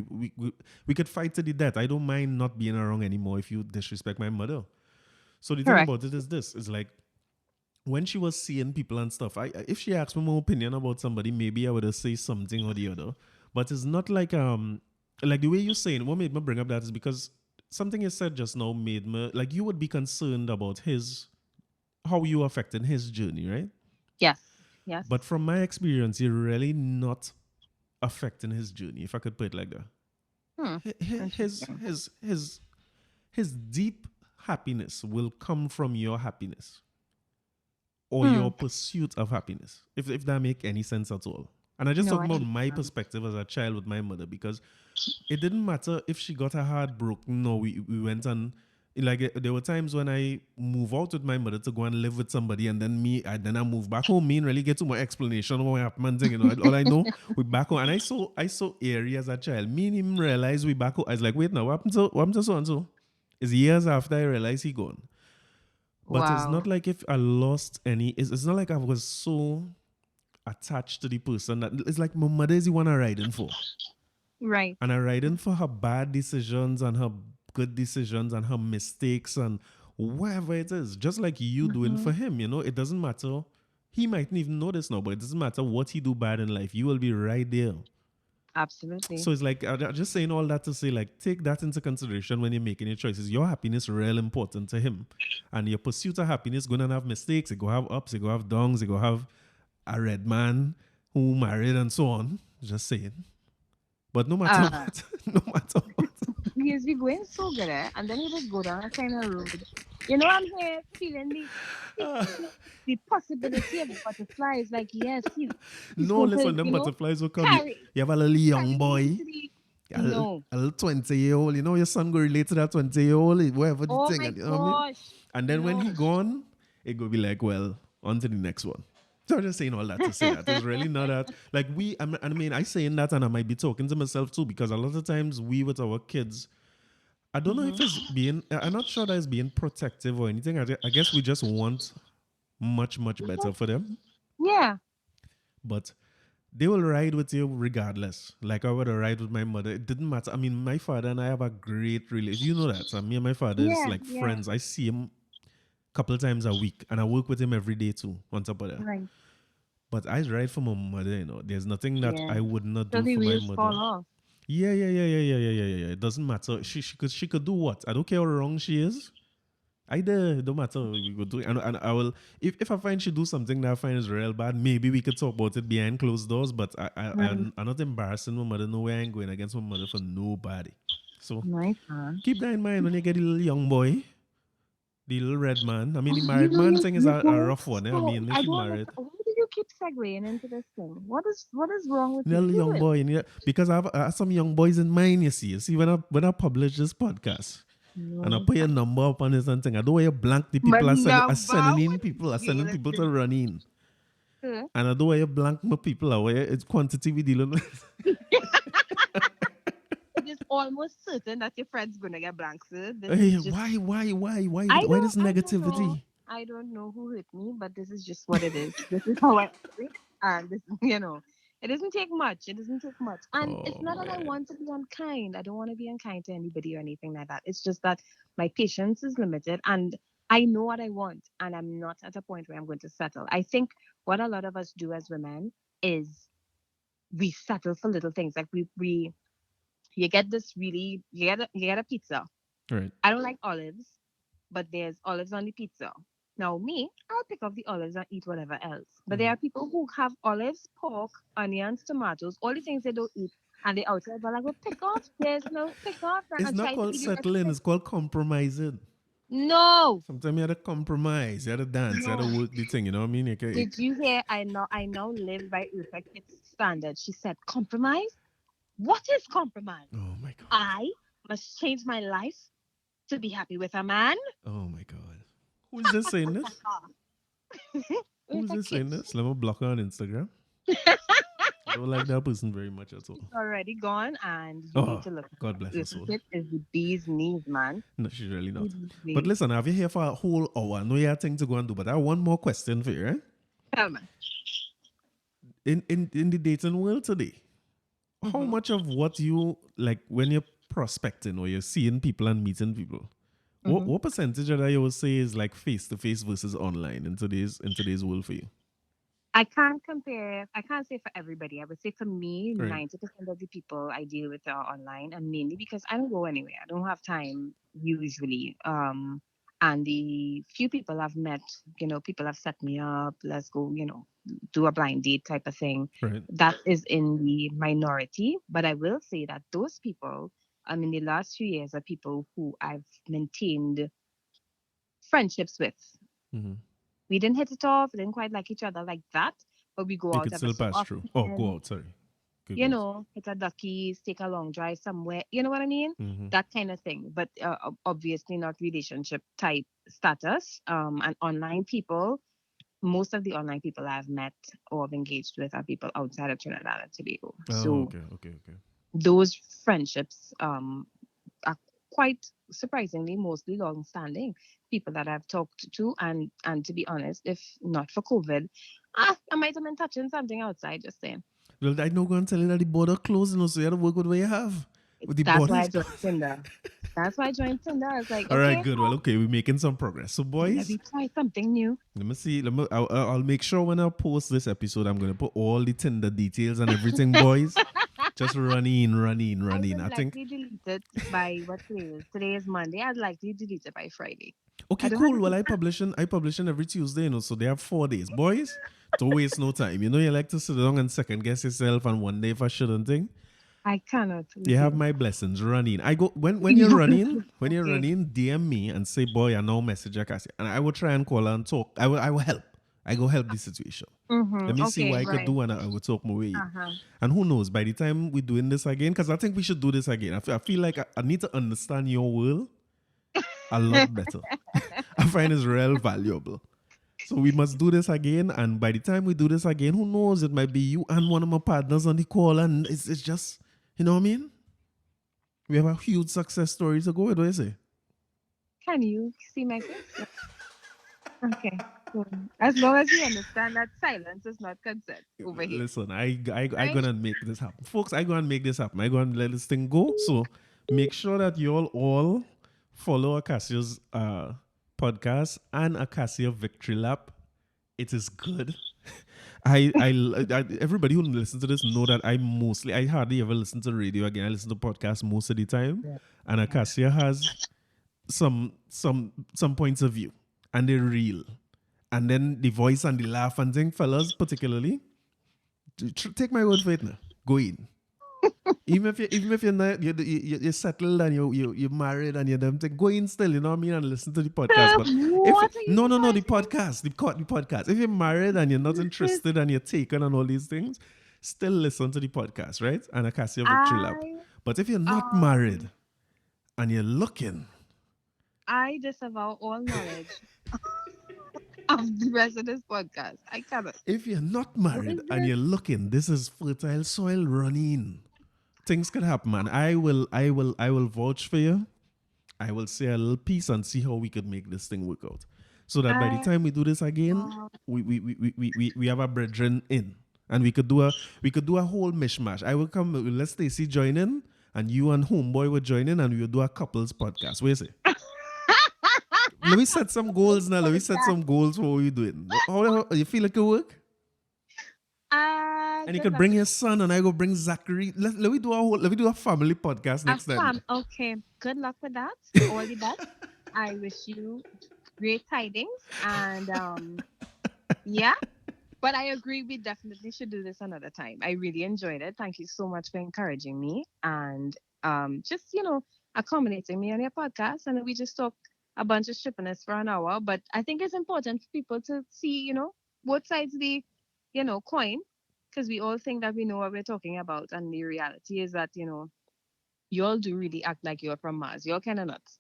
we could fight to the death. I don't mind not being around anymore if you disrespect my mother. So the thing Correct. about it is this: is like when she was seeing people and stuff. If she asked me my opinion about somebody, maybe I would have say something or the other. But it's not like the way you're saying. What made me bring up that is because something you said just now made me like you would be concerned about his how you affecting his journey, right? Yes. Yes. But from my experience, you're really not affecting his journey, if I could put it like that. Hmm. His Interesting. his his his deep happiness will come from your happiness or Hmm. your pursuit of happiness, if that make any sense at all. And I just No, talk I about my understand. perspective as a child with my mother, because it didn't matter if she got her heart broken or we went on. Like there were times when I move out with my mother to go and live with somebody, and then I move back home. Me and really get too much explanation of what happened. Thing, all I know we back home, and I saw eerie as a child. Me and him realized we back home. I was like, wait now, what happened to so and so? It's years after I realized he gone. But it's Wow. not like if I lost any. It's not like I was so attached to the person that it's like my mother is the one I'm riding for. Right. And I'm riding for her bad decisions and her good decisions and her mistakes and whatever it is. Just like you doing Mm-hmm. for him, it doesn't matter. He mightn't even know this now, but it doesn't matter what he do bad in life. You will be right there. Absolutely. So it's like I'm just saying all that to say, like, take that into consideration when you're making your choices. Your happiness real important to him, and your pursuit of happiness gonna have mistakes. It go have ups. It go have downs. It go have a red man who married and so on. Just saying. But no matter Uh, what, no matter what. because we're going so good, and then you just go down a kind of road. You know, I'm here feeling the possibility of the butterflies. Like, yes, he's No, going to, listen, them butterflies will come. You, carry you have a little young carry me boy, into the. a No. little 20-year-old. Your son go relate to that 20-year-old, whatever the Oh thing. my You know what I mean? gosh. And then when No. he gone, it go be like, well, on to the next one. So I'm just saying all that to say that it's really not that like I saying that and I might be talking to myself too because a lot of times we with our kids, I don't know Hmm. if it's being, I'm not sure that it's being protective or anything. I guess we just want much better for them, Yeah. but they will ride with you regardless. Like I would have ride with my mother. It didn't matter. I mean, my father and I have a great relationship. You know that. So me and my father is Yeah. like Yeah. friends. I see him a couple of times a week, and I work with him every day too. On top of that, Right. but I ride for my mother. There's nothing that Yeah. I would not So do the for my wheels mother. fall off. Yeah. It doesn't matter. She could do what. I don't care how wrong she is. Either it don't matter. We could do it. And I will if I find she do something that I find is real bad, maybe we could talk about it behind closed doors. But Right. I'm not embarrassing my mother. No way I ain't going against my mother for nobody. So Nice, man. keep that in mind when you get the little young boy, the little red man. I mean, the You married know, man thing is you're a going rough one. I so. mean, if I he don't married, understand. Why do you keep segueing into this thing? What is wrong with the you? little Keep young doing. boy, because I have some young boys in mind. You see, when I publish this podcast. And I No. put your number up on this and thing. I don't want you blank the My people are number. sending in What people, are sending jail is people this? to run in. Huh? And I don't want you blank my people. I want it's quantity we dealing with. It is almost certain that your friend's gonna get blanks. This Hey, is just. why this I don't know. negativity? I don't know who hit me, but this is just what it is. This is how I operate. And this, it doesn't take much. It doesn't take much. And it's Oh not that I man. want to be unkind. I don't want to be unkind to anybody or anything like that. It's just that my patience is limited and I know what I want and I'm not at a point where I'm going to settle. I think what a lot of us do as women is we settle for little things. Like we you get this really you get a pizza. Right. I don't like olives, but there's olives on the pizza. Now, me, I'll pick up the olives and eat whatever else. But there Mhm. are people who have olives, pork, onions, tomatoes, all the things they don't eat, and they outside, but I go pick off this, no, pick off that, It's and not try to called eat the rest of settling, it. it's called compromising. No, Sometimes you had to compromise, you had to dance, you had to no. work the thing, you know what I mean? Did you hear? I now live by Its standard. She said, compromise. What is compromise? Oh my god. I must change my life to be happy with a man. Oh my god. Who's this saying this? It's Who's a this saying kiss. this? Let me block her on Instagram. I don't like that person very much at all. It's already gone, and you need Oh, to look at God that. bless her soul. Relationship is the bee's knees, man. No, she's really The not. bee's But knees. listen, I've you here for a whole hour. I know you have things to go and do, but I have one more question for you, right? Tell me. In the dating world today, how Mm-hmm. much of what you like when you're prospecting or you're seeing people and meeting people, what Mm-hmm. what percentage of that you would say is like face to face versus online in today's world for you? I can't compare. I can't say for everybody. I would say for me, Right. 90% of the people I deal with are online, and mainly because I don't go anywhere. I don't have time usually. And the few people I've met, people have set me up, let's go, do a blind date type of thing. Right. That is in the minority. But I will say that those people, in the last few years, are people who I've maintained friendships with. Mm-hmm. We didn't hit it off, we didn't quite like each other like that, but we go You out could ever still so pass through. Oh, go often, out. Sorry. Could go out. hit a duckies, take a long drive somewhere, you know what I mean? Mm-hmm. That kind of thing. But obviously not relationship type status. And online people, most of the online people I've met or have engaged with are people outside of Trinidad and Tobago. Oh, So okay, okay, okay. those friendships are quite surprisingly mostly long standing. People that I've talked to, and to be honest, if not for COVID, I might have been touching something outside, just saying. Well, I know going to tell you that the border closed, so you have to work with what you have. With the That's why I borders joined Tinder. That's why I joined Tinder. I was like, All right, okay, good. Well, okay, we're making some progress. So, let boys, me try something new. let me see. I'll make sure when I post this episode, I'm going to put all the Tinder details and everything, boys. Just run in, run in, I run in. will I think, likely delete it by what today is. Today is Monday. I'd likely delete it by Friday. I okay, don't have cool. Well, it. I publishing every Tuesday, so they have 4 days. Boys, don't waste no time. You like to sit down and second guess yourself and one day if I shouldn't think. I cannot You with have you. my blessings. Run in. I go when you're You running, when you're okay? running, DM me and say, boy, I know message Acacia. And I will try and call her and talk. I will help. I go help the situation. Let me see Okay, what I could right. do and I will talk more with you. Uh-huh. And who knows, by the time we're doing this again, because I think we should do this again. I feel like I need to understand your world a lot better. I find it's real valuable. So we must do this again. And by the time we do this again, who knows, it might be you and one of my partners on the call. And it's just, you know what I mean? We have a huge success story to go with. What do you say? Can you see my face? Yeah. Okay. Cool. As long as you understand that silence is not consent over here, Listen, I right? gonna make this happen, folks. I gonna make this happen. I gonna let this thing go. So make sure that you all follow Acacia's podcast and Acacia Victory Lap. It is good. Everybody who listens to this know that I hardly ever listen to radio again. I listen to podcasts most of the time, Yeah. and Acacia has some points of view, and they're real. And then the voice and the laugh and thing, fellas, particularly, take my word for it now. Go in. Even if you're not you're settled and you're married and you're them thing, go in still, you know what I mean, and listen to the podcast. So, But if what are you no, the advising? podcast, the podcast. If you're married and you're not Jesus, interested and you're taken and all these things, still listen to the podcast, right? And Acacia Victory Lab. I But if you're not um married and you're looking, I disavow all knowledge of the rest of this podcast. I cannot. if you're not What married is and this? you're looking, this is fertile soil running. Things could happen, man. I will vouch for you. I will say a little piece and see how we could make this thing work out. So that by the I time we do this again, uh, we have a brethren in. And we could do a whole mishmash. I will come, let Stacy join in, and you and Homeboy will join in, and we will do a couples podcast. What do you say? Let me set some goals now. Let me set some goals for what we're doing. How you feel like it work? And you good could luck. bring your son, and I go bring Zachary. Let me do a family podcast A next time. okay. Good luck with that. All the best. I wish you great tidings and yeah. But I agree we definitely should do this another time. I really enjoyed it. Thank you so much for encouraging me and just, accommodating me on your podcast. And we just talk a bunch of shippiness for an hour. But I think it's important for people to see, both sides of the, coin. Because we all think that we know what we're talking about. And the reality is that, you all do really act like you're from Mars. You're kind of nuts.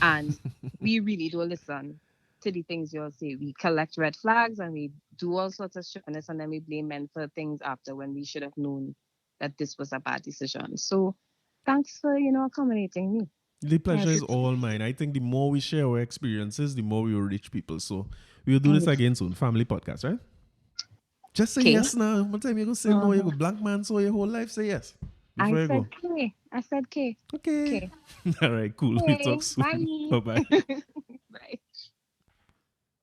And we really do listen to the things you'll say. We collect red flags and we do all sorts of shitness and then we blame men for things after when we should have known that this was a bad decision. So thanks for, accommodating me. The I pleasure is appreciate all mine. I think the more we share our experiences, the more we will reach people. So we will do this it. again soon. Family podcast, right? Just say Okay. yes now. One time you go say no, you go blank man, so your whole life say yes. I Before you said go. K. I said K. Okay. Okay. All right, cool. We talk Okay. soon. Bye. Bye bye. Bye.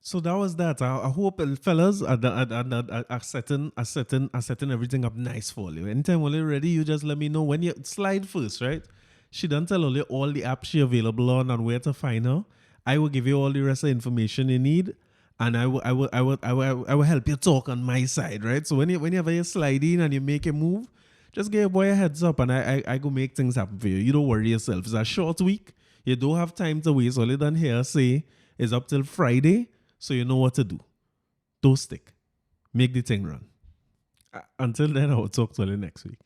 So that was that. I hope fellas are setting everything up nice for you. Anytime when you're ready, you just let me know. When you slide first, right? She done tell only all the apps she available on and where to find her. I will give you all the rest of the information you need, and I will help you talk on my side, right? So whenever you slide in and you make a move, just give your boy a heads up, and I go make things happen for you. You don't worry yourself. It's a short week. You don't have time to waste. All you done here say is up till Friday, so you know what to do. Don't stick. Make the thing run. Until then, I will talk to you next week.